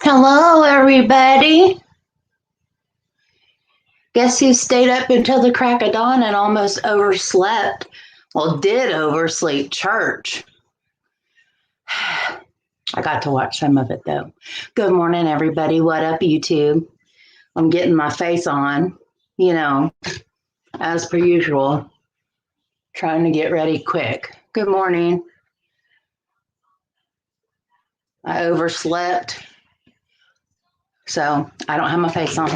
Hello, everybody. Guess who stayed up until the crack of dawn and almost overslept? Well, did oversleep church. I got to watch some of it, though. Good morning, everybody. What up, YouTube? I'm getting my face on, as per usual, trying to get ready quick. Good morning. I overslept, so I don't have my face on.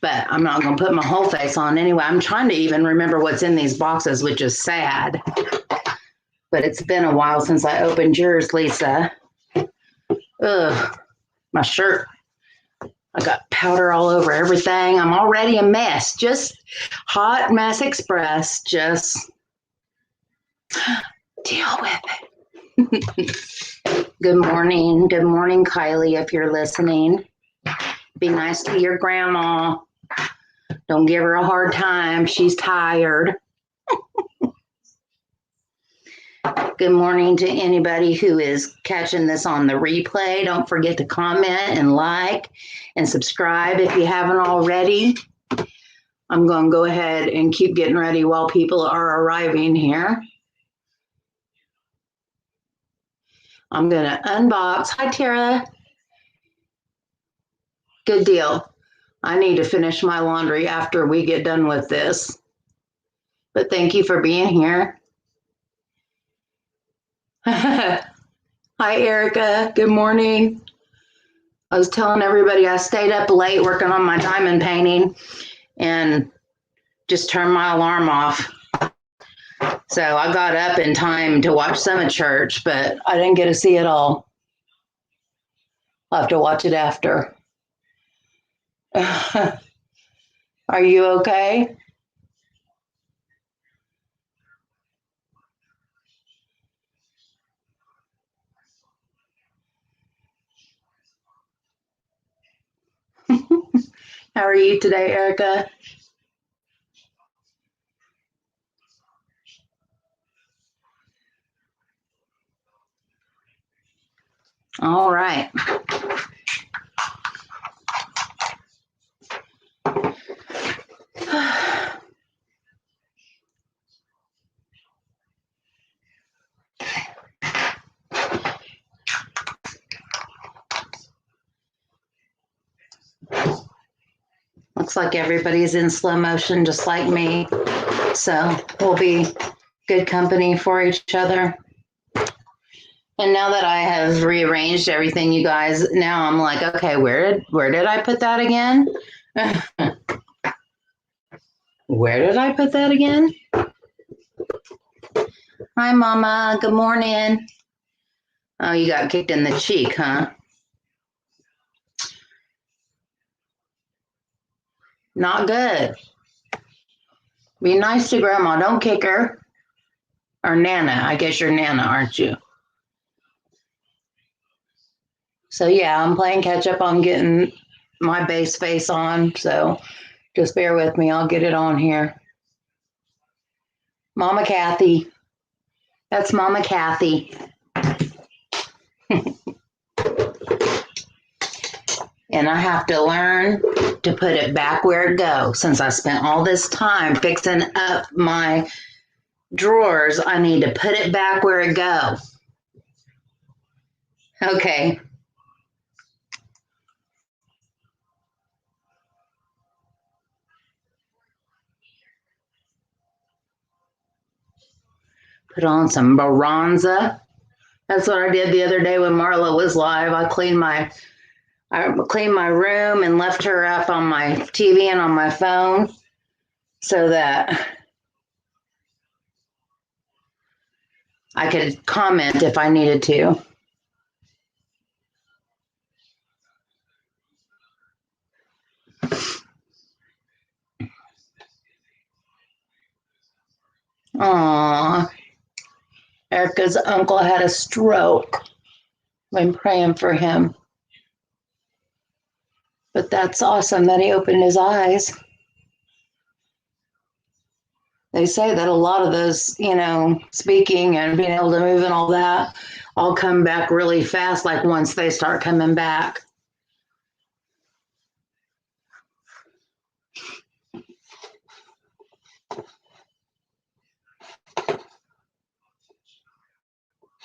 But I'm not going to put my whole face on anyway. I'm trying to even remember what's in these boxes, which is sad. But it's been a while since I opened yours, Lisa. Ugh, my shirt. I got powder all over everything. I'm already a mess. Just hot mess express. Just deal with it. Good morning. Good morning, Kylie, if you're listening. Be nice to your grandma. Don't give her a hard time. She's tired. Good morning to anybody who is catching this on the replay. Don't forget to comment and like and subscribe if you haven't already. I'm going to go ahead and keep getting ready while people are arriving here. I'm going to unbox. Hi, Tara. Good deal. I need to finish my laundry after we get done with this. But thank you for being here. Hi, Erica. Good morning. I was telling everybody I stayed up late working on my diamond painting and just turned my alarm off. So I got up in time to watch some of church, but I didn't get to see it all. I'll have to watch it after. Are you okay? How are you today, Erica? All right. Looks like everybody's in slow motion, just like me. So we'll be good company for each other. And now that I have rearranged everything, you guys, now I'm like, okay, where did I put that again? Where did I put that again? Hi, Mama. Good morning. Oh, you got kicked in the cheek, huh? Not good. Be nice to Grandma. Don't kick her. Or Nana. I guess you're Nana, aren't you? So, yeah, I'm playing catch up on getting my base face on. So, just bear with me. I'll get it on here. Mama Kathy. That's Mama Kathy. And I have to learn to put it back where it goes. Since I spent all this time fixing up my drawers, I need to put it back where it goes. Okay. Put on some bronzer. That's what I did the other day when Marla was live. I cleaned my room and left her up on my TV and on my phone so that I could comment if I needed to. Aww. Erica's uncle had a stroke. I'm praying for him. But that's awesome that he opened his eyes. They say that a lot of those, speaking and being able to move and all that, all come back really fast, like once they start coming back.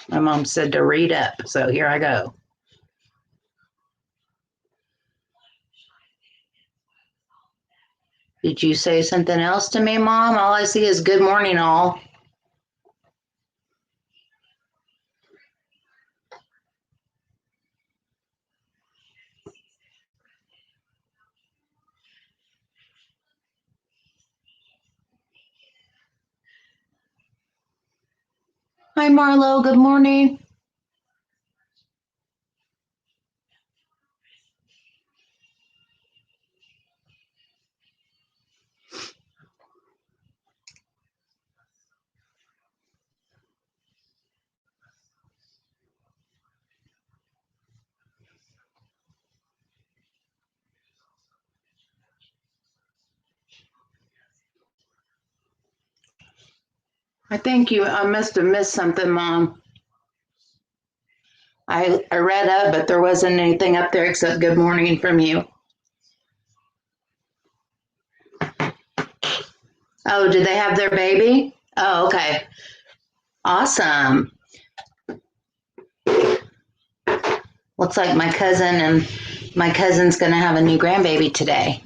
My mom said to read up, so here I go. Did you say something else to me, Mom? All I see is good morning, all. Hi, Marlo. Good morning. I think I must have missed something, Mom. I read up, but there wasn't anything up there except good morning from you. Oh, did they have their baby? Oh, okay. Awesome. Looks like my cousin's going to have a new grandbaby today.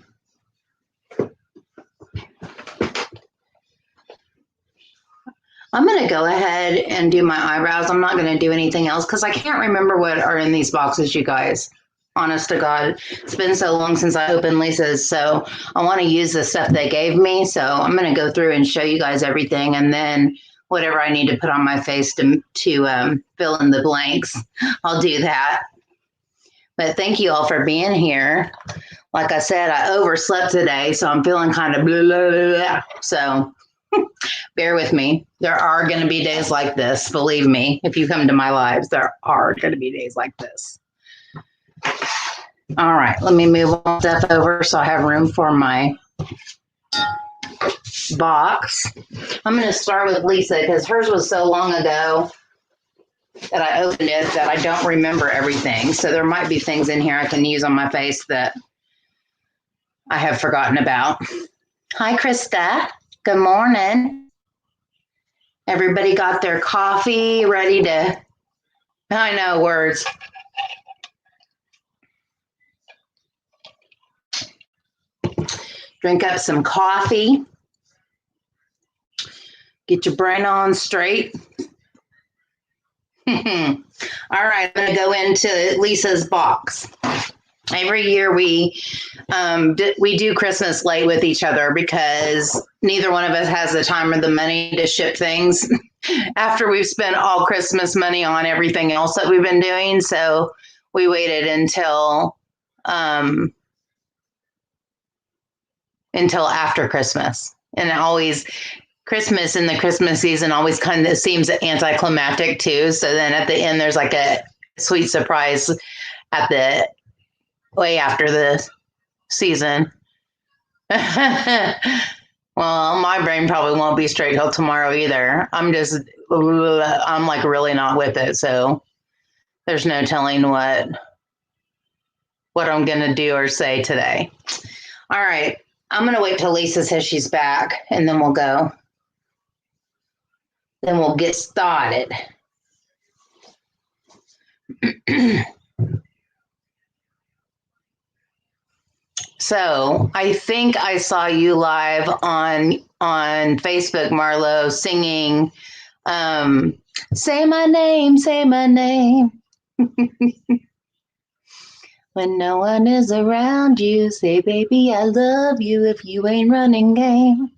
I'm going to go ahead and do my eyebrows. I'm not going to do anything else because I can't remember what are in these boxes, you guys. Honest to God, it's been so long since I opened Lisa's, so I want to use the stuff they gave me. So I'm going to go through and show you guys everything, and then whatever I need to put on my face to fill in the blanks, I'll do that. But thank you all for being here. Like I said, I overslept today, so I'm feeling kind of blah, blah, blah, blah. So bear with me. There are going to be days like this. Believe me, if you come to my lives, there are going to be days like this. All right, let me move all stuff over so I have room for my box. I'm going to start with Lisa because hers was so long ago that I opened it that I don't remember everything. So there might be things in here I can use on my face that I have forgotten about. Hi, Krista. Good morning. Everybody got their coffee ready to, I know words. Drink up some coffee. Get your brain on straight. All right, I'm going to go into Lisa's box. Every year we do Christmas late with each other because neither one of us has the time or the money to ship things after we've spent all Christmas money on everything else that we've been doing. So we waited until after Christmas. And always Christmas in the Christmas season always kind of seems anticlimactic too. So then at the end, there's like a sweet surprise at the way after the season. Well, my brain probably won't be straight till tomorrow either. I'm like really not with it. So there's no telling what I'm going to do or say today. All right. I'm going to wait till Lisa says she's back and then we'll go. Then we'll get started. So I think I saw you live on Facebook, Marlo, singing, say my name, say my name. When no one is around you, say, baby, I love you if you ain't running game.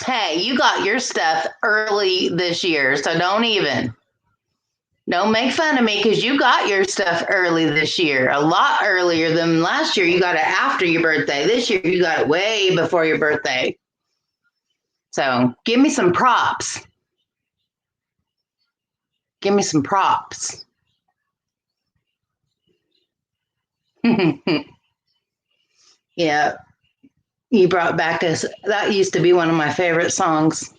Hey, you got your stuff early this year, so don't make fun of me because you got your stuff early this year, a lot earlier than last year. You got it after your birthday. This year, you got it way before your birthday. So give me some props. Give me some props. Yeah, you brought back that used to be one of my favorite songs.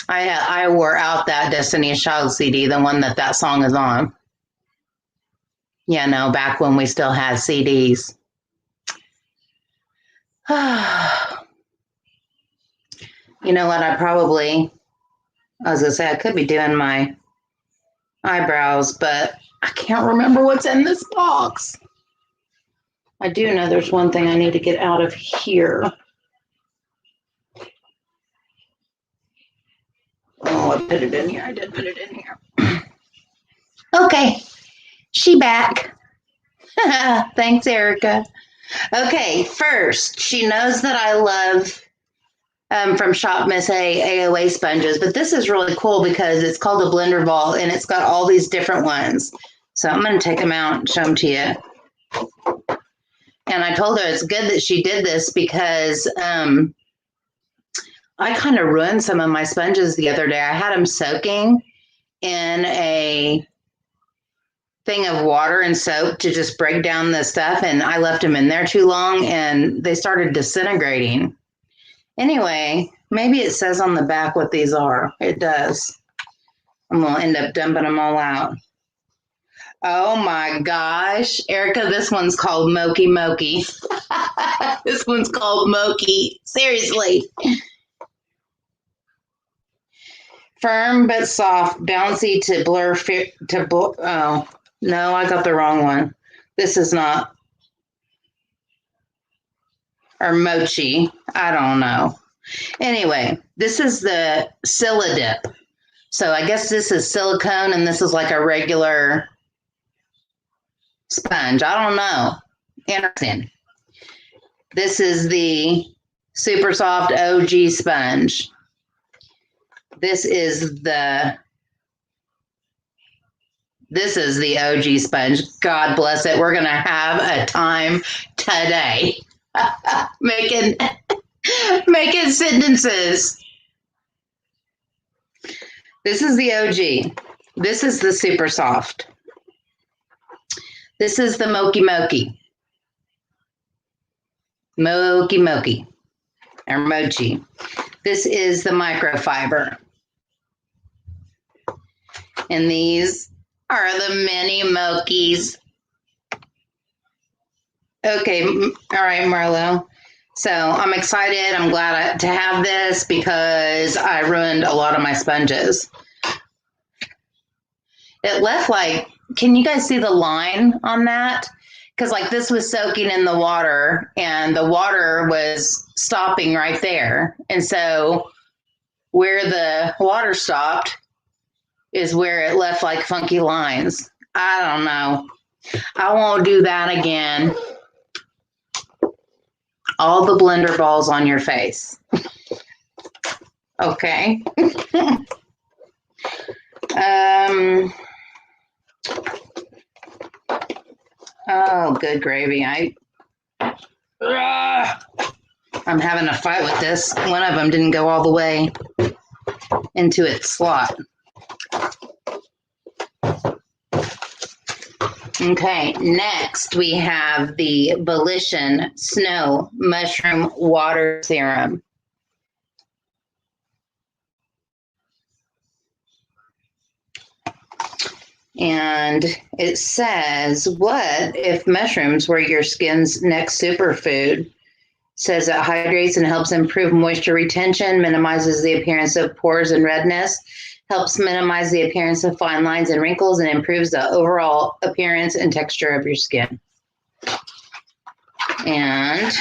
I wore out that Destiny's Child CD, the one that song is on. Yeah, no, back when we still had CDs. You know what? I was going to say, I could be doing my eyebrows, but I can't remember what's in this box. I do know there's one thing I need to get out of here. Oh, I put it in here. I did put it in here. Okay, she back. Thanks, Erica. Okay, first, she knows that I love from Shop Miss A AOA sponges, but this is really cool because it's called a blender vault and it's got all these different ones. So I'm going to take them out and show them to you. And I told her it's good that she did this because I kind of ruined some of my sponges the other day. I had them soaking in a thing of water and soap to just break down the stuff, and I left them in there too long and they started disintegrating. Anyway, maybe it says on the back what these are. It does. I'm going to end up dumping them all out. Oh my gosh. Erica, this one's called Moki Moki. This one's called Moki. Seriously. Firm but soft, bouncy to blur. Oh, no, I got the wrong one. This is not. Or mochi. I don't know. Anyway, this is the Silidip. So I guess this is silicone and this is like a regular sponge. I don't know. Interesting. This is the Super Soft OG sponge. This is the OG sponge. God bless it. We're going to have a time today. making sentences. This is the OG. This is the Super Soft. This is the Moki Moki. Moki Moki. Or Mochi. This is the microfiber. And these are the mini Mokis. Okay, all right, Marlo. So I'm excited. I'm glad to have this because I ruined a lot of my sponges. It left like, can you guys see the line on that? Because like this was soaking in the water and the water was stopping right there. And so where the water stopped is where it left like funky lines. I don't know. I won't do that again. All the blender balls on your face. Okay. Oh, good gravy. I'm having a fight with this. One of them didn't go all the way into its slot. Okay, next we have the Volition Snow Mushroom Water Serum. And it says, what if mushrooms were your skin's next superfood? It says it hydrates and helps improve moisture retention, minimizes the appearance of pores and redness, helps minimize the appearance of fine lines and wrinkles, and improves the overall appearance and texture of your skin. And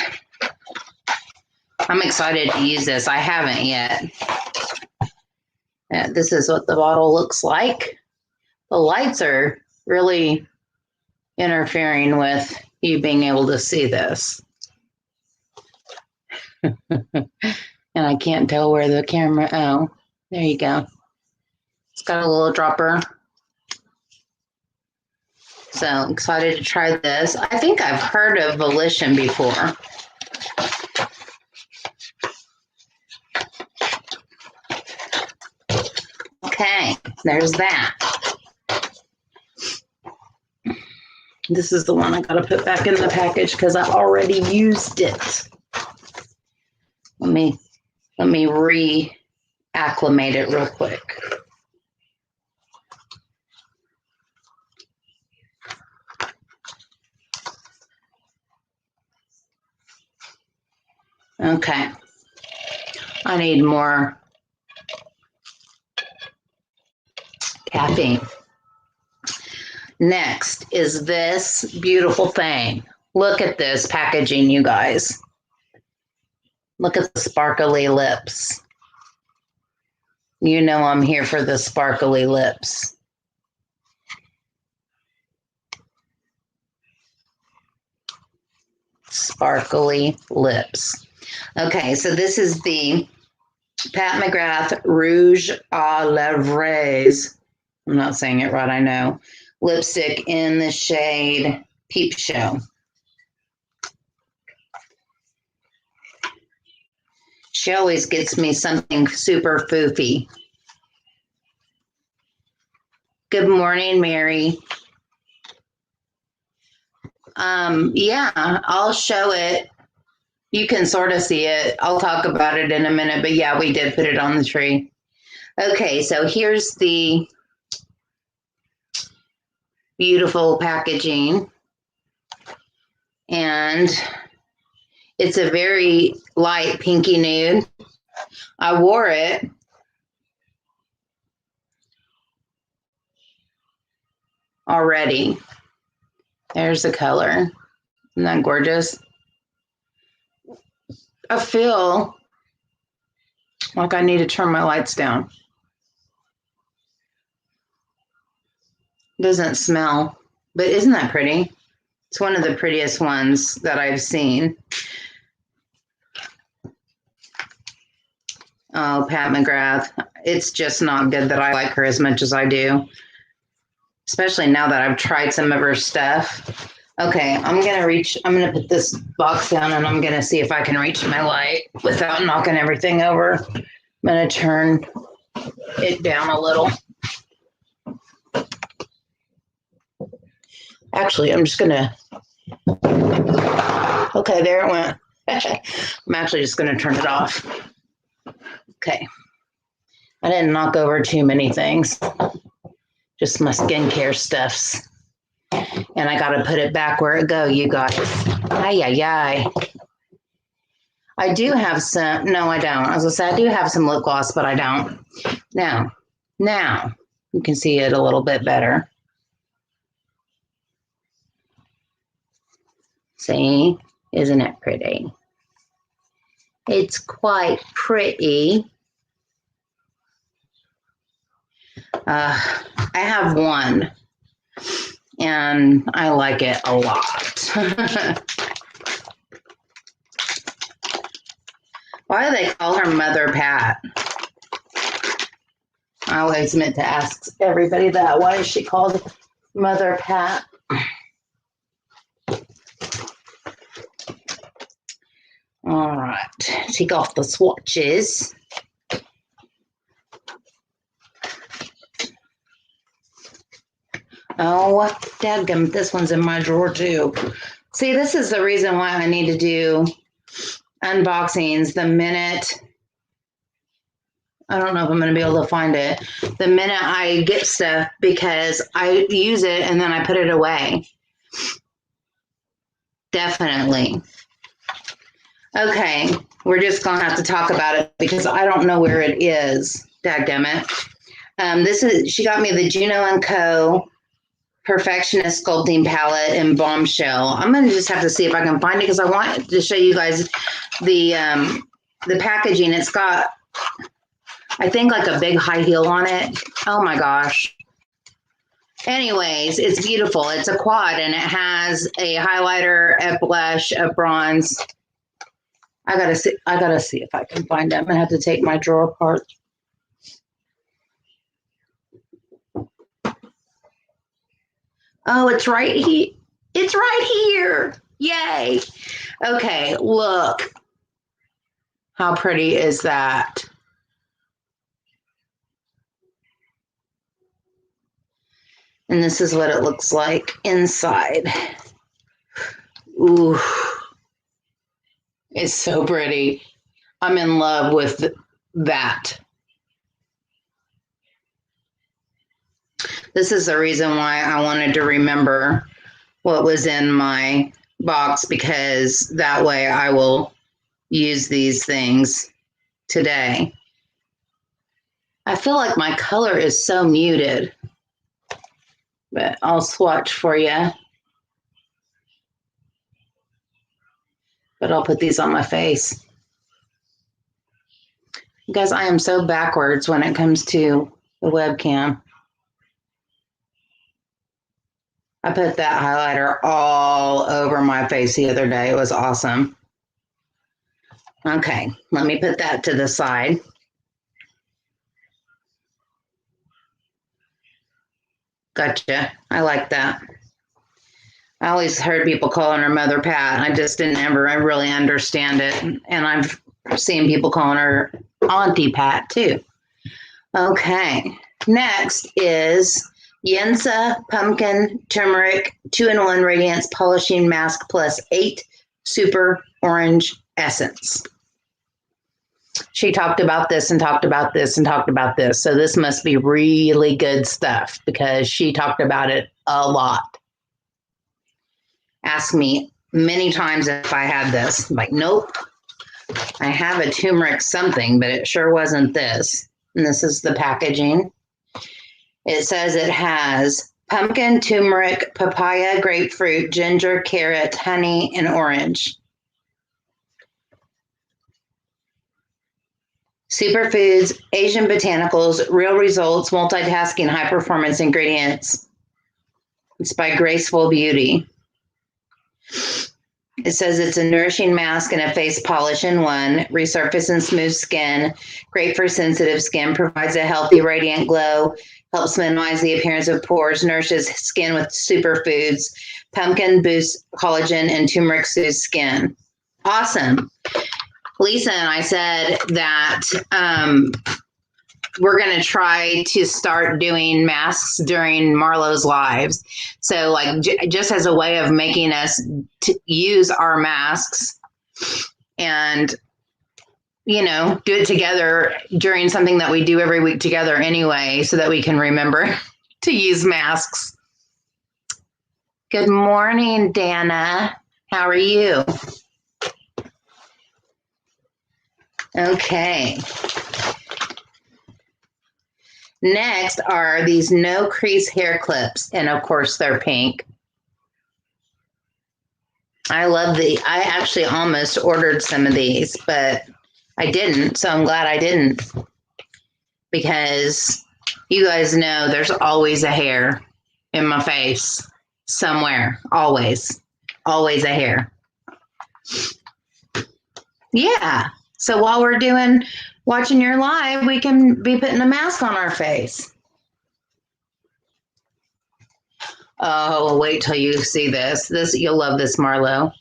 I'm excited to use this. I haven't yet. This is what the bottle looks like. The lights are really interfering with you being able to see this. And I can't tell where the camera, oh, there you go. It's got a little dropper. So excited to try this. I think I've heard of Volition before. Okay, there's that. This is the one I gotta put back in the package because I already used it. Let me acclimate it real quick. Okay. I need more caffeine. Next is this beautiful thing. Look at this packaging, you guys. Look at the sparkly lips. You know I'm here for the sparkly lips. Sparkly lips. Okay, so this is the Pat McGrath Rouge à Lèvres. I'm not saying it right, I know. Lipstick in the shade Peep Show. She always gets me something super foofy. Good morning, Mary. Yeah, I'll show it. You can sort of see it. I'll talk about it in a minute, but yeah, we did put it on the tree. Okay, so here's the beautiful packaging. And it's a very light pinky nude. I wore it. Already. There's the color. Isn't that gorgeous? I feel like I need to turn my lights down. Doesn't smell, but isn't that pretty? It's one of the prettiest ones that I've seen. Oh, Pat McGrath. It's just not good that I like her as much as I do, especially now that I've tried some of her stuff. Okay, I'm going to put this box down and I'm going to see if I can reach my light without knocking everything over. I'm going to turn it down a little. Actually, I'm just going to, okay, there it went. I'm actually just going to turn it off. Okay. I didn't knock over too many things. Just my skincare stuffs. And I got to put it back where it go, you guys. Ay, ay, ay. I do have some, no, I don't. I was going to say, I do have some lip gloss, but I don't. Now, you can see it a little bit better. See? Isn't it pretty? It's quite pretty. I have one, and I like it a lot. Why do they call her Mother Pat? I always meant to ask everybody that. Why is she called Mother Pat? All right, take off the swatches. Oh, dadgum, this one's in my drawer too. See, this is the reason why I need to do unboxings the minute, I don't know if I'm going to be able to find it, the minute I get stuff, because I use it and then I put it away. Definitely. Okay, we're just going to have to talk about it because I don't know where it is. Dadgummit. She got me the Juno & Co. Perfectionist Sculpting Palette in Bombshell. I'm going to just have to see if I can find it because I want to show you guys the packaging. It's got, I think, like a big high heel on it. Oh my gosh. Anyways, it's beautiful. It's a quad and it has a highlighter, a blush, a bronze. I gotta see if I can find it. I'm gonna have to take my drawer apart. Oh, it's right here. It's right here. Yay. Okay, look. How pretty is that? And this is what it looks like inside. Ooh. It's so pretty. I'm in love with that. This is the reason why I wanted to remember what was in my box, because that way I will use these things today. I feel like my color is so muted, but I'll swatch for you. But I'll put these on my face. Guys, I am so backwards when it comes to the webcam. I put that highlighter all over my face the other day. It was awesome. Okay, let me put that to the side. Gotcha. I like that. I always heard people calling her Mother Pat. I just didn't ever really understand it. And I've seen people calling her Auntie Pat too. Okay, next is Jensa Pumpkin Turmeric 2-in-1 Radiance Polishing Mask plus 8 Super Orange Essence. She talked about this and talked about this and talked about this. So this must be really good stuff because she talked about it a lot. Asked me many times if I had this. I'm like, nope. I have a turmeric something, but it sure wasn't this. And this is the packaging. It says it has pumpkin, turmeric, papaya, grapefruit, ginger, carrot, honey, and orange. Superfoods, Asian botanicals, real results, multitasking, high performance ingredients. It's by Graceful Beauty. It says it's a nourishing mask and a face polish in one. Resurface and smooth skin. Great for sensitive skin. Provides a healthy, radiant glow. Helps minimize the appearance of pores. Nourishes skin with superfoods. Pumpkin boosts collagen and turmeric soothes skin. Awesome. Lisa and I said that we're going to try to start doing masks during Marlo's lives. So like just as a way of making us use our masks and, you know, do it together during something that we do every week together anyway, so that we can remember to use masks. Good morning, Dana. How are you? Okay. Next are these no crease hair clips, and of course they're pink. I love I actually almost ordered some of these, but I didn't, so I'm glad I didn't, because you guys know there's always a hair in my face somewhere. Always a hair. Yeah. So while we're watching your live, we can be putting a mask on our face. Oh, wait till you see this. You'll love this, Marlo.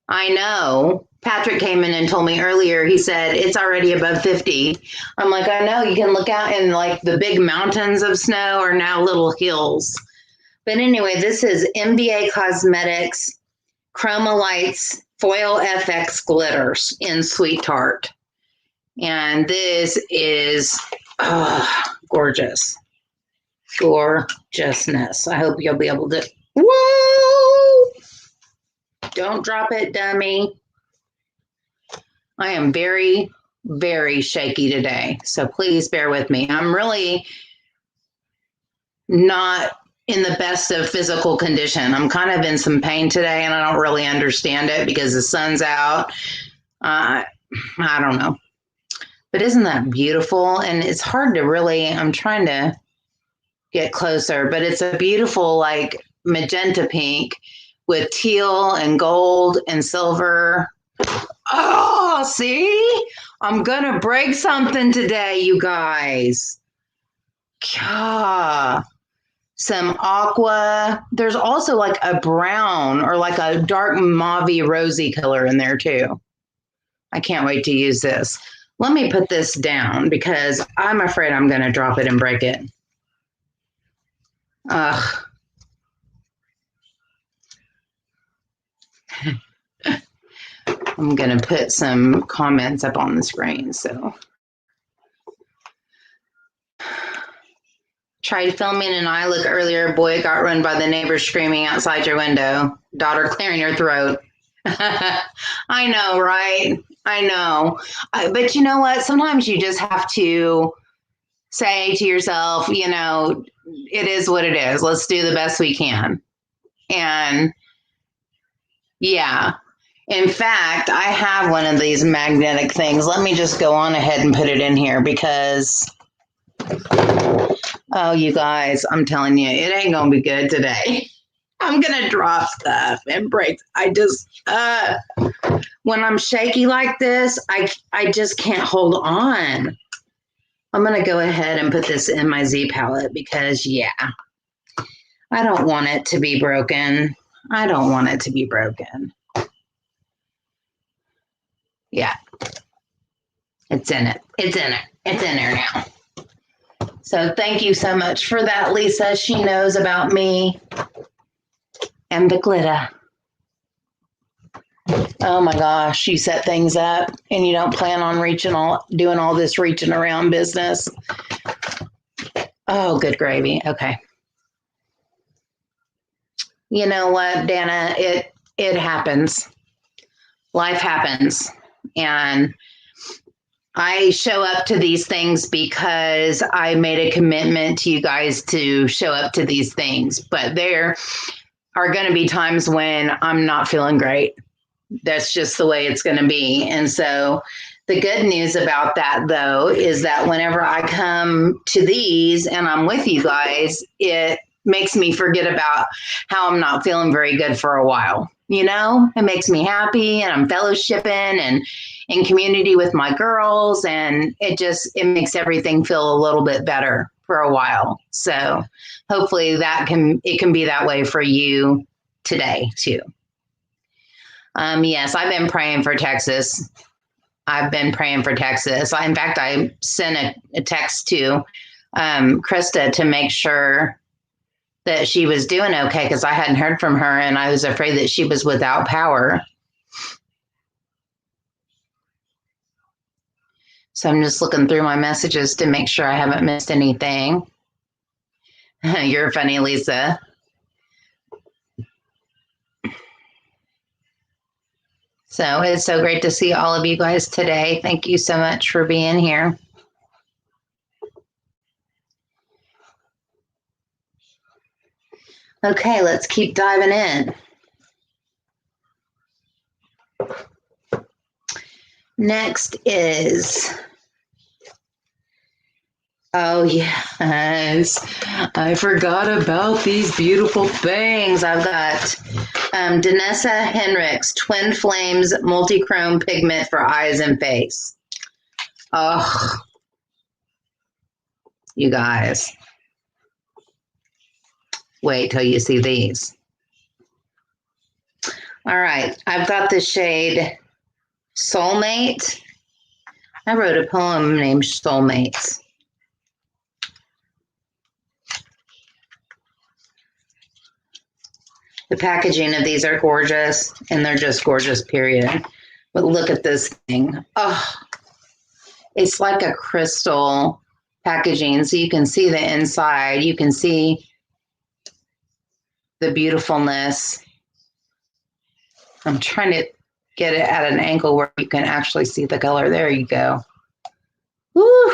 I know. Patrick came in and told me earlier, he said, it's already above 50. I'm like, I know. You can look out and like the big mountains of snow are now little hills. But anyway, this is MBA Cosmetics Chroma Lights Foil FX Glitters in Sweet Tart. And this is gorgeous. Gorgeousness. I hope you'll be able to. Whoa! Don't drop it, dummy. I am very, very shaky today. So please bear with me. I'm really not in the best of physical condition. I'm kind of in some pain today, and I don't really understand it because the sun's out. I don't know. But isn't that beautiful? And it's hard to really, I'm trying to get closer, but it's a beautiful like magenta pink with teal and gold and silver. Oh, see? I'm going to break something today, you guys. God. Some aqua. There's also like a brown or like a dark mauve rosy color in there too. I can't wait to use this. Let me put this down because I'm afraid I'm going to drop it and break it. Ugh. I'm going to put some comments up on the screen. So Tried filming an eye look earlier. Boy got run by the neighbor screaming outside your window. Daughter clearing her throat. I know, right? I know. But you know what? Sometimes you just have to say to yourself, you know, it is what it is. Let's do the best we can. And yeah. In fact, I have one of these magnetic things. Let me just go on ahead and put it in here because, oh, you guys, I'm telling you, it ain't going to be good today. I'm going to drop stuff and break. When I'm shaky like this, I just can't hold on. I'm going to go ahead and put this in my Z palette because, yeah, I don't want it to be broken. I don't want it to be broken. Yeah, it's in it. It's in it. It's in there now. So thank you so much for that, Lisa. She knows about me and the glitter. Oh my gosh, you set things up and you don't plan on doing all this reaching around business. Oh, good gravy. Okay. You know what, Dana? It happens. Life happens. And I show up to these things because I made a commitment to you guys to show up to these things. But there are going to be times when I'm not feeling great. That's just the way it's going to be. And so the good news about that, though, is that whenever I come to these and I'm with you guys, it makes me forget about how I'm not feeling very good for a while. You know, it makes me happy and I'm fellowshipping and in community with my girls. And it makes everything feel a little bit better for a while. So hopefully it can be that way for you today too. Yes, I've been praying for Texas. In fact, I sent a text to Krista to make sure that she was doing okay because I hadn't heard from her and I was afraid that she was without power. So I'm just looking through my messages to make sure I haven't missed anything. You're funny, Lisa. So it's so great to see all of you guys today. Thank you so much for being here. Okay, let's keep diving in. Next is, oh yes, I forgot about these beautiful things. I've got Danessa Henriksen Twin Flames Multi-Chrome Pigment for Eyes and Face. Oh, you guys. Wait till you see these. All right, I've got the shade Soulmate. I wrote a poem named Soulmates. The packaging of these are gorgeous, and they're just gorgeous, period. But look at this thing. Oh, it's like a crystal packaging, so you can see the inside. You can see the beautifulness. I'm trying to get it at an angle where you can actually see the color. There you go. Woo!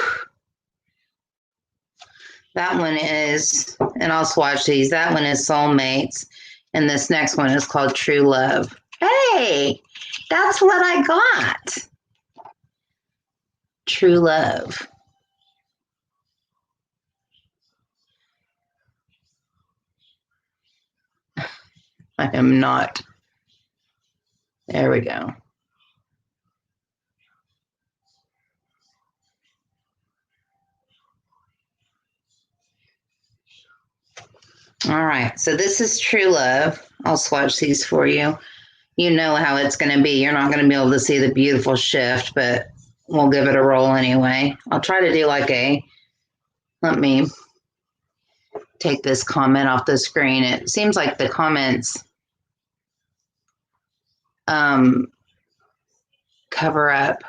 That one is, and I'll swatch these. That one is Soulmates, and this next one is called True Love. Hey, that's what I got. True Love. I am not. There we go. All right, so this is True Love. I'll swatch these for you. You know how it's going to be. You're not going to be able to see the beautiful shift, but we'll give it a roll anyway. I'll try to do like let me take this comment off the screen. It seems like the comments cover up.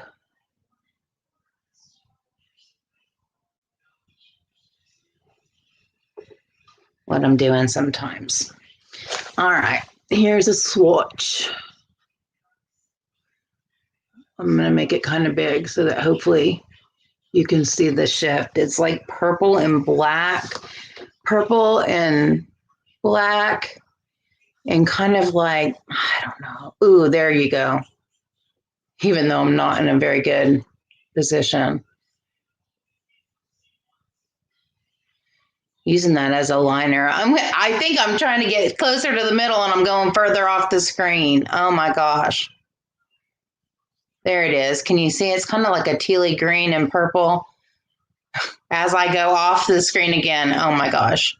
what I'm doing sometimes. All right, here's a swatch. I'm going to make it kind of big so that hopefully you can see the shift. It's like purple and black, and kind of like, I don't know. Ooh, there you go. Even though I'm not in a very good position. Using that as a liner. I think I'm trying to get closer to the middle and I'm going further off the screen. Oh my gosh. There it is. Can you see? It's kind of like a tealy green and purple as I go off the screen again. Oh my gosh.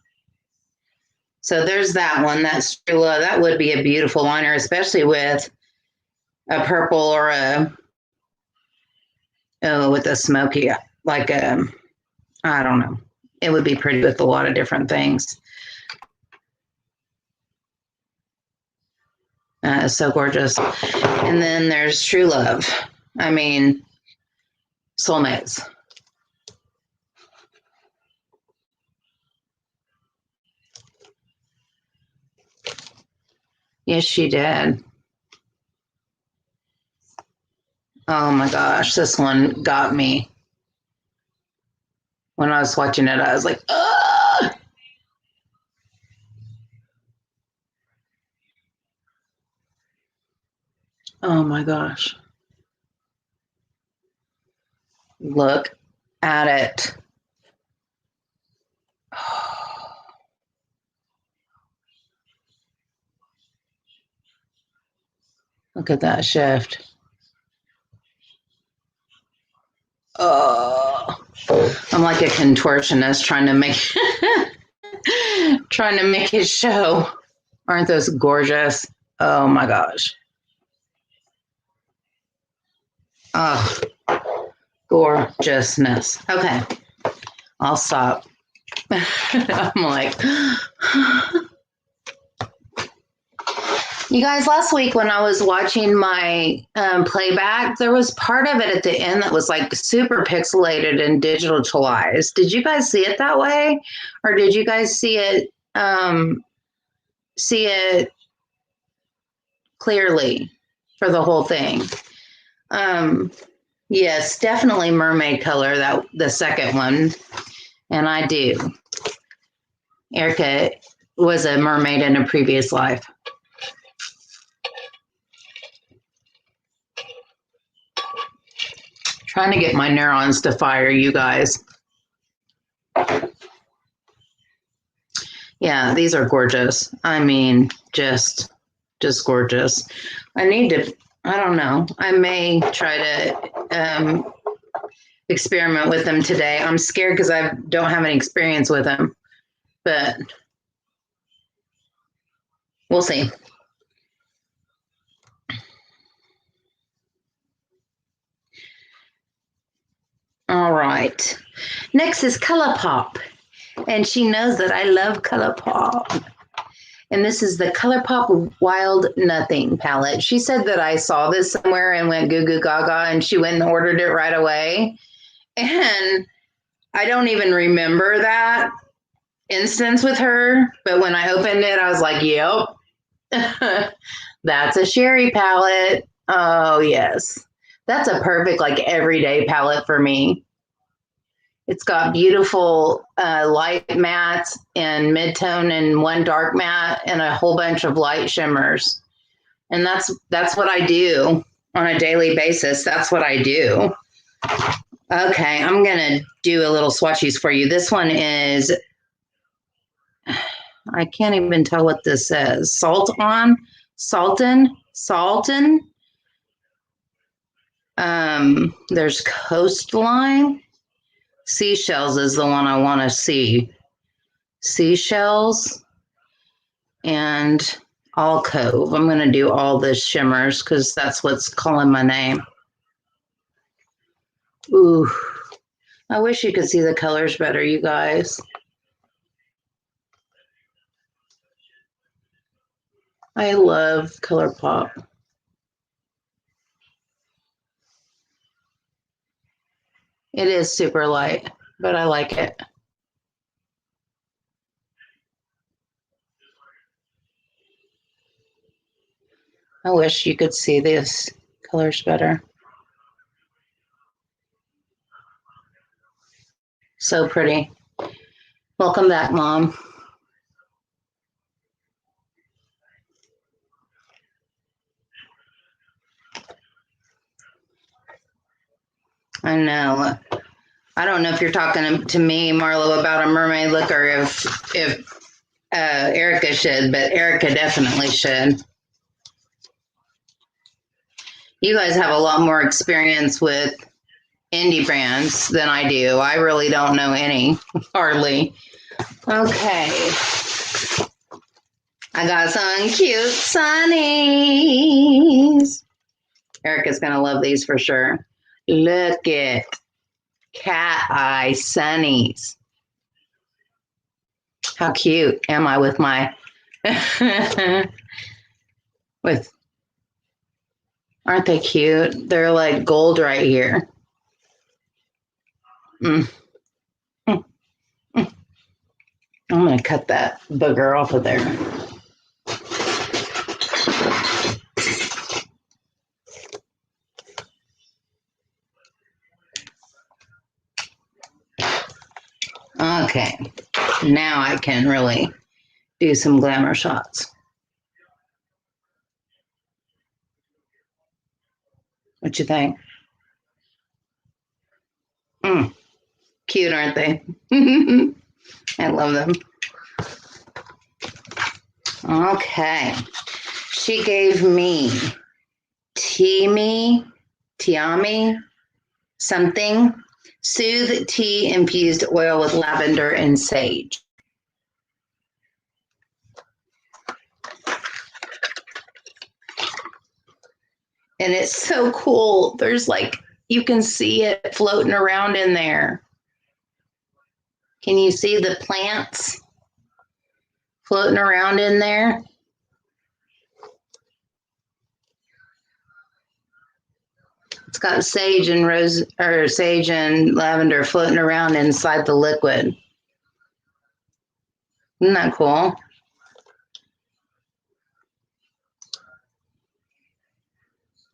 So there's that one. That's that would be a beautiful liner, especially with a purple or with a smoky, like I don't know. It would be pretty with a lot of different things. So gorgeous. And then there's True Love. I mean, Soulmates. Yes, she did. Oh my gosh, this one got me. When I was watching it, I was like, ah! Oh my gosh. Look at it. Look at that shift. Oh, I'm like a contortionist trying to make it show. Aren't those gorgeous? Oh my gosh. Oh, gorgeousness. Okay, I'll stop. I'm like, you guys, last week when I was watching my playback, there was part of it at the end that was like super pixelated and digitalized. Did you guys see it that way? Or did you guys see it clearly for the whole thing? Yes, definitely mermaid color, that the second one. And I do. Erica was a mermaid in a previous life. Trying to get my neurons to fire, you guys. Yeah, these are gorgeous. I mean, just gorgeous. I don't know. I may try to experiment with them today. I'm scared because I don't have any experience with them, but we'll see. All right. Next is Colourpop. And she knows that I love Colourpop. And this is the Colourpop Wild Nothing palette. She said that I saw this somewhere and went goo goo gaga, and she went and ordered it right away. And I don't even remember that instance with her. But when I opened it, I was like, yep, that's a Sherry palette. Oh, yes. That's a perfect, like, everyday palette for me. It's got beautiful light mattes and mid-tone and one dark matte and a whole bunch of light shimmers. And that's what I do on a daily basis. That's what I do. Okay, I'm going to do a little swatches for you. This one is, I can't even tell what this says. Salton. There's Coastline. Seashells is the one I want to see. Seashells and Alcove. I'm going to do all the shimmers because that's what's calling my name. Ooh, I wish you could see the colors better, you guys. I love Colourpop. It is super light, but I like it. I wish you could see these colors better. So pretty. Welcome back, Mom. I know. I don't know if you're talking to me, Marlo, about a mermaid look, or if Erica should, but Erica definitely should. You guys have a lot more experience with indie brands than I do. I really don't know any, hardly. Okay. I got some cute sunnies. Erica's going to love these for sure. Look at cat eye sunnies. How cute am I with my aren't they cute? They're like gold right here. I'm going to cut that booger off of there. Okay, now I can really do some glamour shots. What you think? Cute, aren't they? I love them. Okay. She gave me Tiami something. Soothe tea infused oil with lavender and sage. And it's so cool. There's like, you can see it floating around in there. Can you see the plants floating around in there? It's got sage and rose, or sage and lavender floating around inside the liquid. Isn't that cool?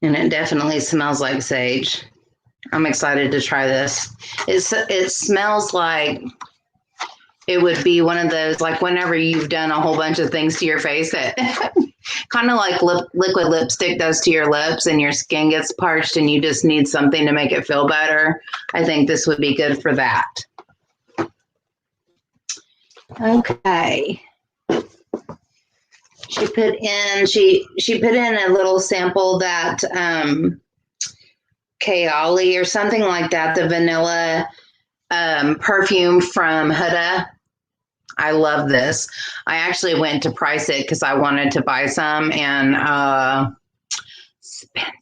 And it definitely smells like sage. I'm excited to try this. It smells like it would be one of those, like whenever you've done a whole bunch of things to your face that kind of like liquid lipstick does to your lips and your skin gets parched and you just need something to make it feel better. I think this would be good for that. Okay. She put in a little sample that Kayali or something like that, the vanilla perfume from Huda. I love this. I actually went to price it because I wanted to buy some, and expensive,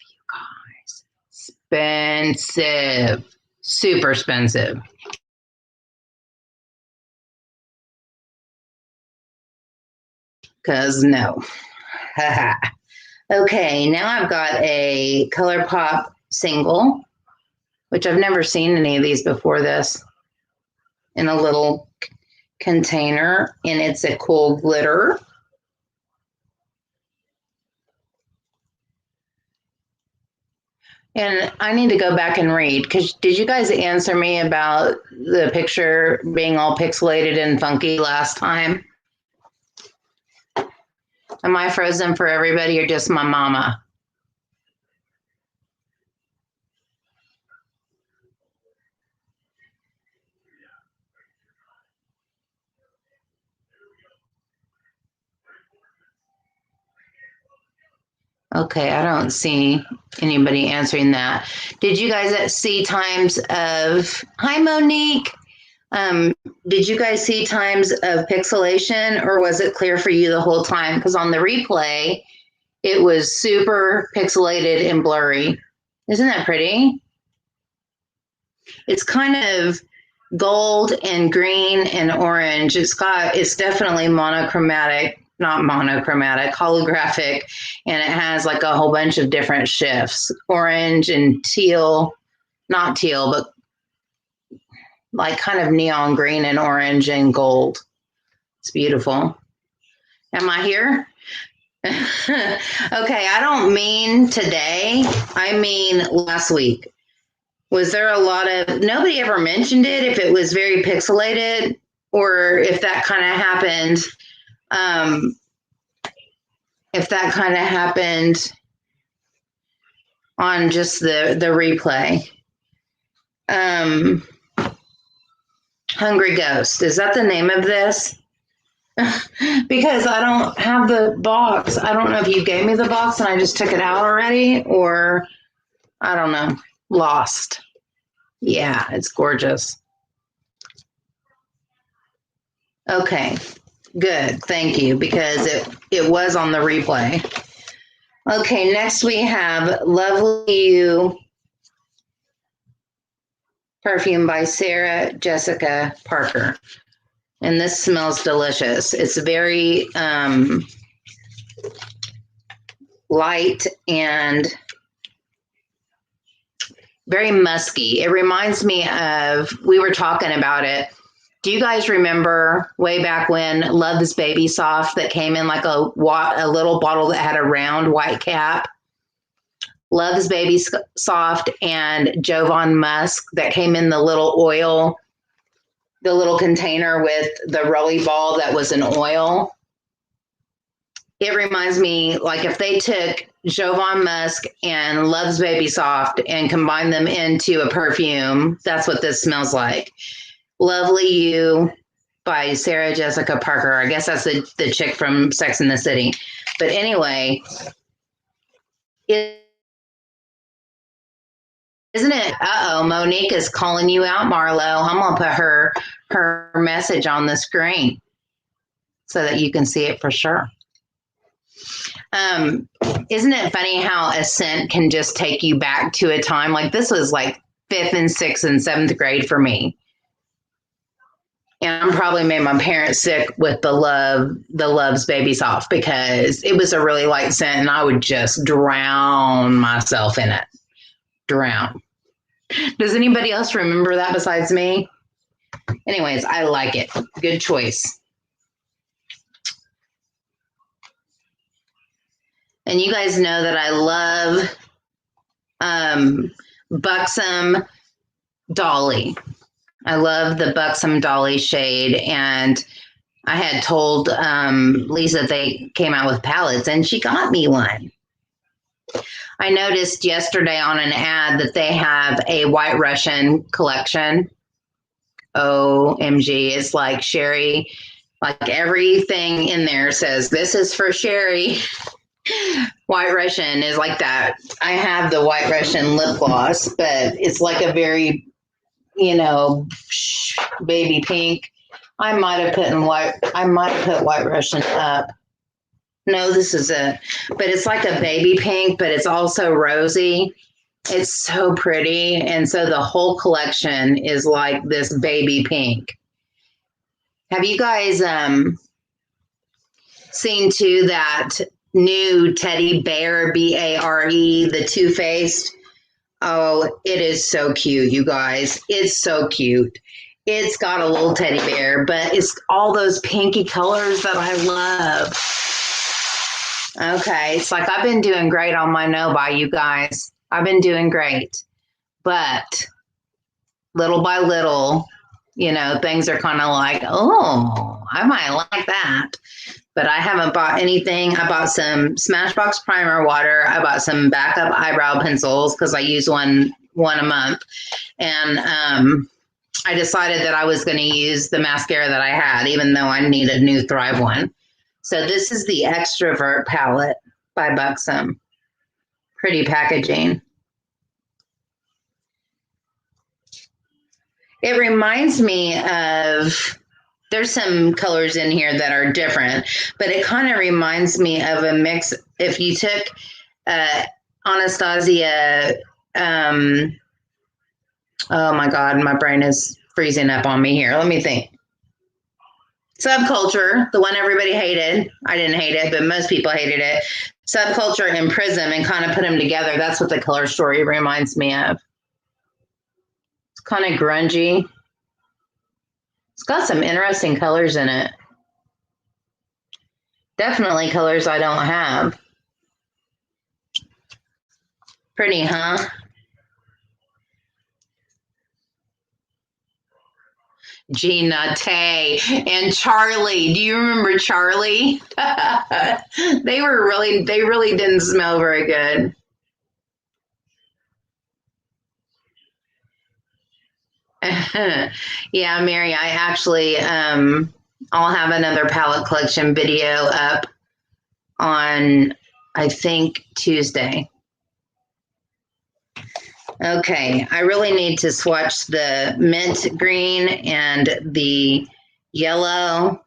you guys. Expensive. Super expensive. Because no. Okay, now I've got a Colourpop Single, which I've never seen any of these before this, in a little container, and it's a cool glitter. And I need to go back and read, because did you guys answer me about the picture being all pixelated and funky last time? Am I frozen for everybody or just my mama? Okay, I don't see anybody answering that. Did you guys see times of, hi Monique, did you guys see times of pixelation, or was it clear for you the whole time? Because on the replay, it was super pixelated and blurry. Isn't that pretty? It's kind of gold and green and orange. It's definitely monochromatic. Not monochromatic, holographic, and it has like a whole bunch of different shifts. Orange and teal, not teal, but like kind of neon green and orange and gold. It's beautiful. Am I here? Okay, I don't mean today. I mean last week. Was there a lot of, nobody ever mentioned it if it was very pixelated or if that kind of happened, um, if that kind of happened on just the replay. Hungry Ghost, is that the name of this? Because I don't have the box. I don't know if you gave me the box and I just took it out already, or I don't know. Lost. Yeah, it's gorgeous. Okay, good. Thank you, because it was on the replay. Okay, next we have Lovely You perfume by Sarah Jessica Parker. And this smells delicious. It's very light and very musky. It reminds me of, we were talking about it. Do you guys remember way back when Love's Baby Soft that came in like a little bottle that had a round white cap? Love's Baby Soft and Jovan Musk that came in the little oil, the little container with the rolly ball that was an oil. It reminds me, like if they took Jovan Musk and Love's Baby Soft and combined them into a perfume, that's what this smells like. Lovely You by Sarah Jessica Parker. I guess that's the chick from Sex and the City. But anyway, isn't it? Uh-oh, Monique is calling you out, Marlo. I'm going to put her message on the screen so that you can see it for sure. Isn't it funny how a scent can just take you back to a time? Like this was like 5th and 6th and 7th grade for me. And I'm probably made my parents sick with the Love's Baby Soft because it was a really light scent and I would just drown myself in it. Drown. Does anybody else remember that besides me? Anyways, I like it. Good choice. And you guys know that I love Buxom Dolly. I love the Buxom Dolly shade. And I had told Lisa they came out with palettes and she got me one. I noticed yesterday on an ad that they have a White Russian collection. OMG, it's like Sherry, like everything in there says, this is for Sherry. White Russian is like that. I have the White Russian lip gloss, but it's like a very, baby pink. I might have put White Russian up. No, this is it. But it's like a baby pink, but it's also rosy. It's so pretty. And so the whole collection is like this baby pink. Have you guys seen too that new teddy bear, Bare, the Too Faced? Oh, it is so cute, you guys. It's so cute. It's got a little teddy bear, but it's all those pinky colors that I love. Okay, it's like I've been doing great on my no buy, you guys. I've been doing great. But little by little, things are kind of like, oh, I might like that. But I haven't bought anything. I bought some Smashbox primer water. I bought some backup eyebrow pencils because I use one a month. And I decided that I was going to use the mascara that I had, even though I need a new Thrive one. So this is the Extrovert Palette by Buxom. Pretty packaging. It reminds me of, there's some colors in here that are different, but it kind of reminds me of a mix. If you took Anastasia, oh my God, my brain is freezing up on me here. Let me think. Subculture, the one everybody hated. I didn't hate it, but most people hated it. Subculture and Prism, and kind of put them together. That's what the color story reminds me of. It's kind of grungy. It's got some interesting colors in it. Definitely colors I don't have. Pretty, huh? Gina, Tay, and Charlie. Do you remember Charlie? They really didn't smell very good. Yeah, Mary, I actually, I'll have another palette collection video up on, I think, Tuesday. Okay, I really need to swatch the mint green and the yellow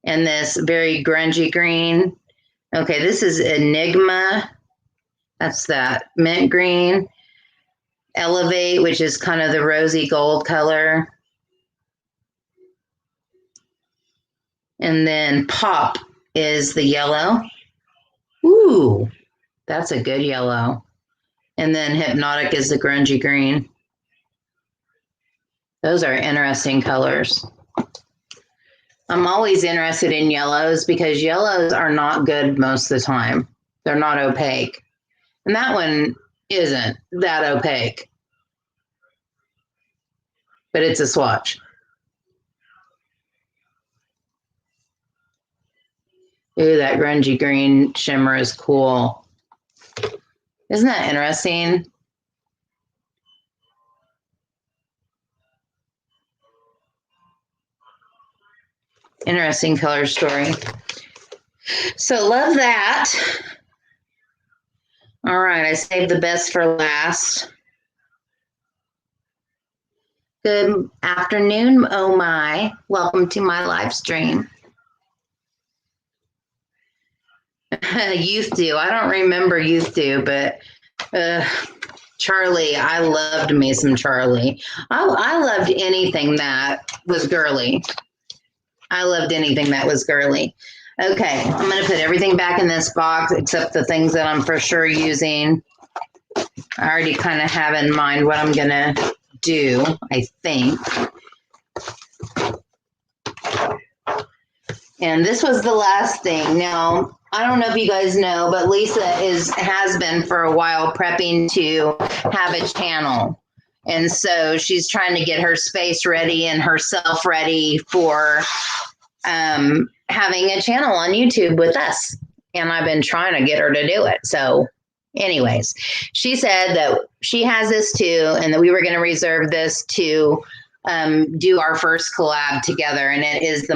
and this very grungy green. Okay, this is Enigma. That's that mint green. Elevate, which is kind of the rosy gold color. And then Pop is the yellow. Ooh, that's a good yellow. And then Hypnotic is the grungy green. Those are interesting colors. I'm always interested in yellows because yellows are not good most of the time. They're not opaque. And that one isn't that opaque. But it's a swatch. Ooh, that grungy green shimmer is cool. Isn't that interesting? Interesting color story. So love that. All right, I saved the best for last. Good afternoon, oh my. Welcome to my live stream. Youth Do. I don't remember Youth Do, but Charlie, I loved me some Charlie. I loved anything that was girly. I loved anything that was girly. Okay, I'm going to put everything back in this box except the things that I'm for sure using. I already kind of have in mind what I'm going to do, I think. And this was the last thing. Now, I don't know if you guys know, but Lisa has been for a while prepping to have a channel. And so she's trying to get her space ready and herself ready for having a channel on YouTube with us. And I've been trying to get her to do it. So anyways, she said that she has this too, and that we were going to reserve this to do our first collab together. And it is the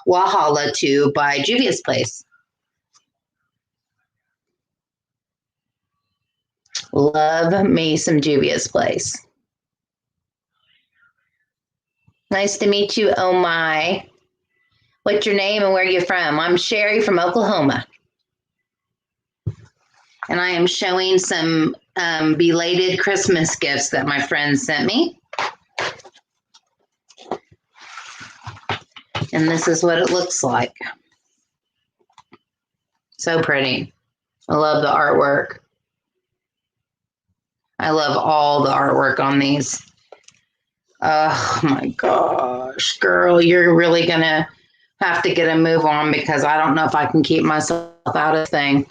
Wahala 2 by Juvia's Place. Love me some Juvia's Place. Nice to meet you, oh my. What's your name and where are you from? I'm Sherry from Oklahoma. And I am showing some belated Christmas gifts that my friends sent me. And this is what it looks like. So pretty. I love the artwork. I love all the artwork on these. Oh my gosh, girl, you're really going to have to get a move on because I don't know if I can keep myself out of this thing.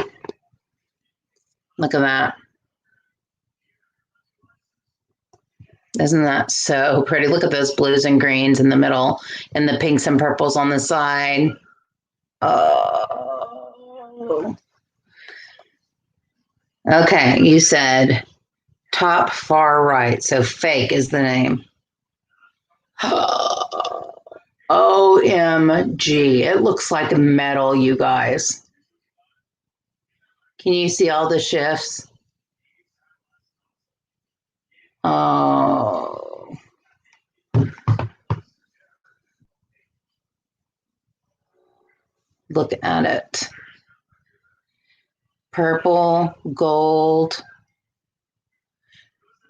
Look at that. Isn't that so pretty? Look at those blues and greens in the middle and the pinks and purples on the side. Oh. Okay, you said top far right. So Fake is the name. OMG. It looks like metal, you guys. Can you see all the shifts? Oh. Look at it. Purple, gold.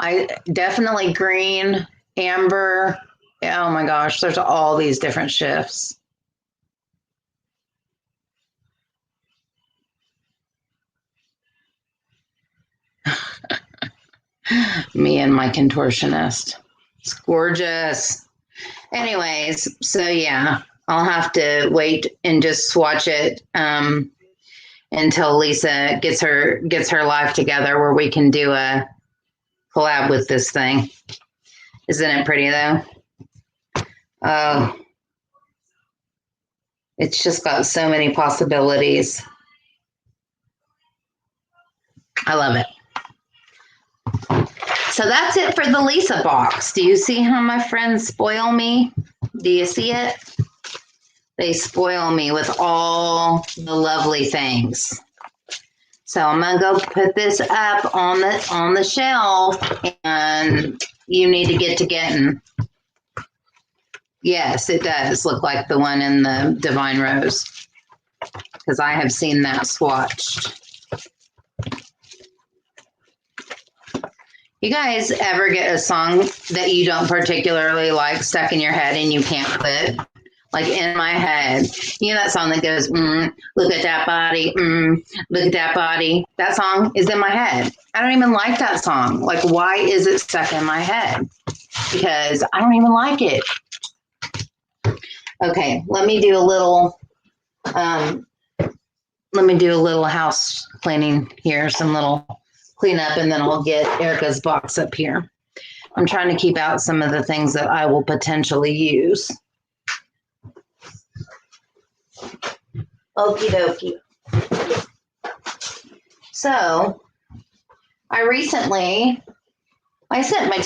I definitely green, amber. Oh my gosh, there's all these different shifts. Me and my contortionist. It's gorgeous. Anyways, so yeah, I'll have to wait and just swatch it until Lisa gets her life together where we can do a collab with this thing. Isn't it pretty though? Oh, it's just got so many possibilities. I love it. So that's it for the Lisa box. Do you see how my friends spoil me? Do you see it? They spoil me with all the lovely things. So I'm gonna go put this up on the shelf, and you need to get to getting. Yes, it does look like the one in the Divine Rose, because I have seen that swatched. You guys ever get a song that you don't particularly like stuck in your head and you can't quit? Like in my head, you know that song that goes, look at that body, look at that body. That song is in my head. I don't even like that song. Like, why is it stuck in my head? Because I don't even like it. Okay, let me do a little house cleaning here, some little cleanup, and then I'll get Erica's box up here. I'm trying to keep out some of the things that I will potentially use. Okie dokie. So I sent my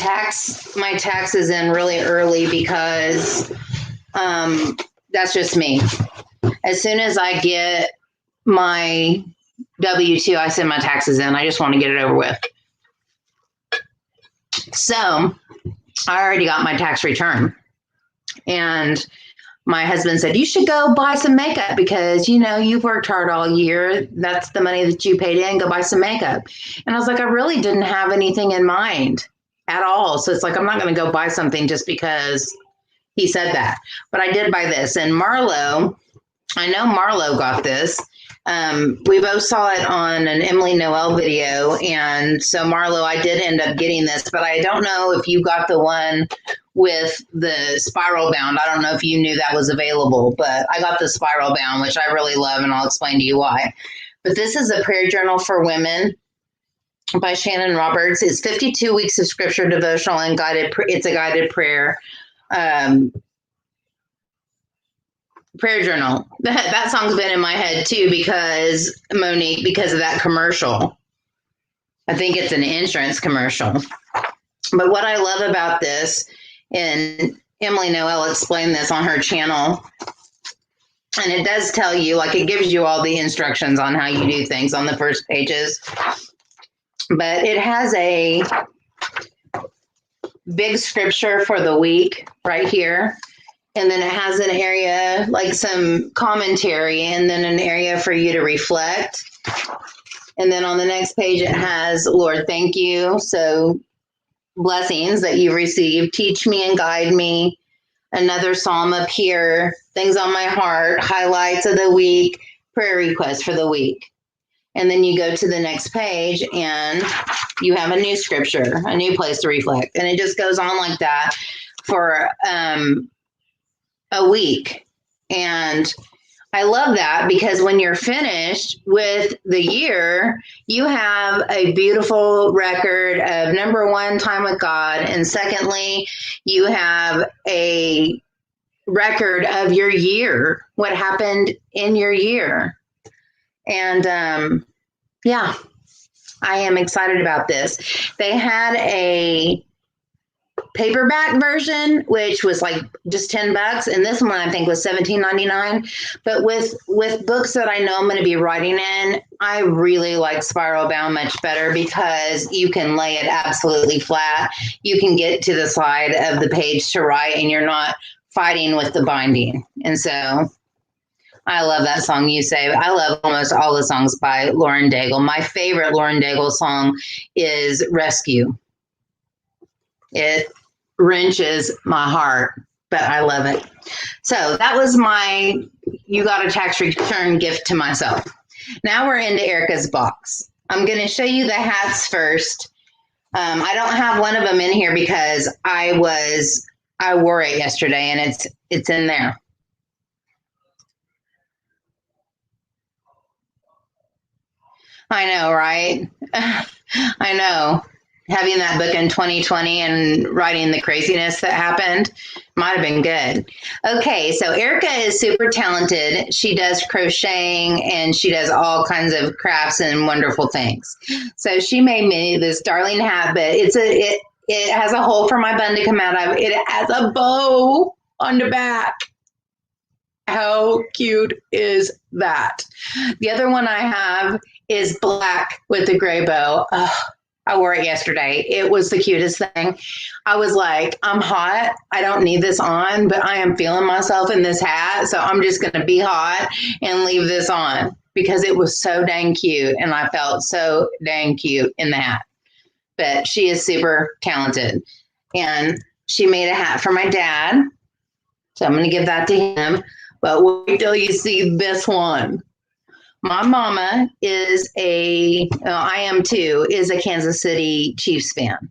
taxes in really early because that's just me. As soon as I get my W-2, I send my taxes in. I just want to get it over with. So I already got my tax return. And my husband said, you should go buy some makeup because, you know, you've worked hard all year. That's the money that you paid in. Go buy some makeup. And I was like, I really didn't have anything in mind at all. So it's like, I'm not going to go buy something just because he said that. But I did buy this. And Marlo, I know Marlo got this. We both saw it on an Emily Noel video. And so Marlo, I did end up getting this, but I don't know if you got the one with the spiral bound. I don't know if you knew that was available, but I got the spiral bound, which I really love, and I'll explain to you why. But this is a prayer journal for women by Shannon Roberts. It's 52 weeks of scripture devotional and it's a guided prayer. Prayer journal. That song's been in my head too because Monique, because of that commercial. I think it's an insurance commercial. But what I love about this, and Emily Noel explained this on her channel, and it does tell you, like it gives you all the instructions on how you do things on the first pages. But it has a big scripture for the week right here. And then it has an area, like some commentary, and then an area for you to reflect. And then on the next page, it has, Lord, thank you. So blessings that you received. Teach me and guide me. Another psalm up here. Things on my heart. Highlights of the week. Prayer requests for the week. And then you go to the next page and you have a new scripture, a new place to reflect. And it just goes on like that for a week. And I love that because when you're finished with the year, you have a beautiful record of number one, time with God. And secondly, you have a record of your year, what happened in your year. And yeah, I am excited about this. They had a paperback version, which was like just $10, and this one I think was $17.99. But with books that I know I'm going to be writing in, I really like spiral bound much better because you can lay it absolutely flat. You can get to the side of the page to write, and you're not fighting with the binding. And so I love that song, You Say. I love almost all the songs by Lauren Daigle. My favorite Lauren Daigle song is Rescue. It wrenches my heart, but I love it. So that was my You Got a Tax Return gift to myself. Now we're into Erica's box. I'm going to show you the hats first. I don't have one of them in here because I wore it yesterday and it's in there. I know, right? I know. Having that book in 2020 and writing the craziness that happened might have been good. Okay, so Erica is super talented. She does crocheting and she does all kinds of crafts and wonderful things. So she made me this darling hat, but it has a hole for my bun to come out of. It has a bow on the back. How cute is that? The other one I have is black with a gray bow. Oh, I wore it yesterday. It was the cutest thing. I was like, I'm hot. I don't need this on, but I am feeling myself in this hat. So I'm just going to be hot and leave this on because it was so dang cute. And I felt so dang cute in the hat. But she is super talented. And she made a hat for my dad. So I'm going to give that to him. But wait till you see this one. My mama is I am too, is a Kansas City Chiefs fan.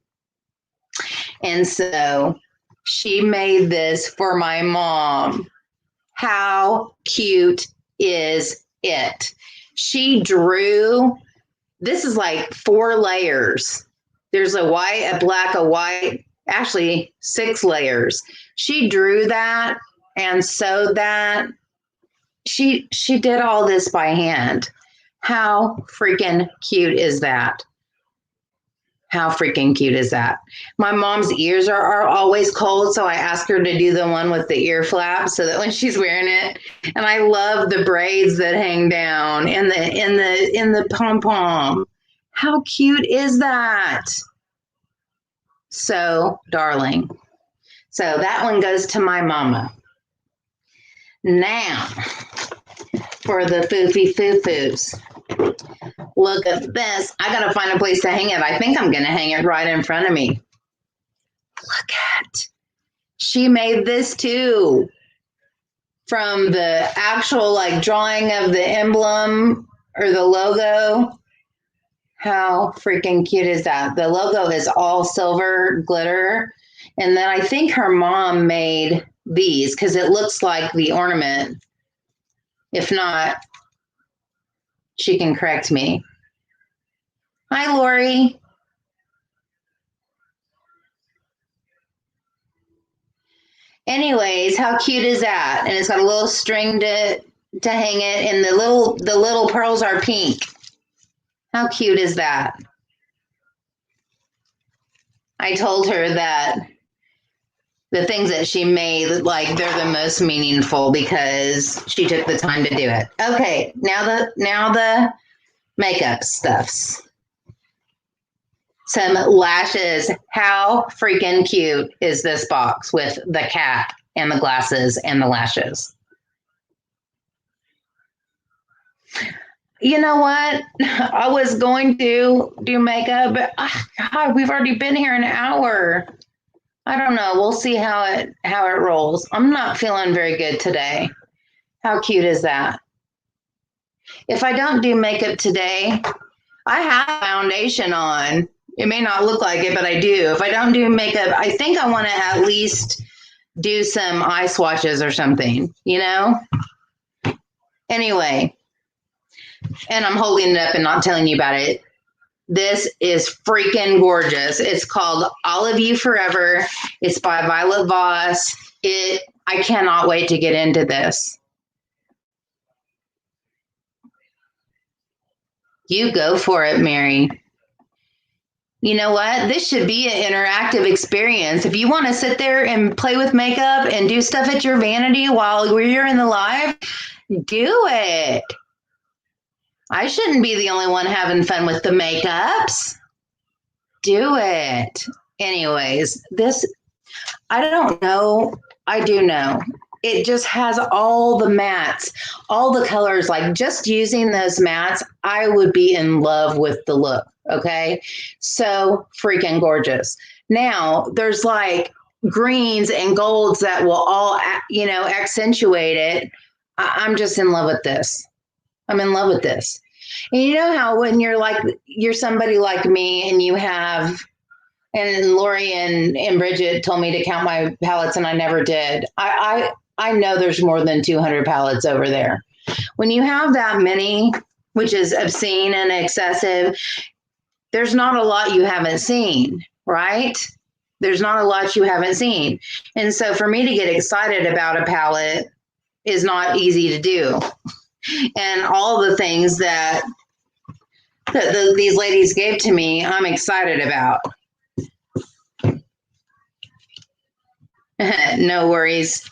And so she made this for my mom. How cute is it? She drew, this is like 4 layers. There's a white, a black, a white, actually 6 layers. She drew that and sewed that. She did all this by hand. How freaking cute is that? How freaking cute is that? My mom's ears are always cold, so I ask her to do the one with the ear flap so that when she's wearing it, and I love the braids that hang down in the pom-pom. How cute is that? So darling. So that one goes to my mama. Now, for the foofy foo-foos. Look at this. I got to find a place to hang it. I think I'm going to hang it right in front of me. Look at. She made this too. From the actual like drawing of the emblem or the logo. How freaking cute is that? The logo is all silver glitter. And then I think her mom made these because it looks like the ornament. If not, she can correct me. Hi, Lori. Anyways, how cute is that? And it's got a little string to hang it, and the little pearls are pink. How cute is that? I told her that the things that she made, like, they're the most meaningful because she took the time to do it. Okay, now the makeup stuffs. Some lashes. How freaking cute is this box with the cat and the glasses and the lashes? You know what? I was going to do makeup, but God, we've already been here an hour. I don't know. We'll see how it rolls. I'm not feeling very good today. How cute is that? If I don't do makeup today, I have foundation on. It may not look like it, but I do. If I don't do makeup, I think I want to at least do some eye swatches or something, you know? Anyway, and I'm holding it up and not telling you about it. This is freaking gorgeous. It's called All of You Forever. It's by Violet Voss. I cannot wait to get into this. You go for it, Mary. You know what? This should be an interactive experience. If you want to sit there and play with makeup and do stuff at your vanity while you're in the live, do it. I shouldn't be the only one having fun with the makeups. Do it. Anyways, this, I don't know. I do know. It just has all the mattes, all the colors. Like just using those mattes, I would be in love with the look. Okay. So freaking gorgeous. Now there's like greens and golds that will all, accentuate it. I'm just in love with this. I'm in love with this. And you know how when you're somebody like me and you have, and Lori and Bridget told me to count my palettes and I never did. I know there's more than 200 palettes over there. When you have that many, which is obscene and excessive, there's not a lot you haven't seen, right? There's not a lot you haven't seen. And so for me to get excited about a palette is not easy to do. And all the things that these ladies gave to me, I'm excited about. No worries.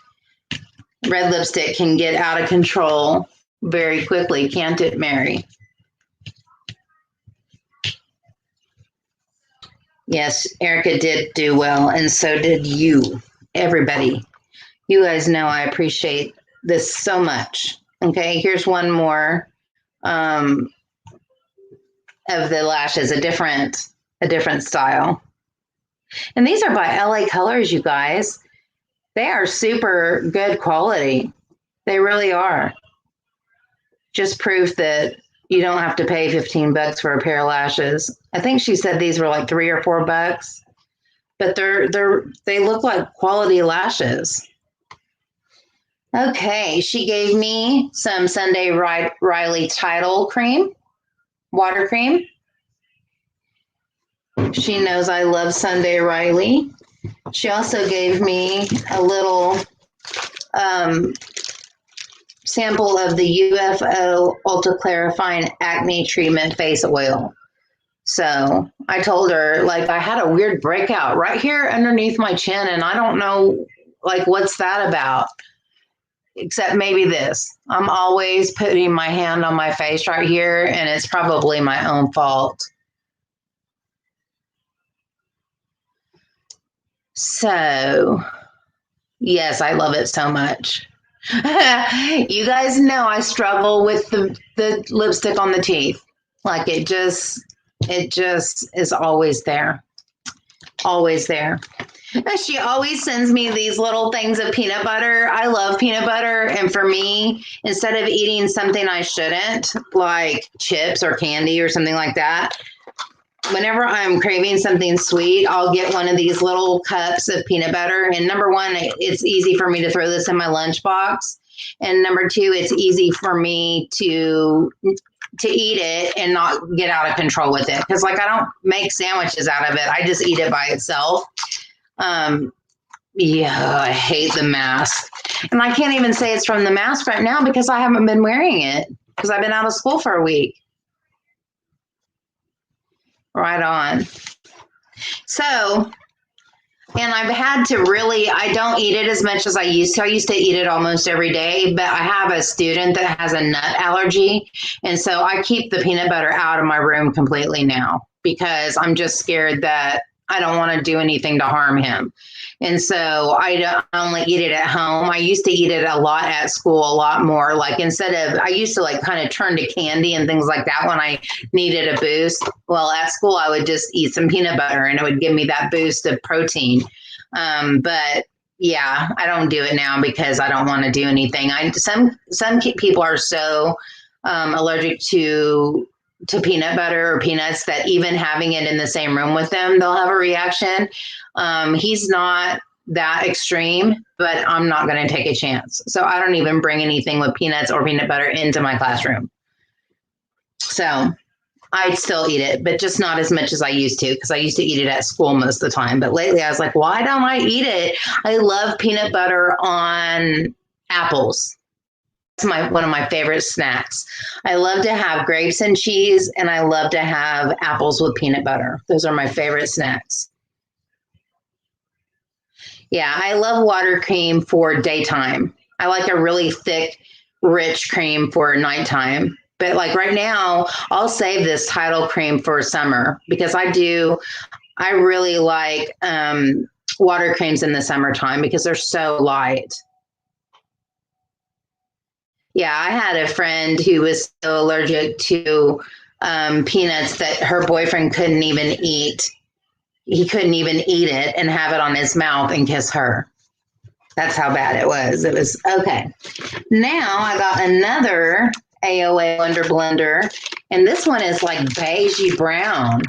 Red lipstick can get out of control very quickly, can't it, Mary? Yes, Erica did do well, and so did you, everybody. You guys know I appreciate this so much. Okay, here's one more of the lashes, a different style. And these are by LA Colors, you guys. They are super good quality. They really are. Just proof that you don't have to pay $15 for a pair of lashes. I think she said these were like $3 or $4, but they look like quality lashes. Okay, she gave me some Sunday Riley Tidal cream, water cream. She knows I love Sunday Riley. She also gave me a little sample of the UFO Ultra Clarifying Acne Treatment Face Oil. So I told her, like, I had a weird breakout right here underneath my chin, and I don't know, like, what's that about? Except maybe this. I'm always putting my hand on my face right here, and it's probably my own fault. So, yes, I love it so much. You guys know I struggle with the lipstick on the teeth. Like it just is always there. Always there. She always sends me these little things of peanut butter. I love peanut butter. And for me, instead of eating something I shouldn't, like chips or candy or something like that, whenever I'm craving something sweet, I'll get one of these little cups of peanut butter. And number one, it's easy for me to throw this in my lunchbox. And number two, it's easy for me to eat it and not get out of control with it. Because like I don't make sandwiches out of it. I just eat it by itself. Yeah, I hate the mask. And I can't even say it's from the mask right now because I haven't been wearing it because I've been out of school for a week. Right on. So, and I've had to really, I don't eat it as much as I used to. I used to eat it almost every day, but I have a student that has a nut allergy. And so I keep the peanut butter out of my room completely now because I'm just scared that I don't want to do anything to harm him. And so I only eat it at home. I used to eat it a lot at school, a lot more. Like I used to like kind of turn to candy and things like that when I needed a boost. Well, at school, I would just eat some peanut butter and it would give me that boost of protein. But yeah, I don't do it now because I don't want to do anything. Some people are so allergic to peanut butter or peanuts that even having it in the same room with them, they'll have a reaction. He's not that extreme, but I'm not going to take a chance. So I don't even bring anything with peanuts or peanut butter into my classroom. So I still eat it, but just not as much as I used to because I used to eat it at school most of the time. But lately I was like, why don't I eat it? I love peanut butter on apples. It's one of my favorite snacks. I love to have grapes and cheese, and I love to have apples with peanut butter. Those are my favorite snacks. Yeah, I love water cream for daytime. I like a really thick, rich cream for nighttime. But like right now, I'll save this Tidal cream for summer because I really like water creams in the summertime because they're so light. Yeah, I had a friend who was so allergic to peanuts that her boyfriend couldn't even eat. He couldn't even eat it and have it on his mouth and kiss her. That's how bad it was. It was okay. Now I got another AOA Wonder Blender, and this one is like beigey brown.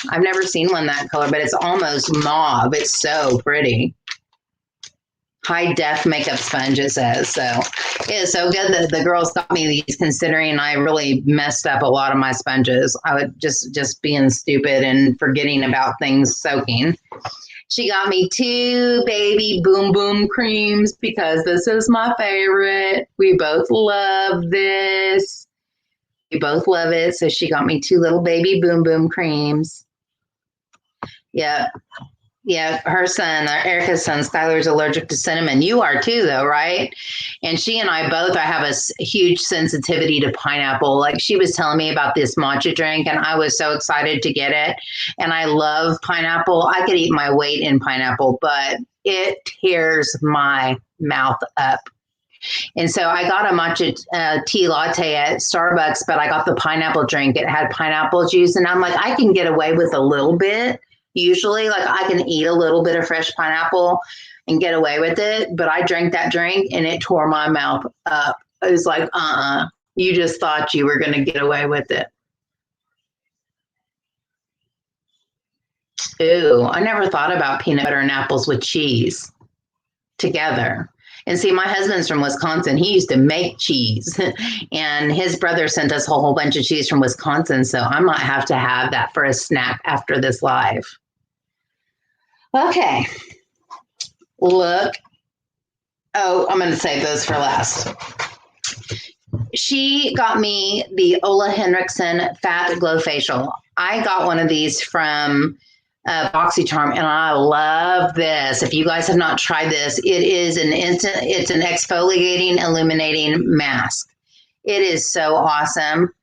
I've never seen one that color, but it's almost mauve. It's so pretty. high def makeup sponge, it says. So it is so good that the girls got me these, considering I really messed up a lot of my sponges. I would just being stupid and forgetting about things soaking. She got me 2 baby boom boom creams because this is my favorite. We both love this. We both love it. So she got me 2 little baby boom boom creams. Yep. Yeah, her son, Erica's son, Skylar's allergic to cinnamon. You are too, though, right? And she and I both, I have a huge sensitivity to pineapple. Like, she was telling me about this matcha drink, and I was so excited to get it. And I love pineapple. I could eat my weight in pineapple, but it tears my mouth up. And so I got a matcha tea latte at Starbucks, but I got the pineapple drink. It had pineapple juice, and I'm like, I can get away with a little bit. Usually, like, I can eat a little bit of fresh pineapple and get away with it, but I drank that drink and it tore my mouth up. It was like, you just thought you were going to get away with it. Ooh, I never thought about peanut butter and apples with cheese together. And see, my husband's from Wisconsin. He used to make cheese, and his brother sent us a whole bunch of cheese from Wisconsin. So I might have to have that for a snack after this live. Okay. Look. Oh, I'm going to save those for last. She got me the Ola Henriksen Fat Glow Facial. I got one of these from BoxyCharm, and I love this. If you guys have not tried this, it's an exfoliating, illuminating mask. It is so awesome.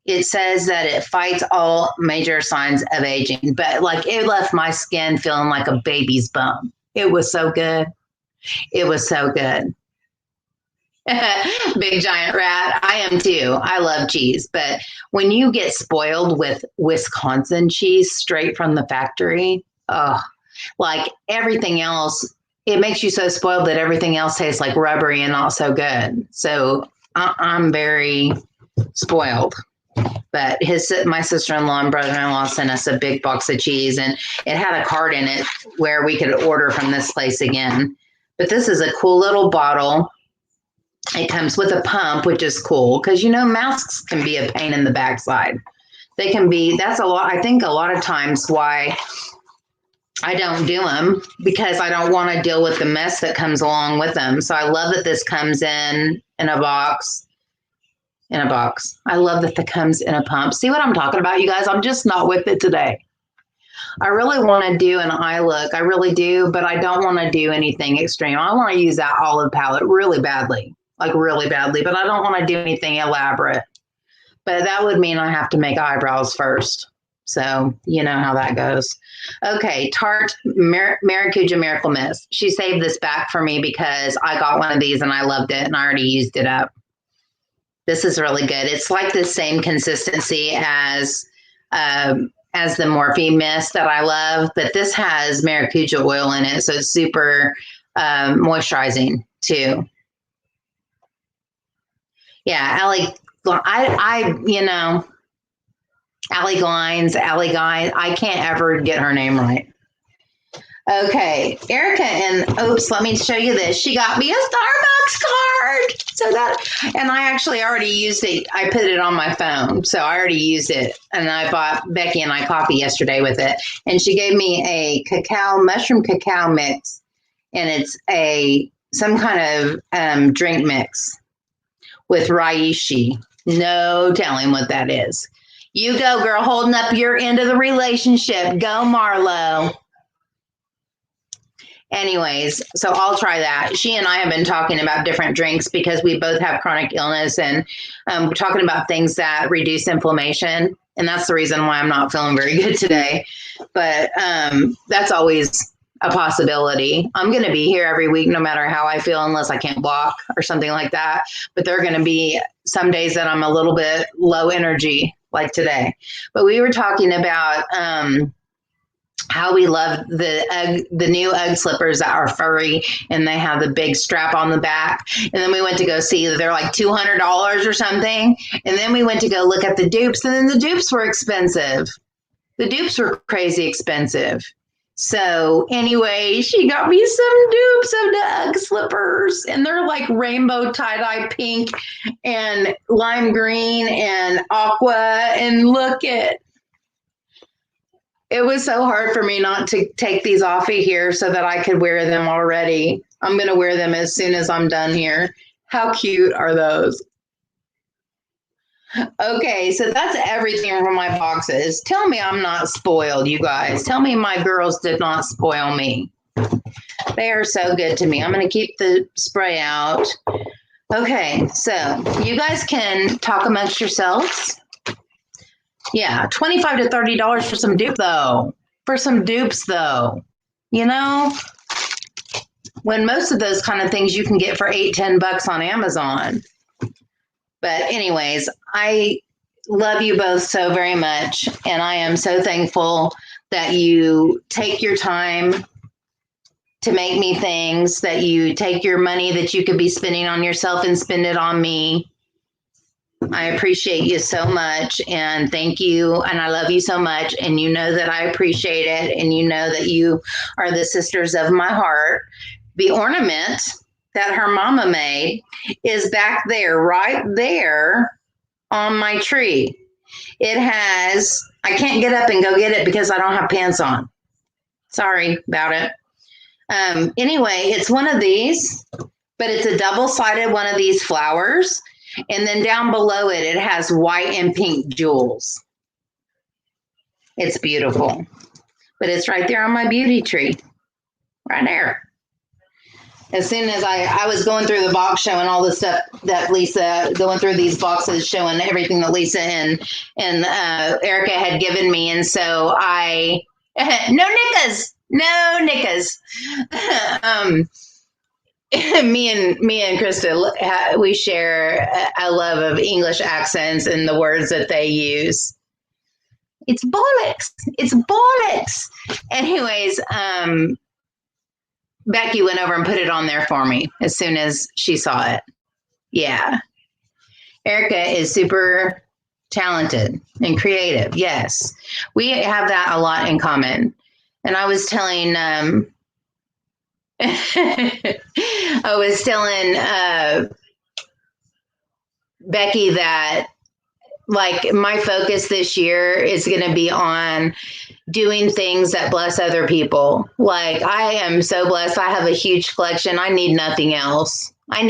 It says that it fights all major signs of aging, but like, it left my skin feeling like a baby's bum. It was so good. It was so good. Big giant rat. I am too. I love cheese, but when you get spoiled with Wisconsin cheese straight from the factory, like everything else, it makes you so spoiled that everything else tastes like rubbery and not so good. So I'm very spoiled. But my sister-in-law and brother-in-law sent us a big box of cheese, and it had a card in it where we could order from this place again. But this is a cool little bottle. It comes with a pump, which is cool because, you know, masks can be a pain in the backside. They can be, that's a lot. I think a lot of times why I don't do them, because I don't want to deal with the mess that comes along with them. So I love that this comes in a box. I love that comes in a pump. See what I'm talking about, you guys? I'm just not with it today. I really want to do an eye look. I really do, but I don't want to do anything extreme. I want to use that olive palette really badly, but I don't want to do anything elaborate. But that would mean I have to make eyebrows first. So you know how that goes. Okay, Tart Maracuja Miracle Mist. She saved this back for me because I got one of these and I loved it and I already used it up. This is really good. It's like the same consistency as the Morphe mist that I love, but this has maracuja oil in it, so it's super moisturizing too. Yeah, Allie Glines, I can't ever get her name right. Okay, Erica, and oops, let me show you this. She got me a Starbucks card. And I actually already used it. I put it on my phone, so I already used it. And I bought Becky and I coffee yesterday with it. And she gave me a mushroom cacao mix, and it's some kind of drink mix with reishi. No telling what that is. You go, girl, holding up your end of the relationship. Go, Marlo. Anyways, so I'll try that. She and I have been talking about different drinks because we both have chronic illness, and we're talking about things that reduce inflammation. And that's the reason why I'm not feeling very good today. But that's always a possibility. I'm going to be here every week, no matter how I feel, unless I can't walk or something like that. But there are going to be some days that I'm a little bit low energy, like today. But we were talking about how we love the new Ugg slippers that are furry and they have the big strap on the back. And then we went to go see that they're like $200 or something. And then we went to go look at the dupes, and then the dupes were expensive. The dupes were crazy expensive. So anyway, she got me some dupes of the Ugg slippers, and they're like rainbow tie-dye pink and lime green and aqua. And look at, it was so hard for me not to take these off of here so that I could wear them already. I'm going to wear them as soon as I'm done here. How cute are those? Okay, so that's everything from my boxes. Tell me I'm not spoiled, you guys. Tell me my girls did not spoil me. They are so good to me. I'm going to keep the spray out. Okay, so you guys can talk amongst yourselves. Yeah, $25 to $30 for some dupe, though. For some dupes, though. You know, when most of those kind of things you can get for $8-10 on Amazon. But anyways, I love you both so very much, and I am so thankful that you take your time to make me things, that you take your money that you could be spending on yourself and spend it on me. I appreciate you so much, and thank you, and I love you so much, and you know that I appreciate it, and you know that you are the sisters of my heart. The ornament that her mama made is back there, right there on my tree. It has, I can't get up and go get it because I don't have pants on. Sorry about it. Anyway, it's one of these, but it's a double-sided one of these flowers. And then down below it, it has white and pink jewels. It's beautiful. But it's right there on my beauty tree. Right there. As soon as I was going through the box showing all the stuff that Lisa, going through these boxes showing everything that Lisa and Erica had given me. And so I, no knickers. Me and Krista, we share a love of English accents and the words that they use. It's bollocks. It's bollocks. Anyways, Becky went over and put it on there for me as soon as she saw it. Yeah. Erica is super talented and creative. Yes. We have that a lot in common. And I was telling, Becky that, like, my focus this year is going to be on doing things that bless other people. Like, I am so blessed. I have a huge collection. I need nothing else. I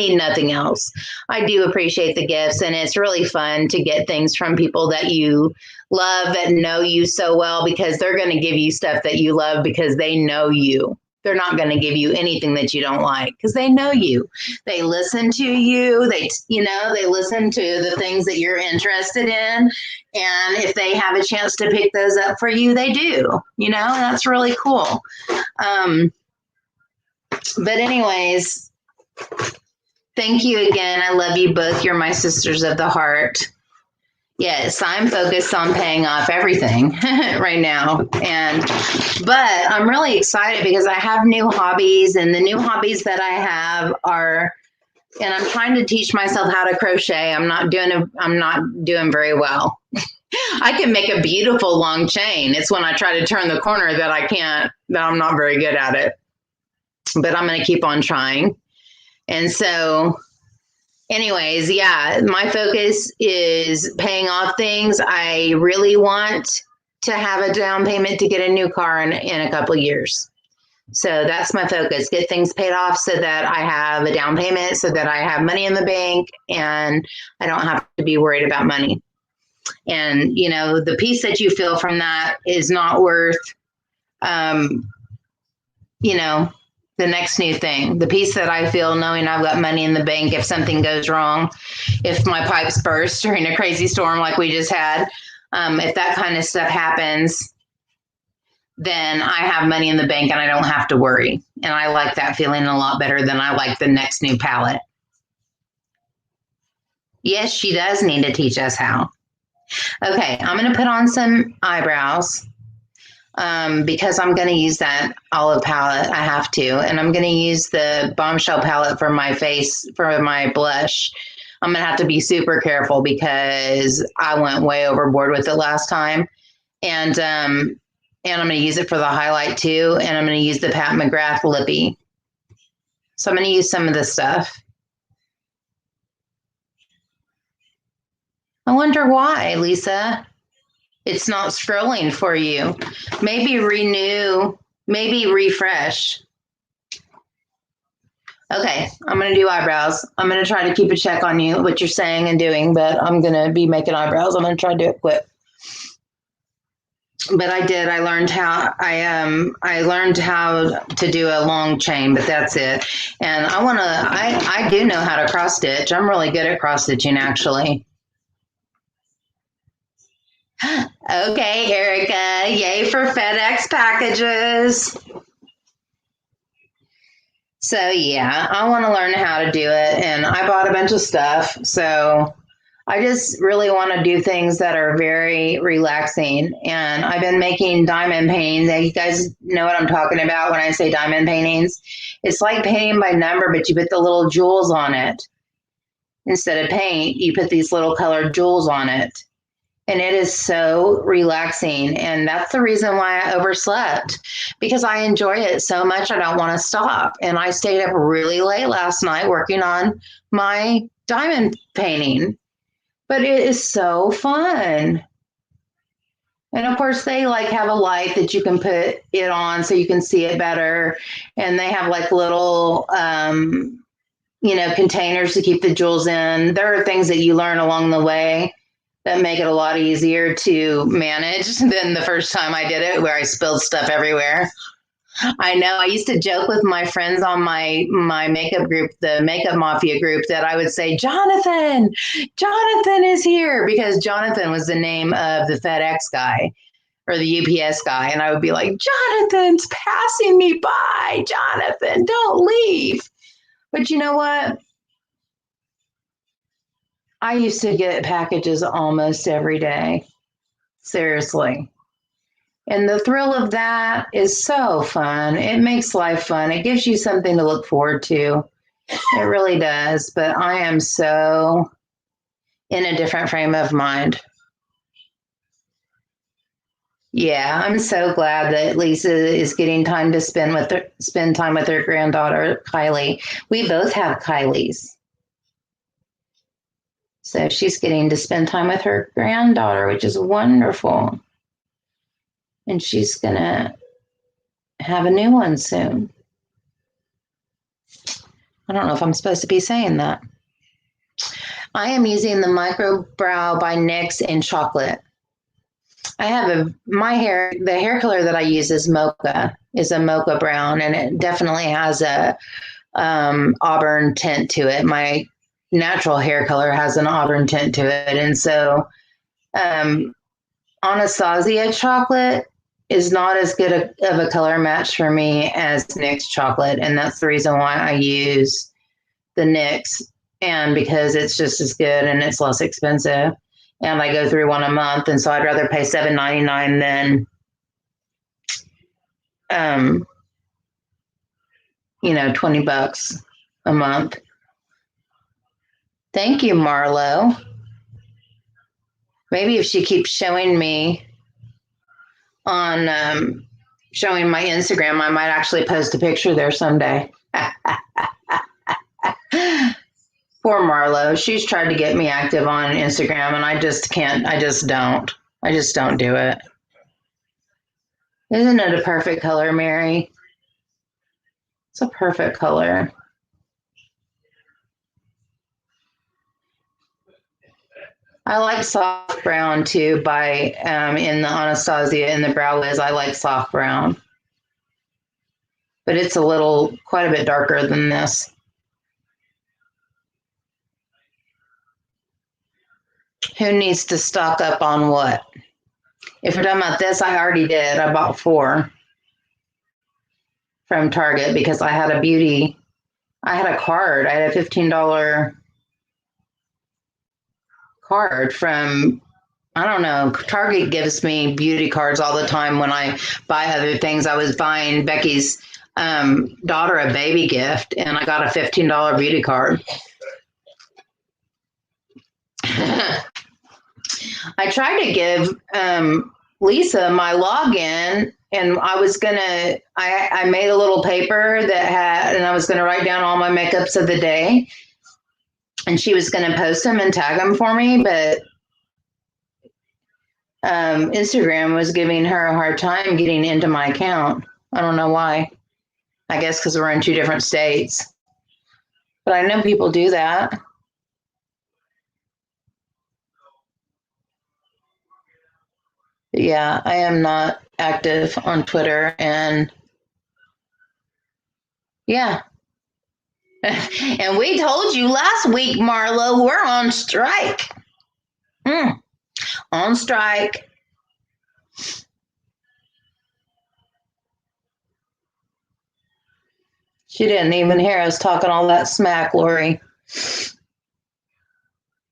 do appreciate the gifts, and it's really fun to get things from people that you love, that know you so well, because they're going to give you stuff that you love because they know you. They're not going to give you anything that you don't like because they know you. They listen to you. They listen to the things that you're interested in. And if they have a chance to pick those up for you, they do. You know, that's really cool. But anyways, thank you again. I love you both. You're my sisters of the heart. Yes, I'm focused on paying off everything right now. But I'm really excited because I have new hobbies, and the new hobbies that I have are, and I'm trying to teach myself how to crochet. I'm not doing very well. I can make a beautiful long chain. It's when I try to turn the corner that I'm not very good at it. But I'm going to keep on trying. And so, anyways, yeah, my focus is paying off things. I really want to have a down payment to get a new car in a couple of years. So that's my focus, get things paid off so that I have a down payment, so that I have money in the bank and I don't have to be worried about money. And, you know, the peace that you feel from that is not worth, you know, the next new thing. The peace that I feel knowing I've got money in the bank if something goes wrong, if my pipes burst during a crazy storm like we just had, if that kind of stuff happens, then I have money in the bank and I don't have to worry. And I like that feeling a lot better than I like the next new palette. Yes, she does need to teach us how. Okay, I'm going to put on some eyebrows. Because I'm going to use that olive palette. I have to. And I'm going to use the Bombshell palette for my face, for my blush. I'm going to have to be super careful because I went way overboard with it last time. And And I'm going to use it for the highlight too. And I'm going to use the Pat McGrath Lippy. So I'm going to use some of this stuff. I wonder why, Lisa. It's not scrolling for you. Maybe renew, maybe refresh. Okay, I'm going to do eyebrows. I'm going to try to keep a check on you, what you're saying and doing, but I'm going to be making eyebrows. I'm going to try to do it quick. But I learned how to do a long chain, but that's it. And I do know how to cross stitch. I'm really good at cross stitching, actually. Okay, Erica, yay for FedEx packages. So yeah, I want to learn how to do it, and I bought a bunch of stuff. So I just really want to do things that are very relaxing. And I've been making diamond paintings. You guys know what I'm talking about when I say diamond paintings. It's like painting by number, but you put the little jewels on it. Instead of paint, you put these little colored jewels on it. And it is so relaxing. And that's the reason why I overslept, because I enjoy it so much. I don't want to stop. And I stayed up really late last night working on my diamond painting. But it is so fun. And of course, they like have a light that you can put it on so you can see it better. And they have like little, containers to keep the jewels in. There are things that you learn along the way that make it a lot easier to manage than the first time I did it, where I spilled stuff everywhere. I know. I used to joke with my friends on my makeup group, the Makeup Mafia group, that I would say, Jonathan is here, because Jonathan was the name of the FedEx guy or the UPS guy. And I would be like, Jonathan's passing me by. Jonathan, don't leave. But you know what? I used to get packages almost every day. Seriously. And the thrill of that is so fun. It makes life fun. It gives you something to look forward to. It really does. But I am so in a different frame of mind. Yeah, I'm so glad that Lisa is getting time to spend time with her granddaughter, Kylie. We both have Kylies. So she's getting to spend time with her granddaughter, which is wonderful. And she's going to have a new one soon. I don't know if I'm supposed to be saying that. I am using the Micro Brow by NYX in chocolate. I have the hair color that I use is mocha brown, and it definitely has a auburn tint to it. My natural hair color has an auburn tint to it. And so Anastasia chocolate is not as good of a color match for me as NYX chocolate. And that's the reason why I use the NYX, and because it's just as good and it's less expensive. And I go through one a month. And so I'd rather pay $7.99 than, $20 a month. Thank you, Marlo. Maybe if she keeps showing me on showing my Instagram, I might actually post a picture there someday. Poor Marlo. She's tried to get me active on Instagram, and I just can't. I just don't do it. Isn't it a perfect color, Mary? It's a perfect color. I like soft brown too in the Anastasia in the Brow Wiz. I like soft brown, but it's quite a bit darker than this. Who needs to stock up on what? If we're talking about this, I already did. I bought 4 from Target because I had a card. I had a $15 card from, I don't know, Target gives me beauty cards all the time when I buy other things. I was buying Becky's daughter a baby gift, and I got a $15 beauty card. I try to give Lisa my login, and I made a little paper and I was going to write down all my makeups of the day, and she was going to post them and tag them for me, but Instagram was giving her a hard time getting into my account. I don't know why. I guess because we're in 2 different states. But I know people do that. But yeah, I am not active on Twitter, and yeah. And we told you last week, Marlo, we're on strike. On strike. She didn't even hear us talking all that smack, Lori.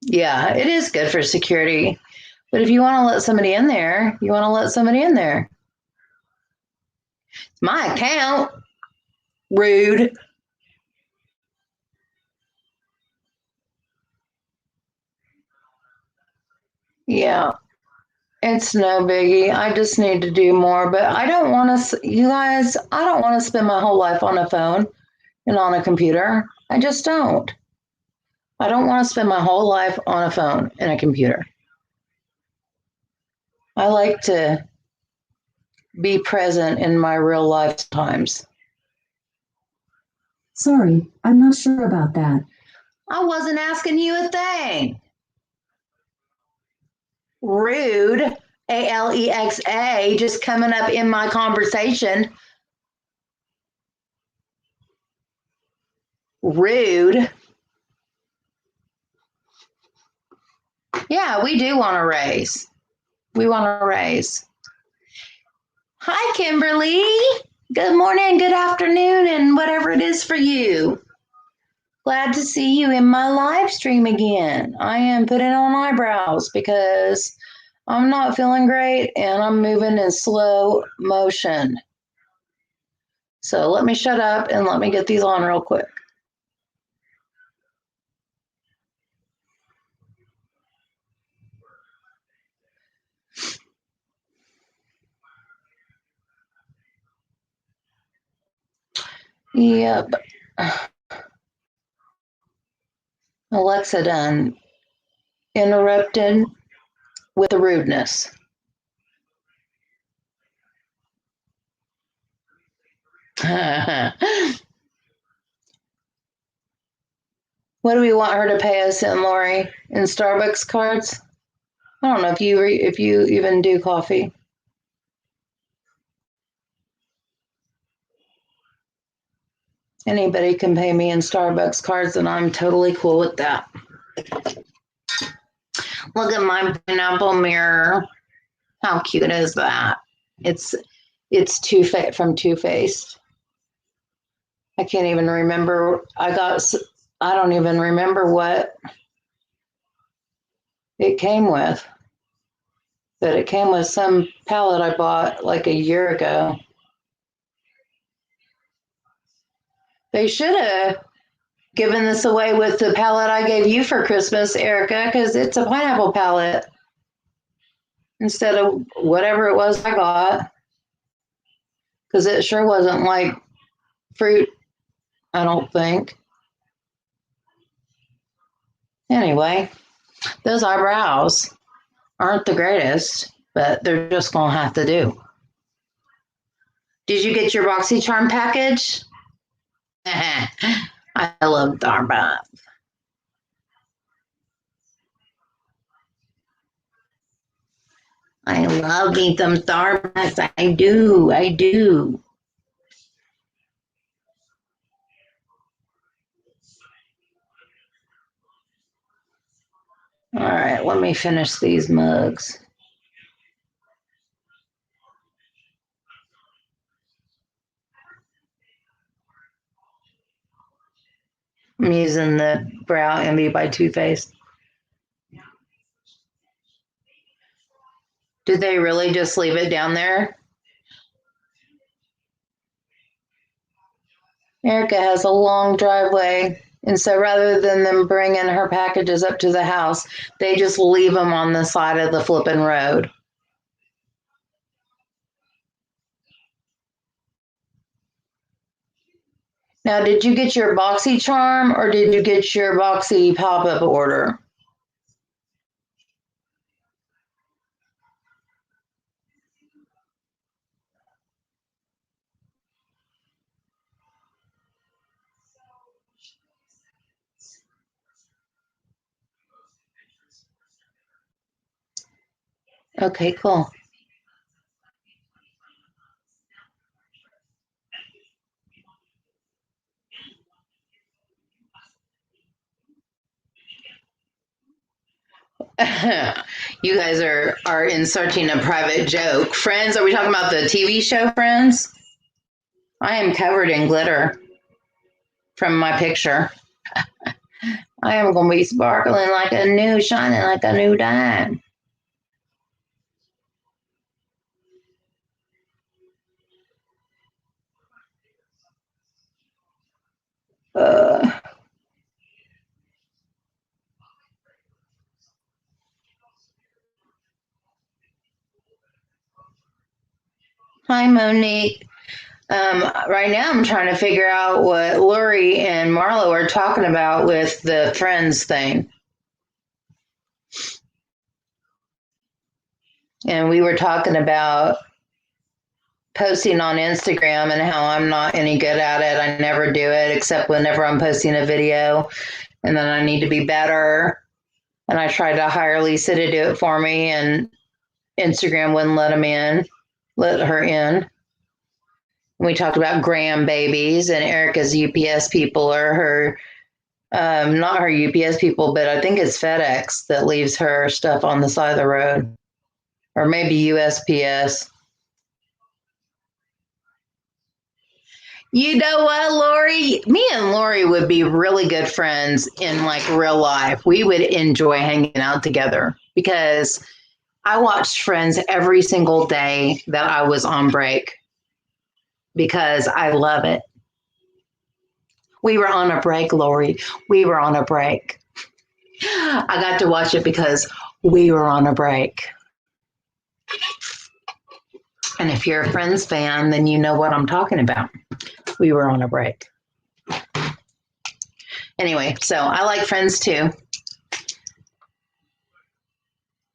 Yeah, it is good for security. But if you want to let somebody in there, you want to let somebody in there. It's my account. Rude. Yeah, it's no biggie. I just need to do more, but I don't want to, you guys, I don't want to spend my whole life on a phone and on a computer. I just don't. I don't want to spend my whole life on a phone and a computer. I like to be present in my real life times. Sorry, I'm not sure about that. I wasn't asking you a thing. Rude. Alexa, just coming up in my conversation. Rude. Yeah, we do want to raise. We want to raise. Hi, Kimberly. Good morning, good afternoon, and whatever it is for you. Glad to see you in my live stream again. I am putting on eyebrows because I'm not feeling great and I'm moving in slow motion. So let me shut up and let me get these on real quick. Yep. Alexa done interrupted with the rudeness. What do we want her to pay us in, Lori? In Starbucks cards? I don't know if you even do coffee. Anybody can pay me in Starbucks cards, and I'm totally cool with that. Look at my pineapple mirror. How cute is that? It's from Too Faced. I can't even remember. I don't even remember what it came with. But it came with some palette I bought like a year ago. They should have given this away with the palette I gave you for Christmas, Erica, because it's a pineapple palette instead of whatever it was I got. Because it sure wasn't like fruit, I don't think. Anyway, those eyebrows aren't the greatest, but they're just going to have to do. Did you get your BoxyCharm package? I love Starbucks. I love me some Starbucks. I do. All right, let me finish these mugs. I'm using the Brow Envy by Too Faced. Did they really just leave it down there? Erica has a long driveway, and so rather than them bringing her packages up to the house, they just leave them on the side of the flipping road. Now, did you get your boxy charm or did you get your boxy pop-up order? Okay, cool. You guys are inserting a private joke. Friends, are we talking about the TV show Friends? I am covered in glitter from my picture. I am going to be sparkling like a new, shining like a new dime. Hi, Monique. Right now, I'm trying to figure out what Lori and Marlo are talking about with the Friends thing. And we were talking about posting on Instagram and how I'm not any good at it. I never do it except whenever I'm posting a video, and then I need to be better. And I tried to hire Lisa to do it for me, and Instagram wouldn't let her in. We talked about grandbabies, and Erica's UPS people are her, not her UPS people, but I think it's FedEx that leaves her stuff on the side of the road, or maybe USPS. You know what, Lori? Me and Lori would be really good friends in like real life. We would enjoy hanging out together because I watched Friends every single day that I was on break because I love it. We were on a break, Lori. We were on a break. I got to watch it because we were on a break. And if you're a Friends fan, then you know what I'm talking about. We were on a break. Anyway, so I like Friends too.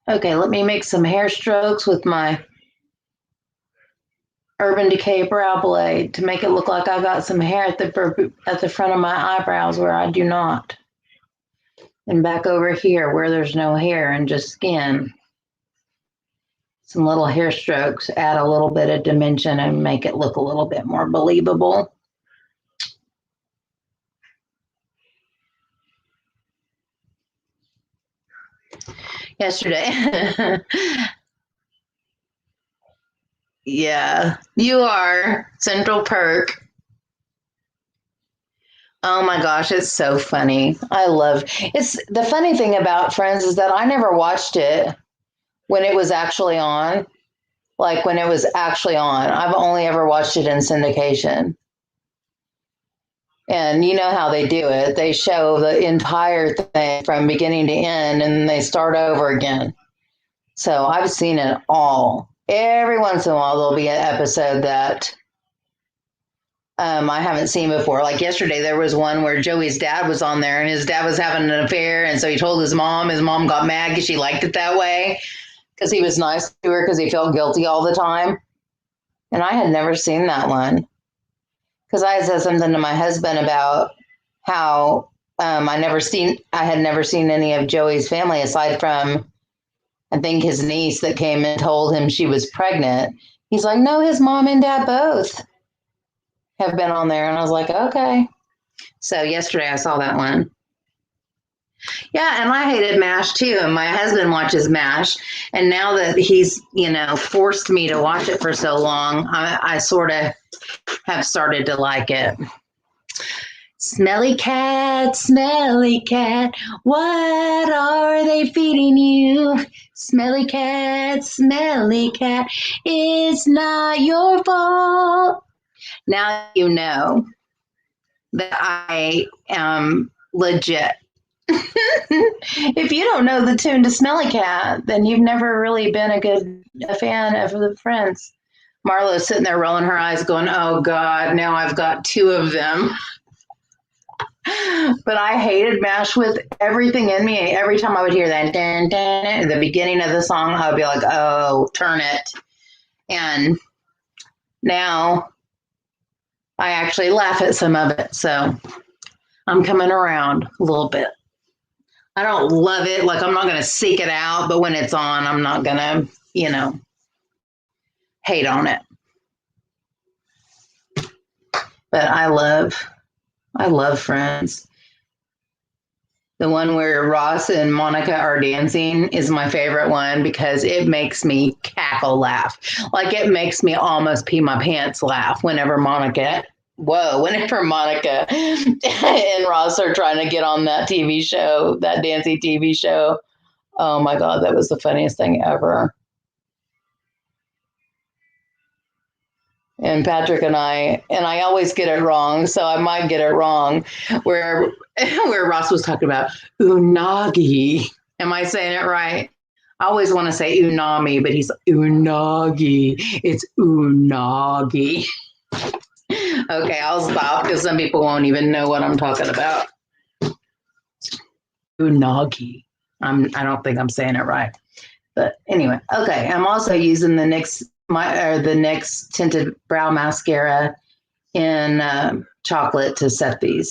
Okay, let me make some hair strokes with my Urban Decay brow blade to make it look like I got some hair at the front of my eyebrows where I do not. And back over here where there's no hair and just skin. Some little hair strokes, add a little bit of dimension and make it look a little bit more believable. Yesterday. Yeah, you are Central Perk. Oh my gosh, it's so funny. It's the funny thing about Friends is that I never watched it when it was actually on. Like when it was actually on. I've only ever watched it in syndication. And you know how they do it. They show the entire thing from beginning to end and they start over again. So I've seen it all. Every once in a while, there'll be an episode that I haven't seen before. Like yesterday, there was one where Joey's dad was on there and his dad was having an affair. And so he told his mom got mad because she liked it that way because he was nice to her because he felt guilty all the time. And I had never seen that one because I had said something to my husband about how I had never seen any of Joey's family aside from, I think, his niece that came and told him she was pregnant. He's like, no, his mom and dad both have been on there. And I was like, okay. So yesterday I saw that one. Yeah, and I hated MASH too. And my husband watches MASH. And now that he's, forced me to watch it for so long, I sort of have started to like it. Smelly cat, what are they feeding you? Smelly cat, it's not your fault. Now you know that I am legit. If you don't know the tune to Smelly Cat, then you've never really been a fan of the Friends. Marlo's sitting there rolling her eyes going, oh God, now I've got two of them. But I hated MASH with everything in me. Every time I would hear that dun, dun, at the beginning of the song, I would be like, oh, turn it. And now I actually laugh at some of it. So I'm coming around a little bit. I don't love it. Like, I'm not going to seek it out, but when it's on, I'm not going to, hate on it. But I love Friends. The one where Ross and Monica are dancing is my favorite one because it makes me cackle laugh. Like, it makes me almost pee my pants laugh whenever Monica and Ross are trying to get on that TV show, that dancing TV show. Oh my God, that was the funniest thing ever. And Patrick and I always get it wrong, so I might get it wrong, where Ross was talking about unagi. Am I saying it right? I always want to say unami, but he's unagi. It's unagi. Okay, I'll stop because some people won't even know what I'm talking about. Unagi. I don't think I'm saying it right. But anyway, okay. I'm also using the NYX Tinted Brow Mascara in chocolate to set the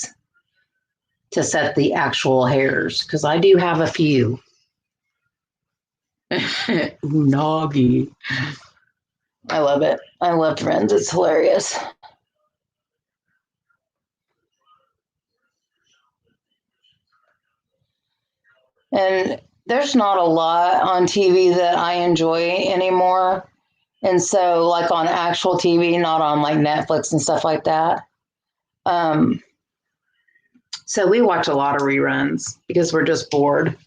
actual hairs, because I do have a few. Unagi. I love it. I love Friends. It's hilarious. And there's not a lot on TV that I enjoy anymore. And so, like, on actual TV, not on like Netflix and stuff like that. So we watch a lot of reruns because we're just bored.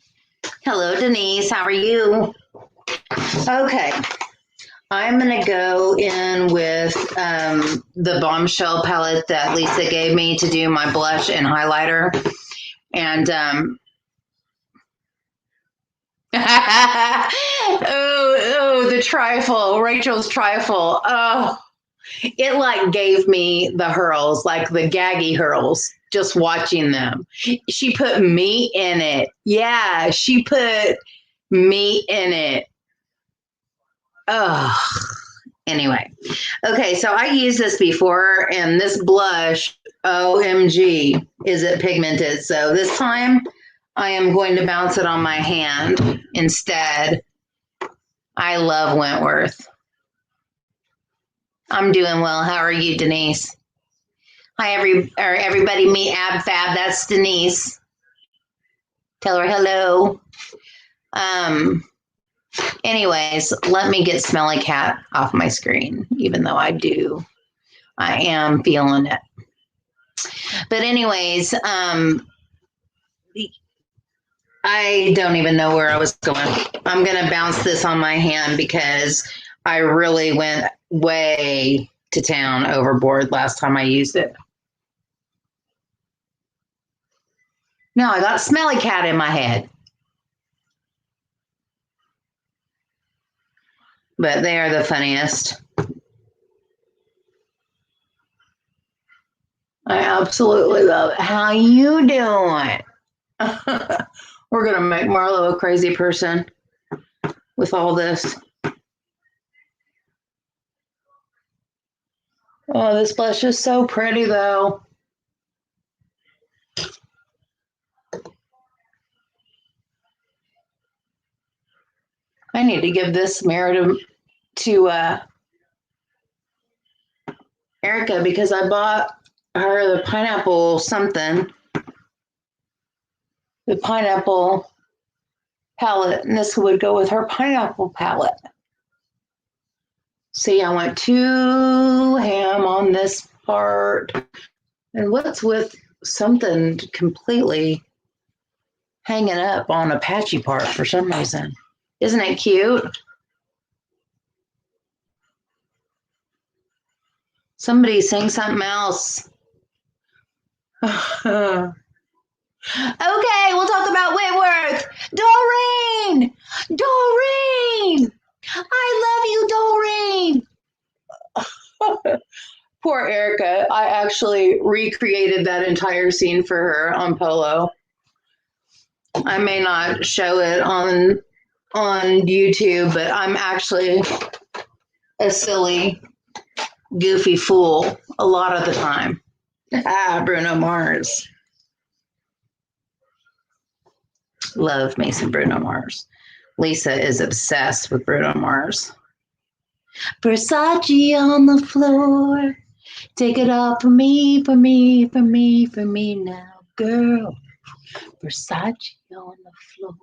Hello, Denise. How are you? Okay. I'm going to go in with the Bombshell palette that Lisa gave me to do my blush and highlighter. And the trifle, Rachel's trifle. Oh, it like gave me the hurls, like the gaggy hurls, just watching them. She put meat in it. Yeah, she put meat in it. Oh, anyway. Okay, so I used this before, and this blush, OMG, is it pigmented? So this time I am going to bounce it on my hand instead. I love Wentworth. I'm doing well. How are you, Denise? Hi, everybody. Meet Ab Fab. That's Denise. Tell her hello. Anyways, let me get Smelly Cat off my screen, even though I am feeling it. But anyways, I don't even know where I was going. I'm going to bounce this on my hand because I really went way to town overboard last time I used it. No, I got Smelly Cat in my head. But they are the funniest. I absolutely love it. How you doing? We're going to make Marlo a crazy person with all this. Oh, this blush is so pretty, though. I need to give this mirror to Erica because I bought her the pineapple something. The pineapple palette, and this would go with her pineapple palette. See, I went too ham on this part. And what's with something completely hanging up on a patchy part for some reason? Isn't it cute? Somebody sing something else. Okay, we'll talk about Wentworth. Doreen! Doreen! I love you, Doreen! Poor Erica. I actually recreated that entire scene for her on Polo. I may not show it on YouTube, but I'm actually a silly, goofy fool a lot of the time. Bruno Mars. Love me some Bruno Mars. Lisa is obsessed with Bruno Mars. Versace on the floor. Take it all for me, for me, for me, for me now, girl. Versace on the floor.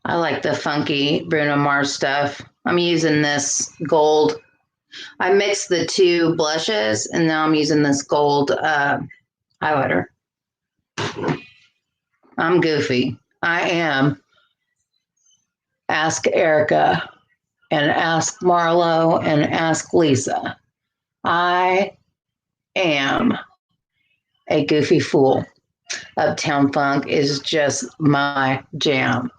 I like the funky Bruno Mars stuff. I'm using this gold. I mixed the two blushes, and now I'm using this gold highlighter. I'm goofy. I am. Ask Erica, and ask Marlo, and ask Lisa. I am a goofy fool. Uptown Funk is just my jam.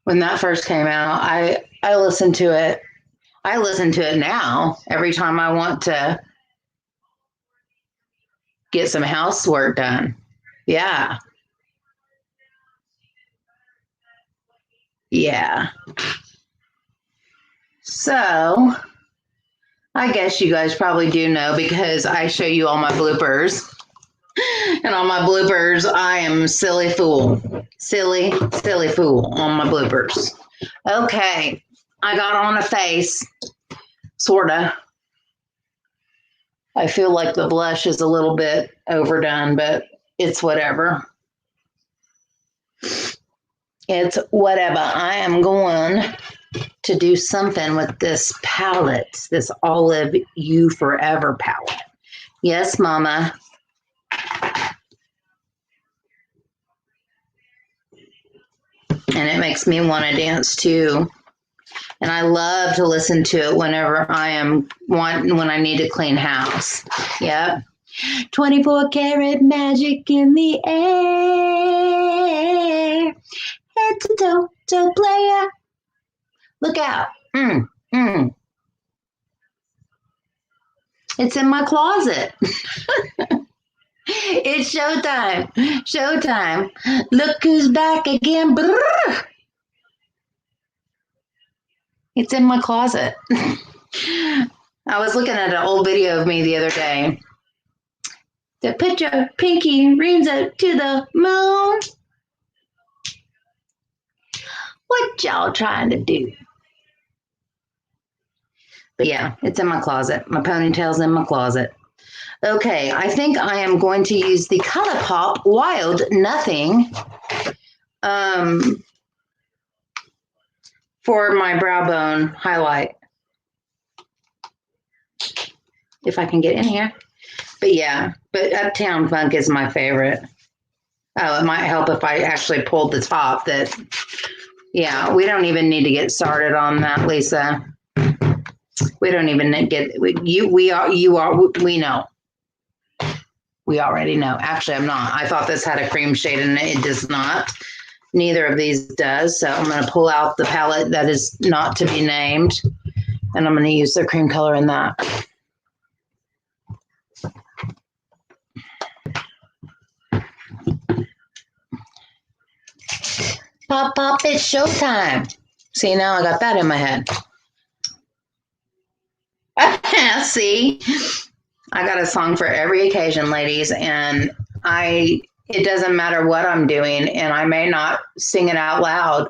When that first came out, I listened to it. I listen to it now every time I want to get some housework done. Yeah. Yeah. So I guess you guys probably do know because I show you all my bloopers. And on my bloopers, I am silly fool. Silly fool on my bloopers. Okay. I got on a face. Sorta. I feel like the blush is a little bit overdone, but it's whatever. It's whatever. I am going to do something with this palette, this Olive You Forever palette. Yes, Mama. And it makes me want to dance too. And I love to listen to it whenever when I need to clean house. Yep. 24 karat magic in the air. Head to toe player. Look out. It's in my closet. It's showtime. Showtime. Look who's back again. Brrr. It's in my closet. I was looking at an old video of me the other day. To put your pinky rings up to the moon. What y'all trying to do? But yeah, it's in my closet. My ponytail's in my closet. Okay, I think I am going to use the Colourpop Wild Nothing for my brow bone highlight. If I can get in here. But yeah, but Uptown Funk is my favorite. Oh, it might help if I actually pulled the top. Yeah, we don't even need to get started on that, Lisa. We don't even we know. We already know. Actually, I'm not. I thought this had a cream shade in it. It does not. Neither of these does. So I'm going to pull out the palette that is not to be named. And I'm going to use the cream color in that. Pop, pop, it's showtime. See, now I got that in my head. See? I got a song for every occasion, ladies, and it doesn't matter what I'm doing, and I may not sing it out loud,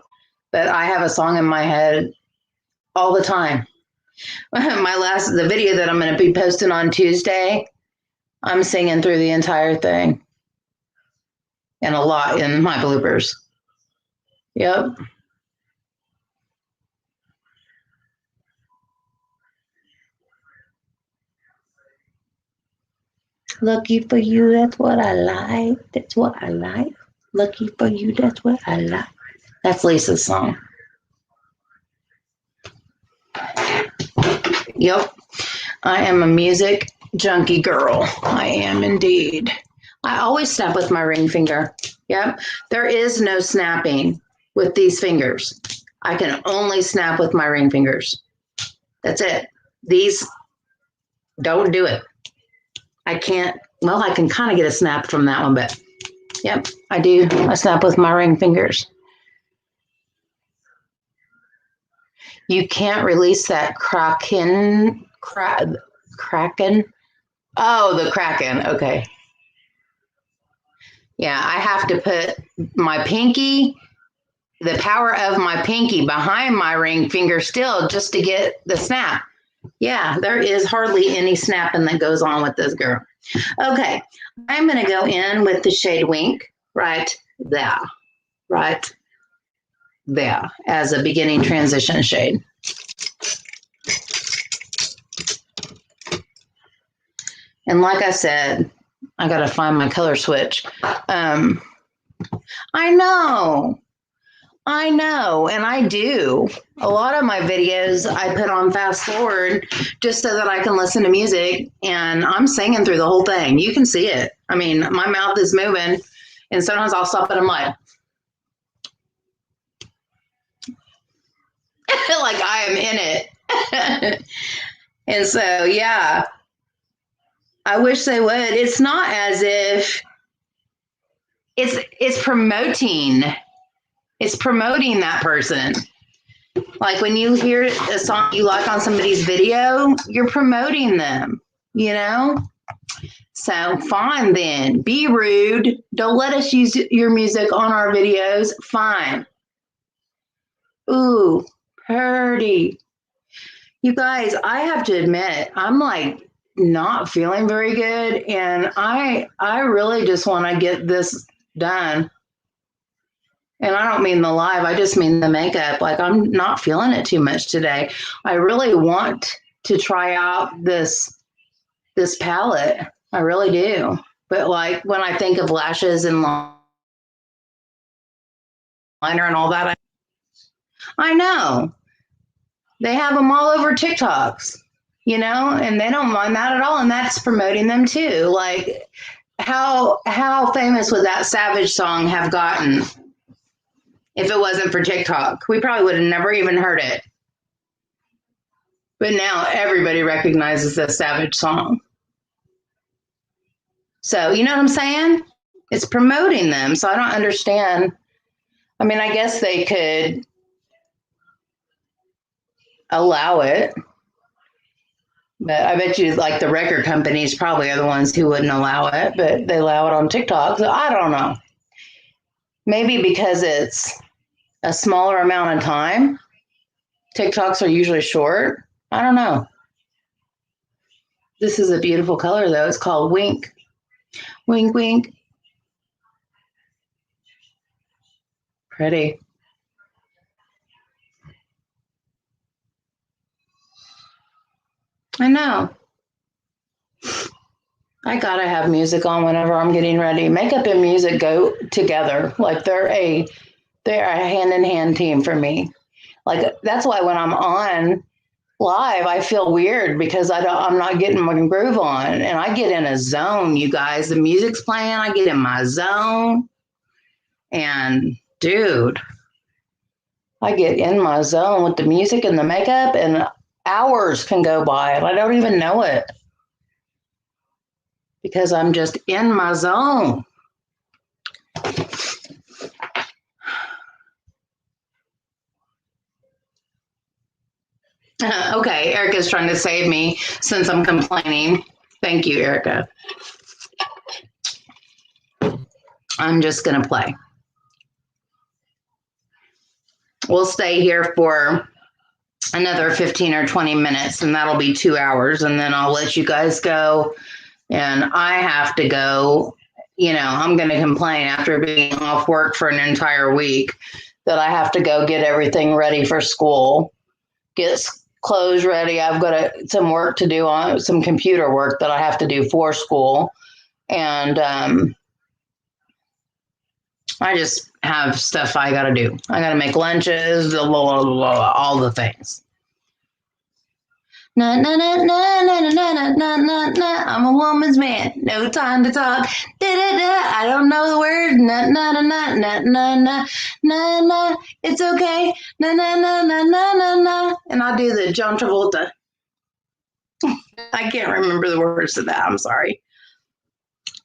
but I have a song in my head all the time. The video that I'm going to be posting on Tuesday, I'm singing through the entire thing, and a lot in my bloopers. Yep. Lucky for you, that's what I like. That's what I like. Lucky for you, that's what I like. That's Lisa's song. Yep. I am a music junkie girl. I am indeed. I always snap with my ring finger. Yep. There is no snapping with these fingers. I can only snap with my ring fingers. That's it. These don't do it. I can't, well, I can kind of get a snap from that one, but yep, I do. I snap with my ring fingers. You can't release that Kraken. Oh, the Kraken. Okay. Yeah, I have to put my pinky, the power of my pinky behind my ring finger still just to get the snap. Yeah, there is hardly any snapping that goes on with this girl. Okay, I'm going to go in with the shade Wink right there as a beginning transition shade. And like I said, I got to find my color switch. I know, and I do. A lot of my videos I put on fast forward just so that I can listen to music, and I'm singing through the whole thing. You can see it. I mean, my mouth is moving, and sometimes I'll stop and I'm like, like I am in it. And so, yeah, I wish they would. It's not as if it's promoting. It's promoting that person. Like when you hear a song you like on somebody's video, you're promoting them, you know? So fine then. Be rude. Don't let us use your music on our videos. Fine. Ooh, pretty. You guys, I have to admit, I'm like not feeling very good, and I really just want to get this done. And I don't mean the live, I just mean the makeup. Like I'm not feeling it too much today. I really want to try out this palette. I really do. But like when I think of lashes and liner and all that, I know. They have them all over TikToks, you know, and they don't mind that at all. And that's promoting them too. Like how famous would that Savage song have gotten if it wasn't for TikTok? We probably would have never even heard it. But now everybody recognizes the Savage song. So, you know what I'm saying? It's promoting them. So I don't understand. I mean, I guess they could allow it. But I bet you like the record companies probably are the ones who wouldn't allow it, but they allow it on TikTok. So I don't know. Maybe because it's a smaller amount of time. TikToks are usually short. I don't know. This is a beautiful color though. It's called Wink. Wink, wink. Pretty. I know. I gotta have music on whenever I'm getting ready. Makeup and music go together. Like they're a hand-in-hand team for me. Like that's why when I'm on live, I feel weird because I'm not getting my groove on, and I get in a zone. You guys, the music's playing, I get in my zone, and dude, I get in my zone with the music and the makeup, and hours can go by and I don't even know it because I'm just in my zone. Okay, Erica's trying to save me since I'm complaining. Thank you, Erica. I'm just going to play. We'll stay here for another 15 or 20 minutes, and that'll be 2 hours, and then I'll let you guys go. And I have to go. You know, I'm going to complain after being off work for an entire week that I have to go get everything ready for school, get clothes ready. I've got some work to do on some computer work that I have to do for school. And I just have stuff I got to do. I got to make lunches, all the things. Na na na na na na na na na na. I'm a woman's man. No time to talk. Da da da. I don't know the word. Na na na na na na na na na. It's okay. Na na na na na na na. And I'll do the John Travolta. I can't remember the words to that. I'm sorry.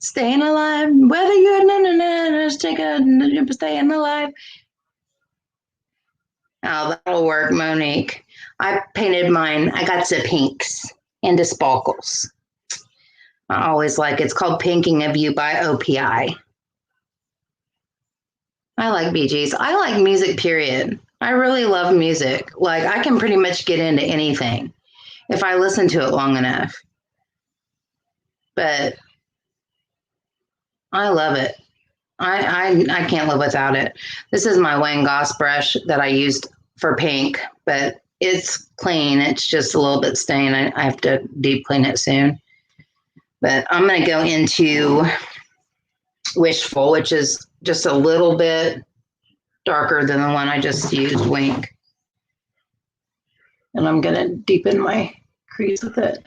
Staying alive, whether you're na na na, just take a staying alive. Oh, that'll work, Monique. I painted mine. I got the pinks and the sparkles. I always like it's called Pinking of You by OPI. I like Bee Gees. I like music, period. I really love music. Like, I can pretty much get into anything if I listen to it long enough. But I love it. I can't live without it. This is my Wayne Goss brush that I used for pink, but it's clean. It's just a little bit stained. I have to deep clean it soon. But I'm going to go into Wishful, which is just a little bit darker than the one I just used, Wink. And I'm going to deepen my crease with it.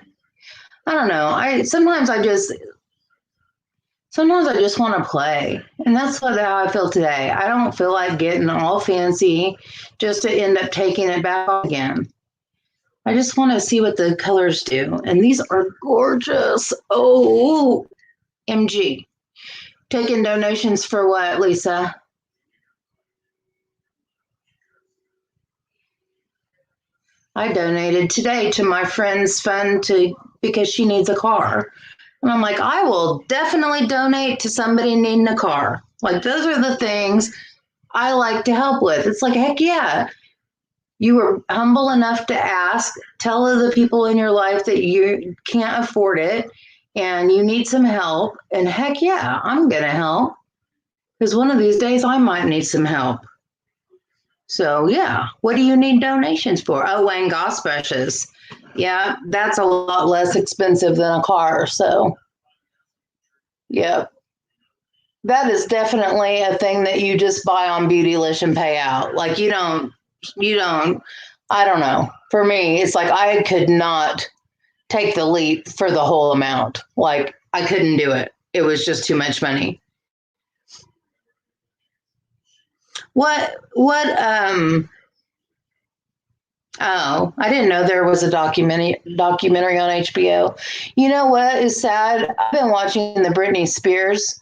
I don't know. Sometimes I just want to play. And that's how I feel today. I don't feel like getting all fancy just to end up taking it back off again. I just want to see what the colors do. And these are gorgeous. Oh, MG. Taking donations for what, Lisa? I donated today to my friend's fund because she needs a car. And I'm like, I will definitely donate to somebody needing a car. Like, those are the things I like to help with. It's like, heck yeah. You were humble enough to ask. Tell the people in your life that you can't afford it and you need some help. And heck yeah, I'm going to help. Because one of these days I might need some help. So yeah, what do you need donations for? Oh, Wayne Goss brushes. Yeah, that's a lot less expensive than a car. So, yeah, that is definitely a thing that you just buy on Beautylish and pay out. Like you don't, I don't know. For me, it's like I could not take the leap for the whole amount. Like I couldn't do it. It was just too much money. Oh, I didn't know there was a documentary on HBO. You know what is sad? I've been watching the Britney Spears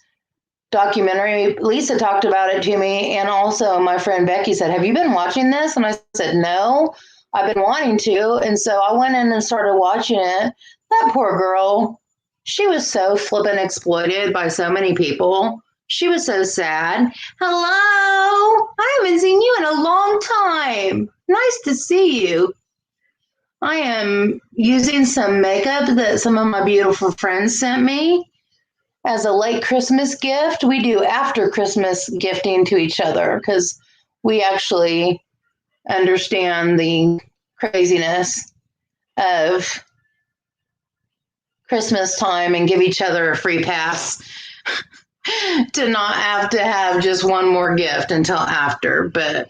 documentary. Lisa talked about it to me, and also my friend Becky said, "Have you been watching this?" And I said, "No, I've been wanting to." And so I went in and started watching it. That poor girl, she was so flippin' exploited by so many people. She was so sad. Hello, I haven't seen you in a long time. Nice to see you. I am using some makeup that some of my beautiful friends sent me as a late Christmas gift. We do after Christmas gifting to each other because we actually understand the craziness of Christmas time and give each other a free pass to not have to have just one more gift until after. But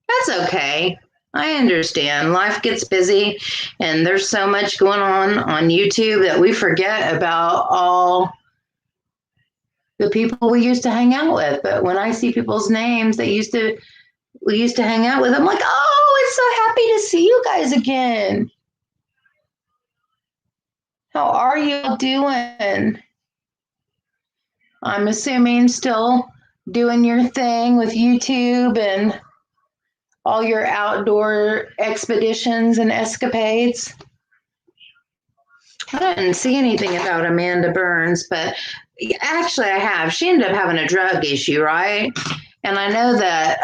that's okay. I understand. Life gets busy and there's so much going on YouTube that we forget about all the people we used to hang out with. But when I see people's names that we used to hang out with, I'm like, oh, it's so happy to see you guys again. How are you doing? I'm assuming still doing your thing with YouTube and all your outdoor expeditions and escapades. I didn't see anything about Amanda Burns, but actually I have. She ended up having a drug issue, right? And I know that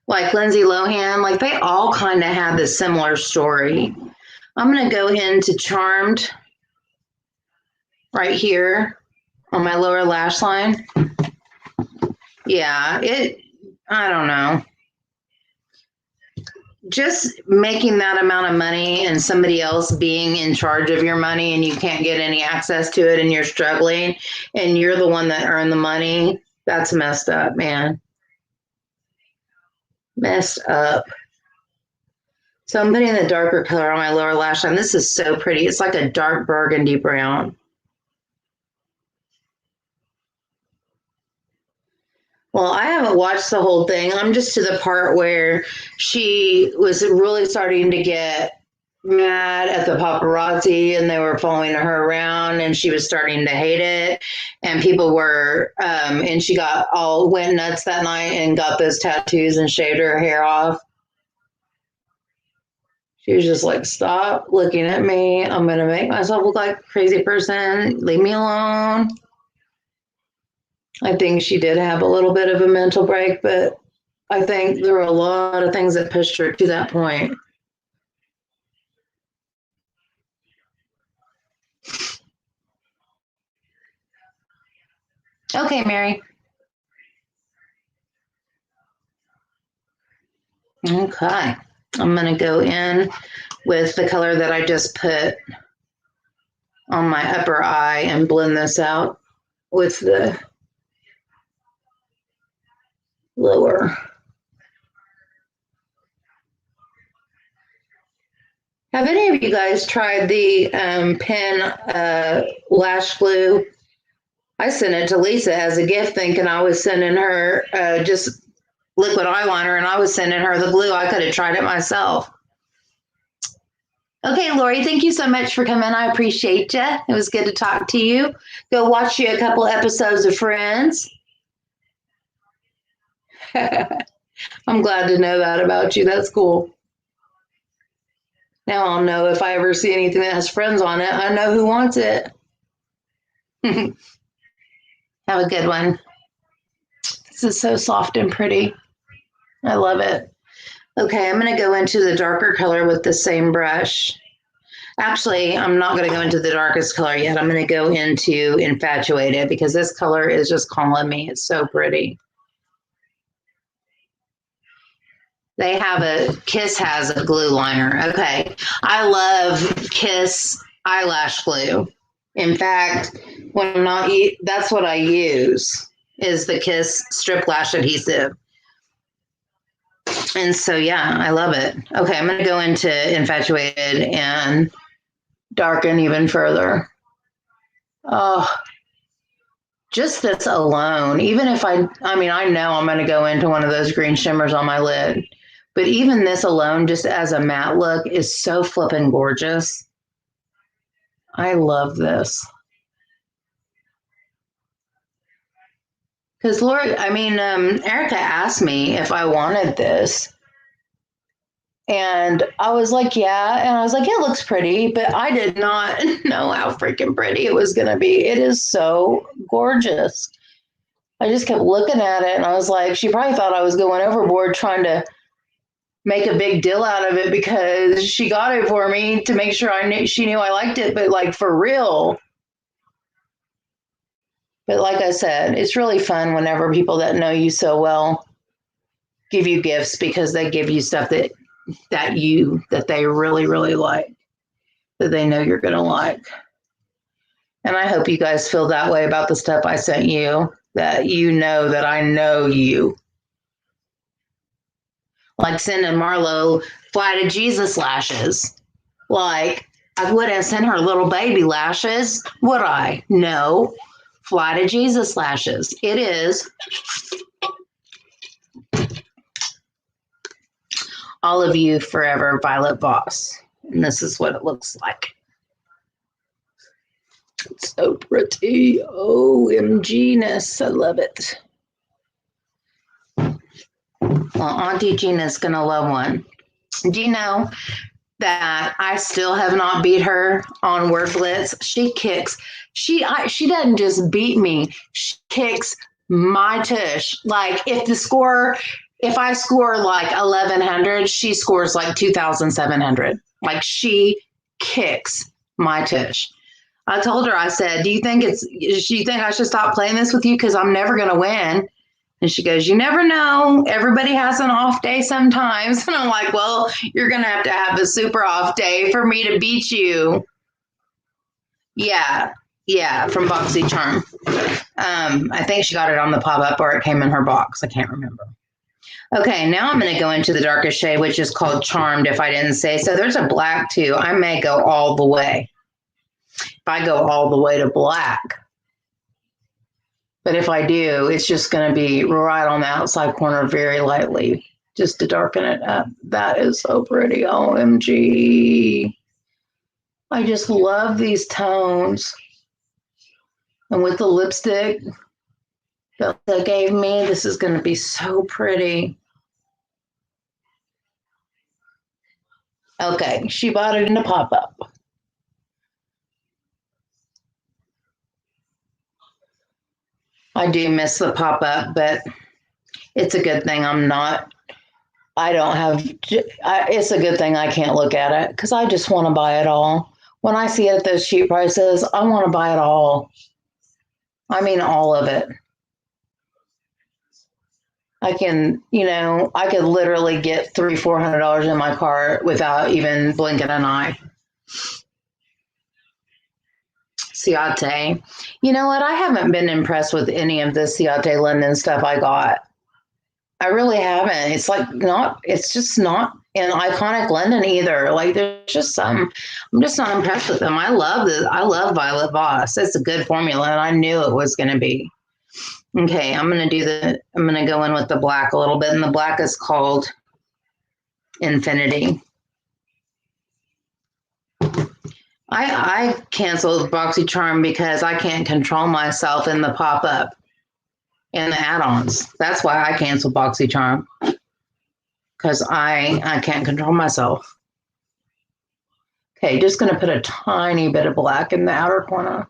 like Lindsay Lohan, like they all kind of have this similar story. I'm going to go into Charmed right here on my lower lash line. Yeah, I don't know. Just making that amount of money and somebody else being in charge of your money and you can't get any access to it and you're struggling and you're the one that earned the money, that's messed up, man. Messed up. So I'm putting the darker color on my lower lash line. This is so pretty. It's like a dark burgundy brown. Well, I haven't watched the whole thing. I'm just to the part where she was really starting to get mad at the paparazzi and they were following her around and she was starting to hate it. And people were, and she went nuts that night and got those tattoos and shaved her hair off. She was just like, stop looking at me. I'm going to make myself look like a crazy person. Leave me alone. I think she did have a little bit of a mental break, but I think there were a lot of things that pushed her to that point. Okay, Mary. Okay. I'm going to go in with the color that I just put on my upper eye and blend this out with the lower. Have any of you guys tried the pen lash glue? I sent it to Lisa as a gift thinking I was sending her just liquid eyeliner, and I was sending her the glue. I could have tried it myself. Okay, Lori, thank you so much for coming. I appreciate you. It was good to talk to you. Go watch you a couple episodes of Friends. I'm glad to know that about you. That's cool. Now I'll know if I ever see anything that has Friends on it. I know who wants it. Have a good one. This is so soft and pretty. I love it. Okay, I'm going to go into the darker color with the same brush. Actually, I'm not going to go into the darkest color yet. I'm going to go into Infatuated because this color is just calling me. It's so pretty. Kiss has a glue liner. Okay, I love Kiss eyelash glue. In fact, when I'm not, that's what I use is the Kiss strip lash adhesive. And so, yeah, I love it. Okay, I'm going to go into Infatuated and darken even further. Oh, just this alone, even if I know I'm going to go into one of those green shimmers on my lid, but even this alone, just as a matte look, is so flippin' gorgeous. I love this. Because Erica asked me if I wanted this. And I was like, yeah. And I was like, it looks pretty. But I did not know how freaking pretty it was going to be. It is so gorgeous. I just kept looking at it. And I was like, she probably thought I was going overboard trying to make a big deal out of it because she got it for me to make sure she knew I liked it. But like for real. But like I said, it's really fun whenever people that know you so well give you gifts because they give you stuff that they really, really like, that they know you're going to like. And I hope you guys feel that way about the stuff I sent you, that you know that I know you. Like sending Marlo Fly to Jesus lashes. Like, I wouldn't send her little baby lashes, would I? No. Fly to Jesus lashes. It is All of You Forever Violet Voss. And this is what it looks like. It's so pretty. OMG-ness. I love it. Well, Auntie Gina's going to love one. Do you know that I still have not beat her on word blitz? She kicks. She doesn't just beat me. She kicks my tush. Like if I score like 1,100, she scores like 2,700. Like she kicks my tush. I told her, I said, do you think I should stop playing this with you? Because I'm never going to win. And she goes, you never know. Everybody has an off day sometimes. And I'm like, well, you're going to have a super off day for me to beat you. Yeah, from BoxyCharm. I think she got it on the pop-up or it came in her box. I can't remember. Okay, now I'm going to go into the darkest shade, which is called Charmed, if I didn't say so. There's a black too. I may go all the way. If I go all the way to black. But if I do, it's just going to be right on the outside corner very lightly, just to darken it up. That is so pretty. OMG. I just love these tones. And with the lipstick that they gave me, this is going to be so pretty. Okay, she bought it in the pop-up. I do miss the pop-up, but it's a good thing it's a good thing I can't look at it because I just want to buy it all. When I see it at those cheap prices, I want to buy it all. I mean, all of it. I could literally get $300-$400 in my cart without even blinking an eye. Ciate. You know what? I haven't been impressed with any of the Ciate London stuff I got. I really haven't. It's just not in iconic London either. Like there's just I'm just not impressed with them. I love Violet Voss. It's a good formula and I knew it was going to be. Okay, I'm going to go in with the black a little bit, and the black is called Infinity. I canceled BoxyCharm because I can't control myself in the pop-up and the add-ons. That's why I canceled BoxyCharm, because I can't control myself. Okay, just going to put a tiny bit of black in the outer corner.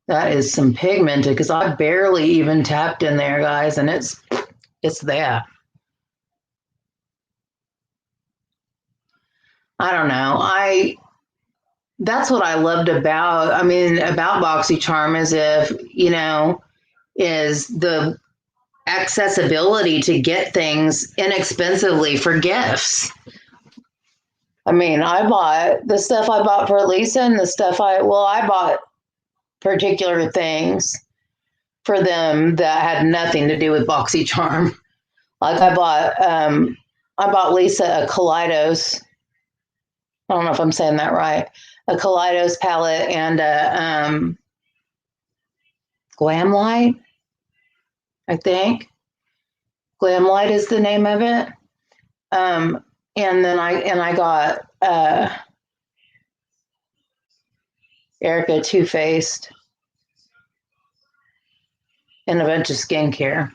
That is some pigmented because I barely even tapped in there, guys, and it's there. I don't know. That's what I loved about BoxyCharm is the accessibility to get things inexpensively for gifts. I mean, I bought the stuff I bought for Lisa and I bought particular things for them that had nothing to do with BoxyCharm. Like I bought Lisa a Kaleidos. I don't know if I'm saying that right. A Kaleidos palette and a Glam Light, I think. Glam Light is the name of it. And then I got Erica Too Faced and a bunch of skincare.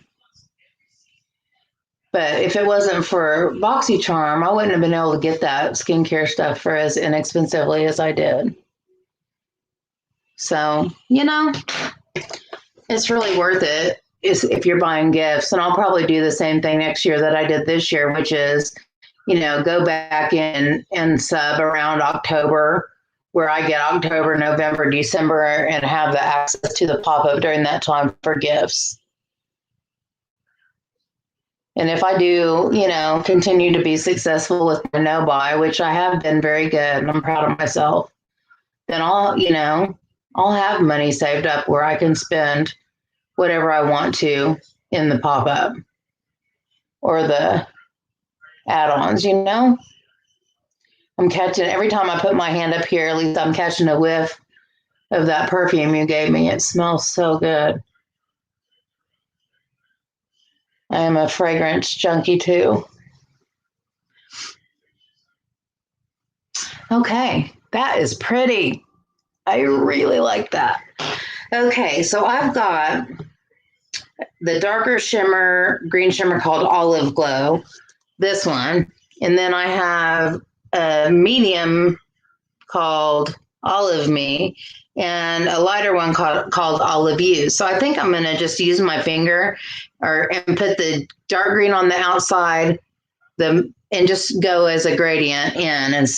But if it wasn't for BoxyCharm, I wouldn't have been able to get that skincare stuff for as inexpensively as I did. So, it's really worth it if you're buying gifts. And I'll probably do the same thing next year that I did this year, which is, go back in and sub around October, where I get October, November, December, and have the access to the pop-up during that time for gifts. And if I do, continue to be successful with my no-buy, which I have been very good, and I'm proud of myself, then I'll have money saved up where I can spend whatever I want to in the pop-up or the add-ons, I'm catching, every time I put my hand up here, at least I'm catching a whiff of that perfume you gave me. It smells so good. I am a fragrance junkie too. Okay, that is pretty. I really like that. Okay, so I've got the darker shimmer, green shimmer called Olive Glow, this one. And then I have a medium called Olive Me and a lighter one called Olive You. So I think I'm going to just use my finger and put the dark green on the outside and just go as a gradient in. And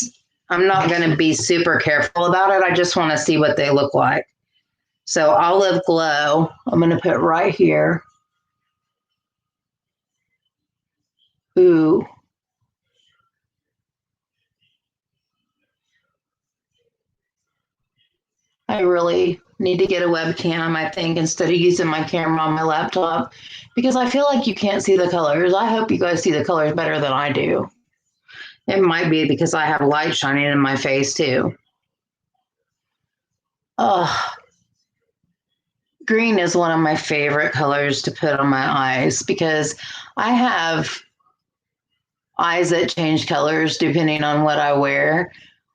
I'm not going to be super careful about it. I just want to see what they look like. So Olive Glow, I'm going to put right here. Ooh. I really need to get a webcam, I think, instead of using my camera on my laptop, because I feel like you can't see the colors. I hope you guys see the colors better than I do. It might be because I have light shining in my face too. Oh, green is one of my favorite colors to put on my eyes because I have eyes that change colors depending on what I wear.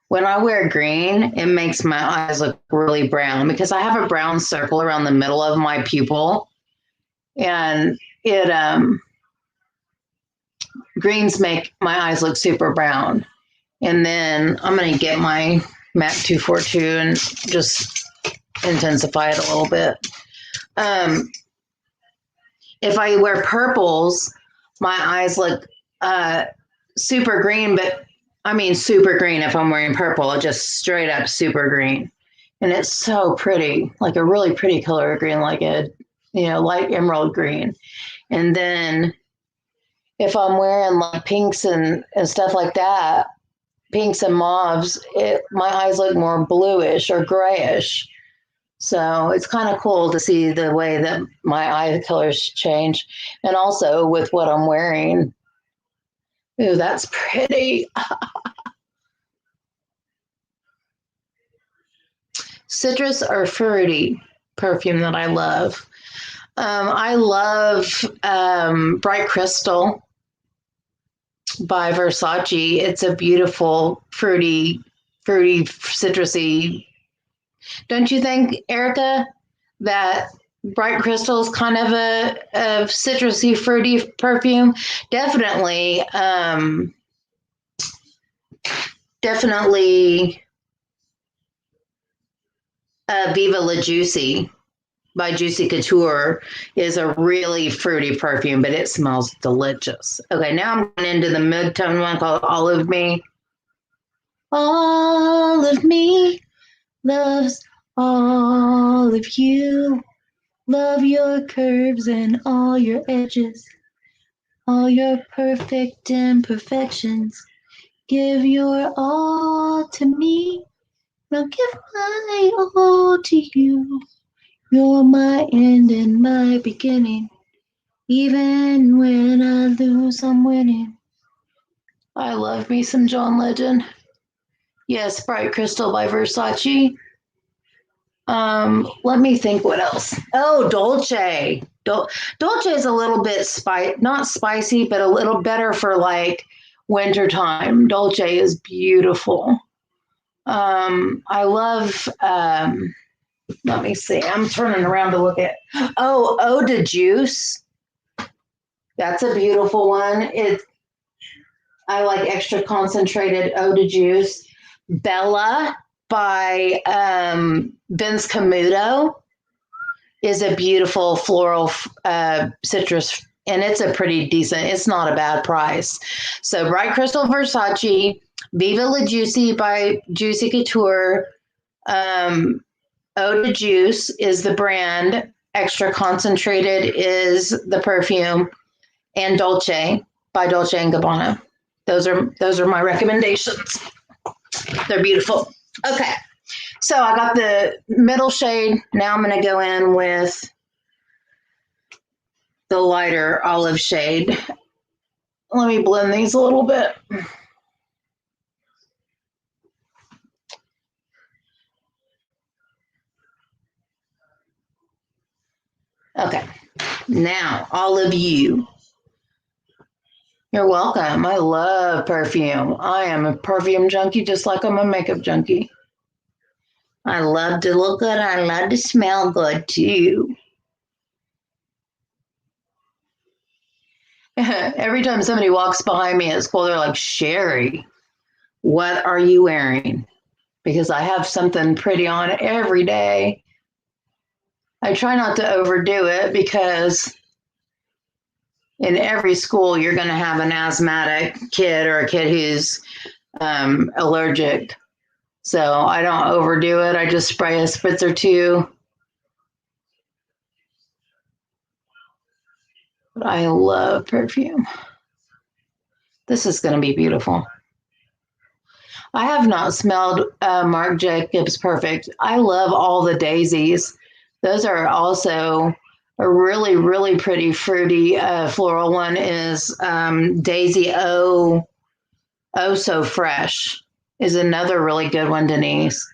When I wear green, it makes my eyes look really brown because I have a brown circle around the middle of my pupil, and it greens make my eyes look super brown. And then I'm going to get my MAC 242 and just intensify it a little bit. If I wear purples, my eyes look super green, but I mean super green if I'm wearing purple, just straight up super green. And it's so pretty, like a really pretty color of green, like a, light emerald green. And then if I'm wearing like pinks and stuff like that, pinks and mauves, my eyes look more bluish or grayish. So it's kind of cool to see the way that my eye colors change. And also with what I'm wearing. Ooh, that's pretty. Citrus or fruity perfume that I love. I love Bright Crystal by Versace. It's a beautiful, fruity, citrusy. Don't you think, Erica, that Bright Crystal is kind of a citrusy, fruity perfume? Definitely, Viva La Juicy by Juicy Couture is a really fruity perfume, but it smells delicious. Okay, now I'm going into the mid-tone one called All of Me. All of me loves all of you. Love your curves and all your edges, all your perfect imperfections. Give your all to me. I'll give my all to you. You're my end and my beginning. Even when I lose, I'm winning. I love me some John Legend. Yes, Bright Crystal by Versace. Let me think what else. Oh, Dolce. Dolce is a little bit not spicy, but a little better for like wintertime. Dolce is beautiful. I love, let me see. I'm turning around to look at, Eau de Juice. That's a beautiful one. I like extra concentrated Eau de Juice. Bella by Vince Camuto is a beautiful floral citrus, and it's a pretty decent, it's not a bad price. So Bright Crystal Versace, Viva La Juicy by Juicy Couture, Eau de Juice is the brand, extra concentrated is the perfume, and Dolce by Dolce & Gabbana. Those are my recommendations. They're beautiful. Okay, so I got the middle shade. Now I'm going to go in with the lighter olive shade. Let me blend these a little bit. Okay, now all of you. You're welcome. I love perfume. I am a perfume junkie just like I'm a makeup junkie. I love to look good. I love to smell good too. Every time somebody walks behind me at school, they're like, Sherry, what are you wearing? Because I have something pretty on every day. I try not to overdo it because in every school, you're going to have an asthmatic kid or a kid who's allergic. So I don't overdo it. I just spray a spritz or two. But I love perfume. This is going to be beautiful. I have not smelled Marc Jacobs Perfect. I love all the daisies. Those are also a really, really pretty fruity floral one is Daisy Oh So Fresh is another really good one, Denise.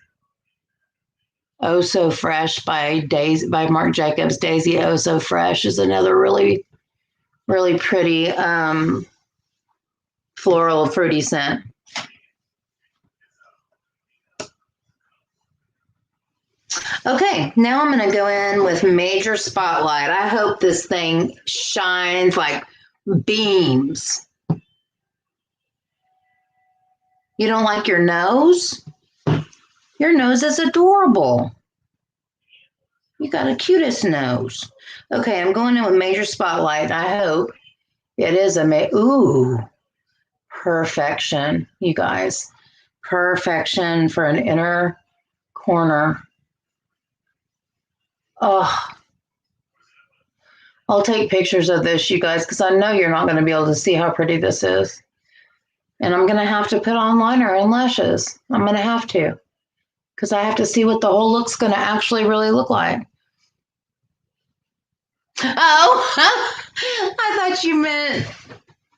Oh So Fresh by Marc Jacobs. Daisy Oh So Fresh is another really, really pretty floral fruity scent. Okay, now I'm going to go in with Major Spotlight. I hope this thing shines like beams. You don't like your nose? Your nose is adorable. You got a cutest nose. Okay, I'm going in with Major Spotlight. I hope it is ooh, perfection, you guys. Perfection for an inner corner. Oh, I'll take pictures of this, you guys, because I know you're not going to be able to see how pretty this is. And I'm going to have to put on liner and lashes. I'm going to have to, because I have to see what the whole look's going to actually really look like. Oh, I thought you meant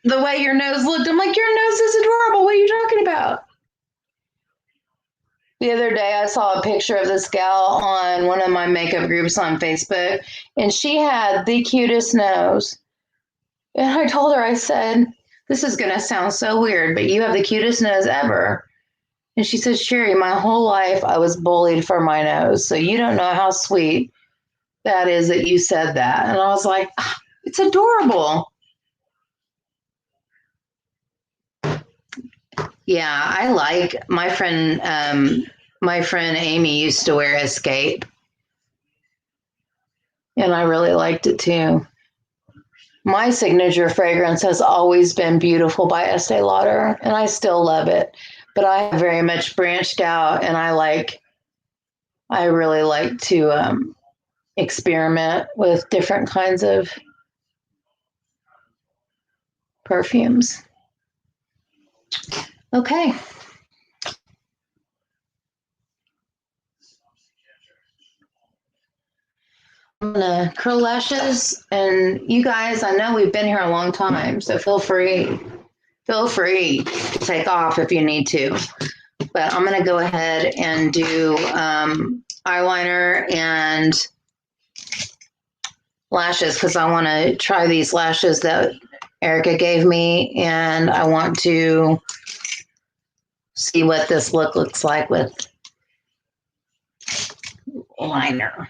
the way your nose looked. I'm like, your nose is adorable. What are you talking about? The other day, I saw a picture of this gal on one of my makeup groups on Facebook, and she had the cutest nose. And I told her, I said, this is going to sound so weird, but you have the cutest nose ever. And she said, Sherry, my whole life I was bullied for my nose. So you don't know how sweet that is that you said that. And I was like, it's adorable. Yeah, I like my friend Amy used to wear Escape. And I really liked it too. My signature fragrance has always been Beautiful by Estee Lauder, and I still love it. But I have very much branched out, and I really like to experiment with different kinds of perfumes. Okay. I'm gonna curl lashes, and you guys, I know we've been here a long time, so feel free to take off if you need to. But I'm gonna go ahead and do eyeliner and lashes because I want to try these lashes that Erica gave me, and I want to see what this look looks like with liner.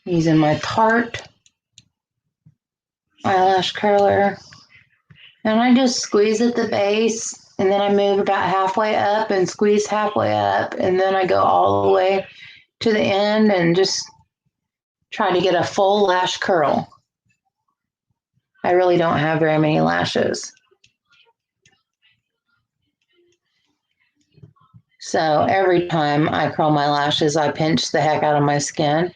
Using my Tart eyelash curler, and I just squeeze at the base, and then I move about halfway up and squeeze halfway up, and then I go all the way to the end and just try to get a full lash curl. I really don't have very many lashes. So every time I curl my lashes, I pinch the heck out of my skin.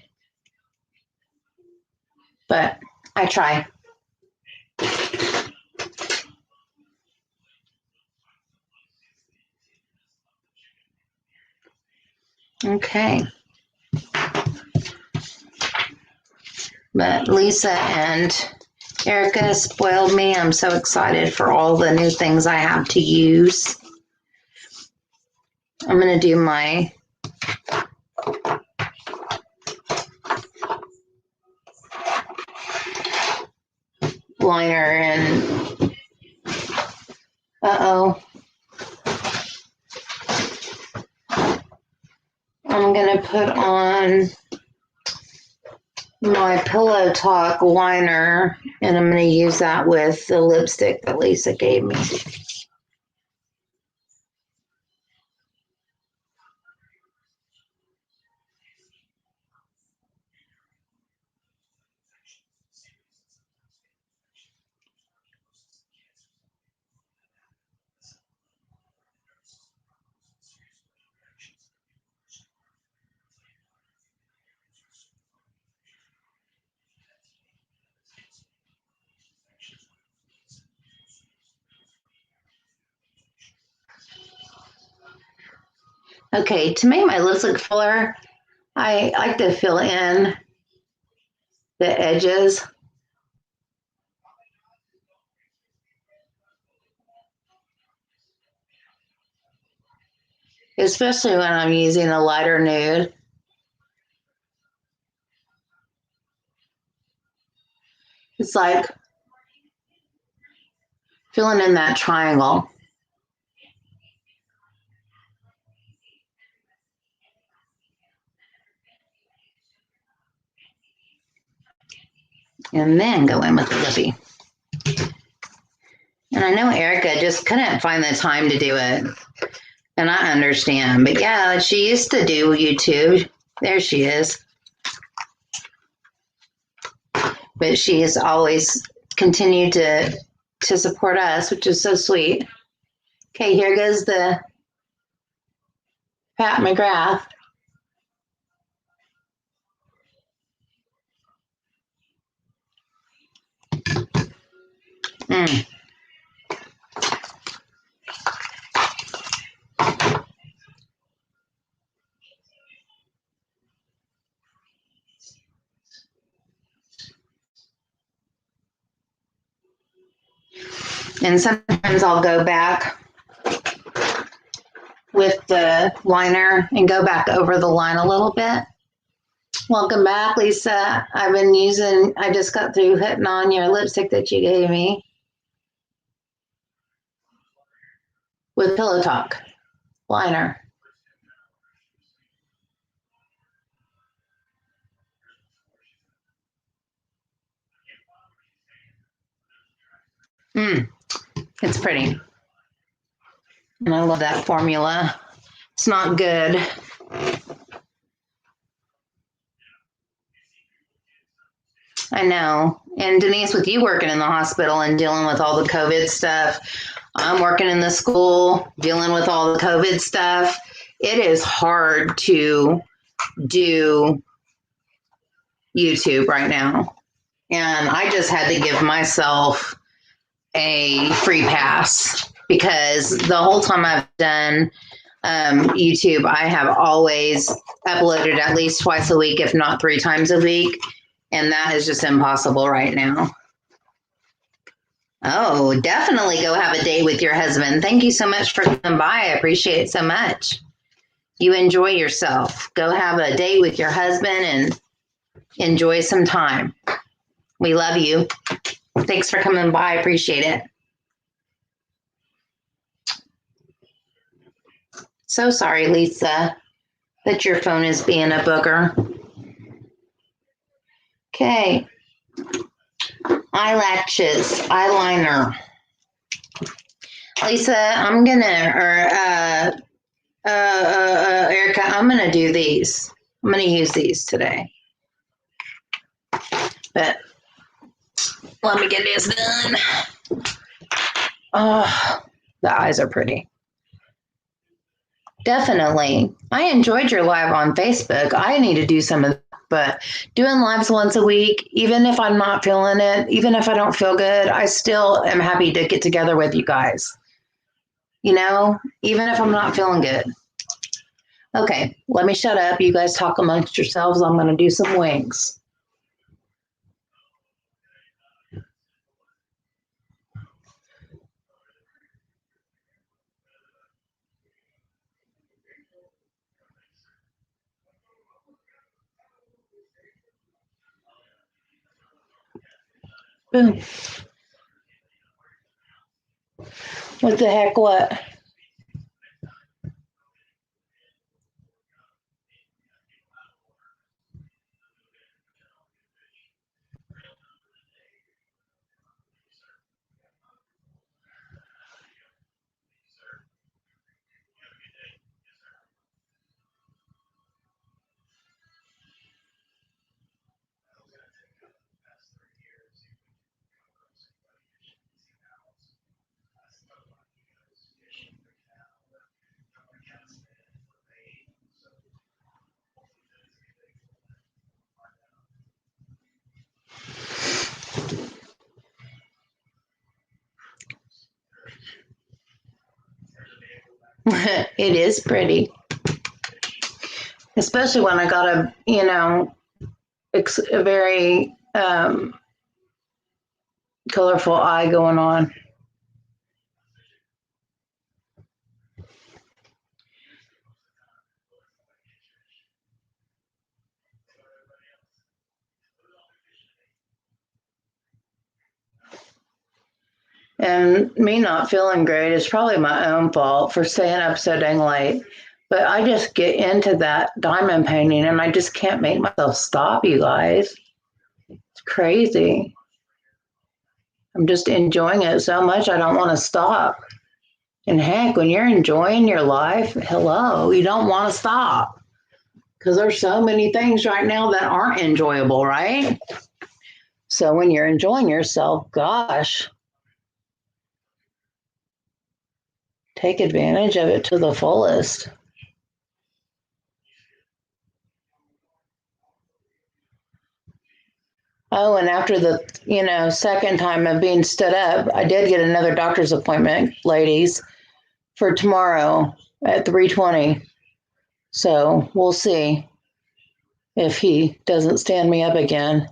But I try. Okay. But Lisa and Erica spoiled me. I'm so excited for all the new things I have to use. I'm going to do my liner and I'm going to put on my Pillow Talk liner, and I'm going to use that with the lipstick that Lisa gave me. Okay, to make my lips look fuller, I like to fill in the edges. Especially when I'm using a lighter nude. It's like filling in that triangle. And then go in with the lippy. And I know Erica just couldn't find the time to do it. And I understand. But yeah, she used to do YouTube. There she is. But she has always continued to support us, which is so sweet. Okay, here goes the Pat McGrath. Mm. And sometimes I'll go back with the liner and go back over the line a little bit. Welcome back, Lisa. I just got through hitting on your lipstick that you gave me with Pillow Talk liner. It's pretty. And I love that formula. It's not good. I know. And Denise, with you working in the hospital and dealing with all the COVID stuff, I'm working in the school, dealing with all the COVID stuff. It is hard to do YouTube right now. And I just had to give myself a free pass because the whole time I've done YouTube, I have always uploaded at least twice a week, if not 3 times a week. And that is just impossible right now. Oh, definitely go have a date with your husband. Thank you so much for coming by. I appreciate it so much. You enjoy yourself. Go have a date with your husband and enjoy some time. We love you. Thanks for coming by. I appreciate it. So sorry, Lisa, that your phone is being a booger. Okay. Eyelashes, eyeliner. Lisa, I'm gonna, Erica, I'm gonna do these. I'm gonna use these today. But let me get this done. Oh, the eyes are pretty. Definitely. I enjoyed your live on Facebook. I need to do some of that, but doing lives once a week, even if I'm not feeling it, even if I don't feel good, I still am happy to get together with you guys. You know, even if I'm not feeling good. Okay, let me shut up. You guys talk amongst yourselves. I'm going to do some wings. Boom. What the heck, what? It is pretty. especially when I got a, you know, a very colorful eye going on. And me not feeling great is probably my own fault for staying up so dang late. But I just get into that diamond painting and I just can't make myself stop, you guys. It's crazy. I'm just enjoying it so much I don't want to stop. And heck, when you're enjoying your life, hello, you don't want to stop. Because there's so many things right now that aren't enjoyable, right? So when you're enjoying yourself, gosh, take advantage of it to the fullest. Oh, and after the, you know, second time of being stood up, I did get another doctor's appointment, ladies, for tomorrow at 3:20. So we'll see if he doesn't stand me up again,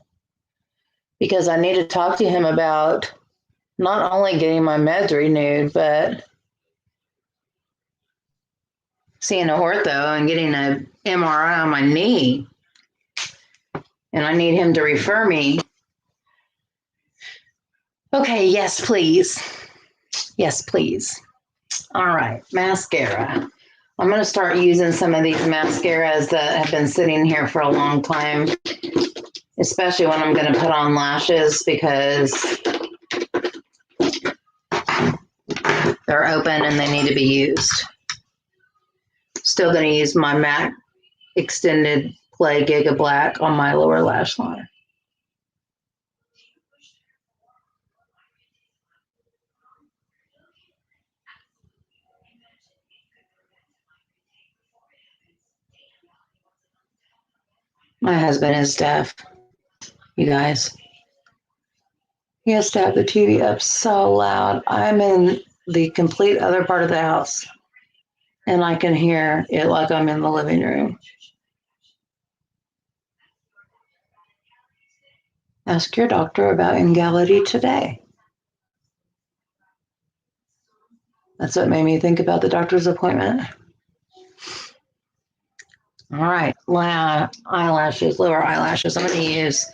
because I need to talk to him about not only getting my meds renewed, but seeing an ortho and getting an MRI on my knee. And I need him to refer me. Okay, yes, please. Yes, please. All right, mascara. I'm going to start using some of these mascaras that have been sitting here for a long time, especially when I'm going to put on lashes, because they're open and they need to be used. Still going to use my MAC Extended Play Giga Black on my lower lash line. My husband is deaf, you guys. He has to have the TV up so loud. I'm in the complete other part of the house, and I can hear it like I'm in the living room. Ask your doctor about Emgality today. That's what made me think about the doctor's appointment. All right, eyelashes, lower eyelashes. I'm going to use,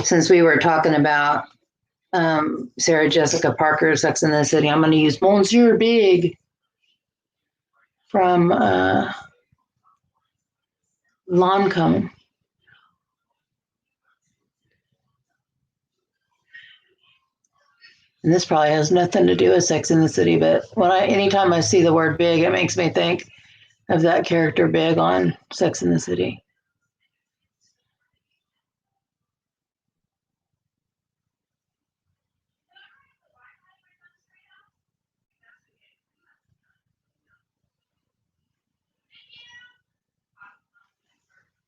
since we were talking about Sarah Jessica Parker's Sex and the City, I'm going to use Monsieur Big from Lancome. And this probably has nothing to do with Sex and the City, but anytime I see the word big, it makes me think of that character Big on Sex and the City.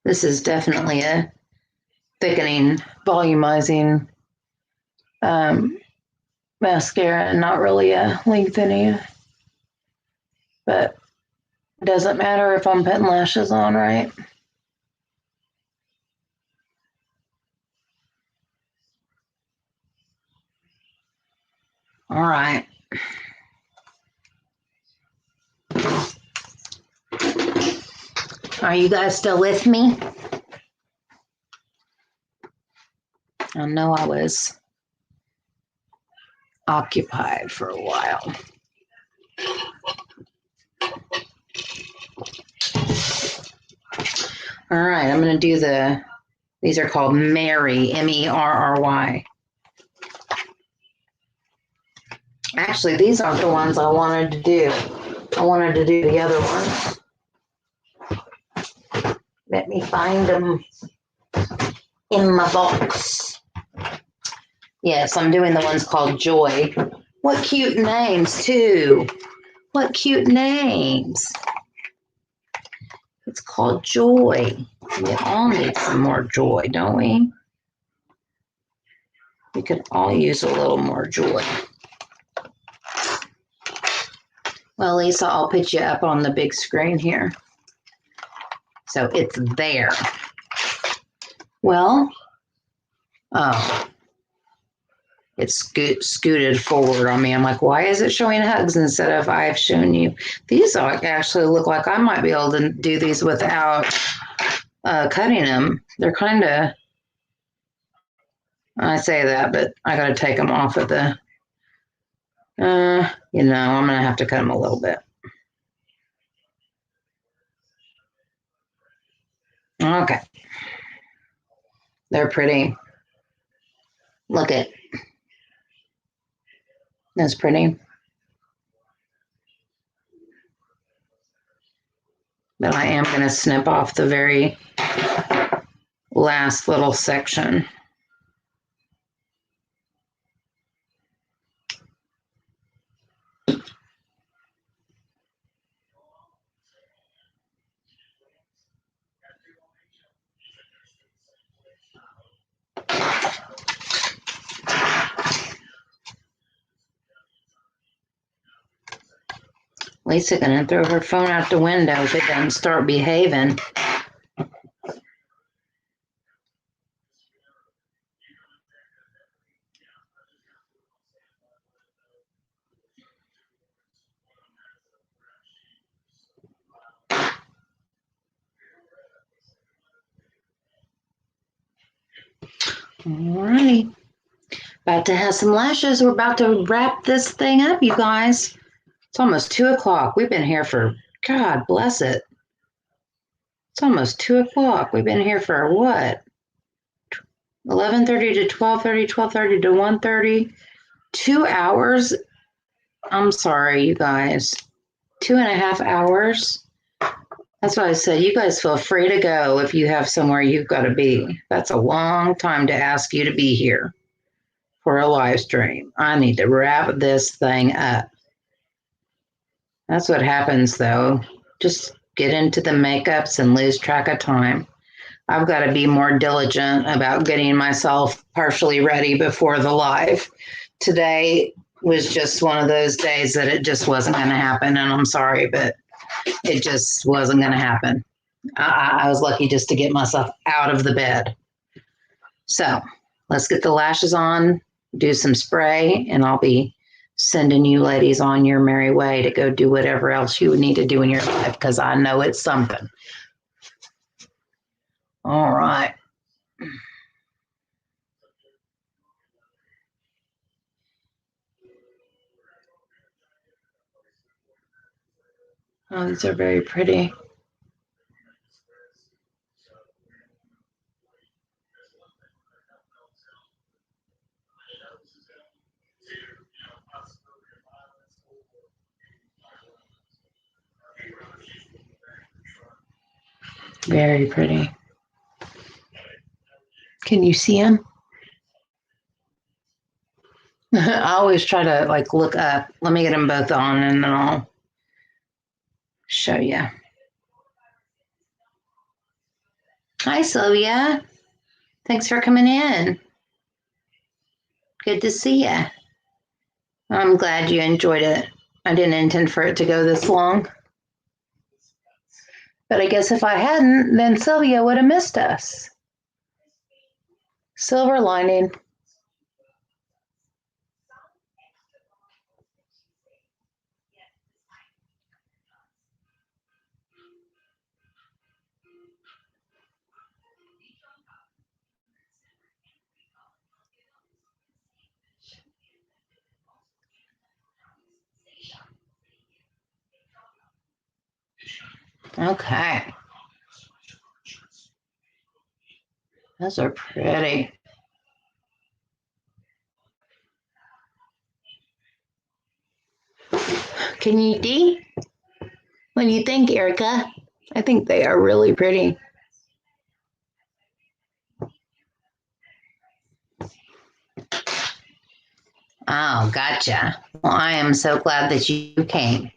This is definitely a thickening, volumizing mascara, and not really a lengthening. But it doesn't matter if I'm putting lashes on, right? All right. Are you guys still with me? I know I was occupied for a while. All right, I'm going to do these are called Merry, M-E-R-R-Y. Actually, these aren't the ones I wanted to do. I wanted to do the other ones. Let me find them in my box. Yes, I'm doing the ones called Joy. What cute names, too. What cute names. It's called Joy. We all need some more joy, don't we? We could all use a little more joy. Well, Lisa, I'll put you up on the big screen here So it's there. Well, oh, it's scooted forward on me. I'm like, why is it showing hugs instead of I've shown you? These actually look like I might be able to do these without cutting them. They're kind of, I say that, but I got to take them off of the, you know, I'm going to have to cut them a little bit. Okay. They're pretty. Look it. That's pretty. But I am going to snip off the very last little section. Lisa gonna throw her phone out the window if it doesn't start behaving. Alrighty. About to have some lashes. We're about to wrap this thing up, you guys. It's almost 2 o'clock. We've been here for, God bless it. It's almost 2 o'clock. We've been here for what? 11:30 to 12:30, 12:30 to 1:30. 2 hours. I'm sorry, you guys. 2.5 hours. That's what I said. You guys feel free to go if you have somewhere you've got to be. That's a long time to ask you to be here for a live stream. I need to wrap this thing up. That's what happens, though. Just get into the makeups and lose track of time. I've got to be more diligent about getting myself partially ready before the live. Today was just one of those days that it just wasn't going to happen, and I'm sorry, but it just wasn't going to happen. I was lucky just to get myself out of the bed. So let's get the lashes on, do some spray, and I'll be sending you ladies on your merry way to go do whatever else you would need to do in your life, because I know it's something. All right. Oh, these are very pretty. Very pretty. Can you see them? I always try to like look up. Let me get them both on and then I'll show you. Hi, Sylvia. Thanks for coming in. Good to see you. I'm glad you enjoyed it. I didn't intend for it to go this long. But I guess if I hadn't, then Sylvia would have missed us. Silver lining. Okay. Those are pretty. Can you see? What do you think, Erica? I think they are really pretty. Oh, gotcha. Well, I am so glad that you came.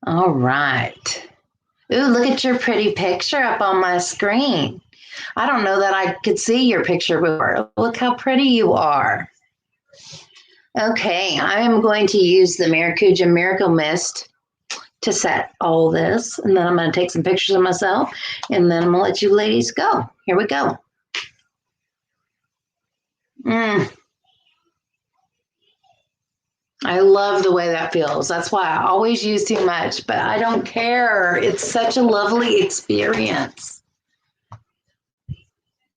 All right. Ooh, look at your pretty picture up on my screen. I don't know that I could see your picture before. Look how pretty you are. Okay, I am going to use the Maracuja Miracle Mist to set all this. And then I'm going to take some pictures of myself. And then I'm going to let you ladies go. Here we go. I love the way that feels. That's why I always use too much, but I don't care. It's such a lovely experience.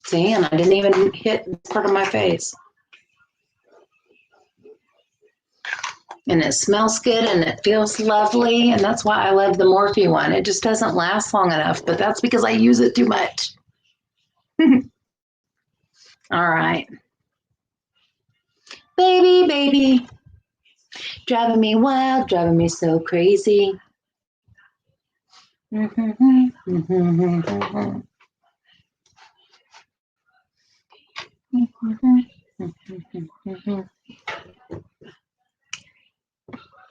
See, and I didn't even hit part of my face. And it smells good and it feels lovely. And that's why I love the Morphe one. It just doesn't last long enough, but that's because I use it too much. All right. Baby, baby. Driving me wild, driving me so crazy.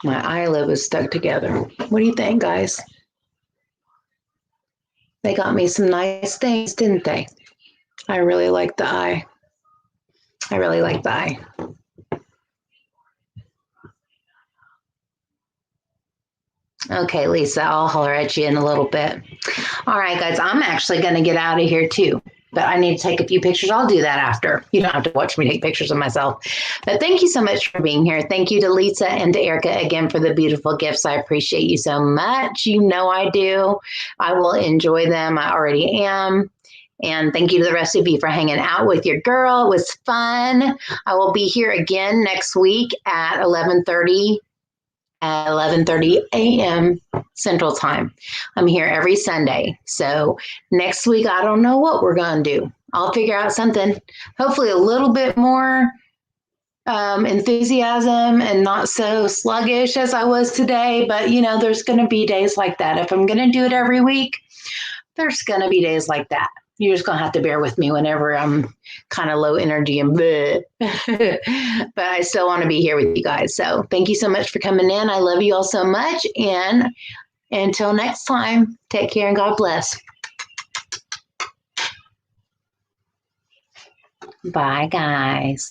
My eyelid was stuck together. What do you think, guys? They got me some nice things, didn't they? I really like the eye. I really like the eye. Okay, Lisa, I'll holler at you in a little bit. All right, guys, I'm actually going to get out of here too, but I need to take a few pictures. I'll do that after. You don't have to watch me take pictures of myself. But thank you so much for being here. Thank you to Lisa and to Erica again for the beautiful gifts. I appreciate you so much. You know I do. I will enjoy them. I already am. And thank you to the rest of you for hanging out with your girl. It was fun. I will be here again next week at 11:30 a.m. Central Time. I'm here every Sunday. So next week, I don't know what we're going to do. I'll figure out something, hopefully a little bit more enthusiasm and not so sluggish as I was today. But, you know, there's going to be days like that. If I'm going to do it every week, there's going to be days like that. You're just going to have to bear with me whenever I'm kind of low energy and bleh. But I still want to be here with you guys. So thank you so much for coming in. I love you all so much. And until next time, take care and God bless. Bye, guys.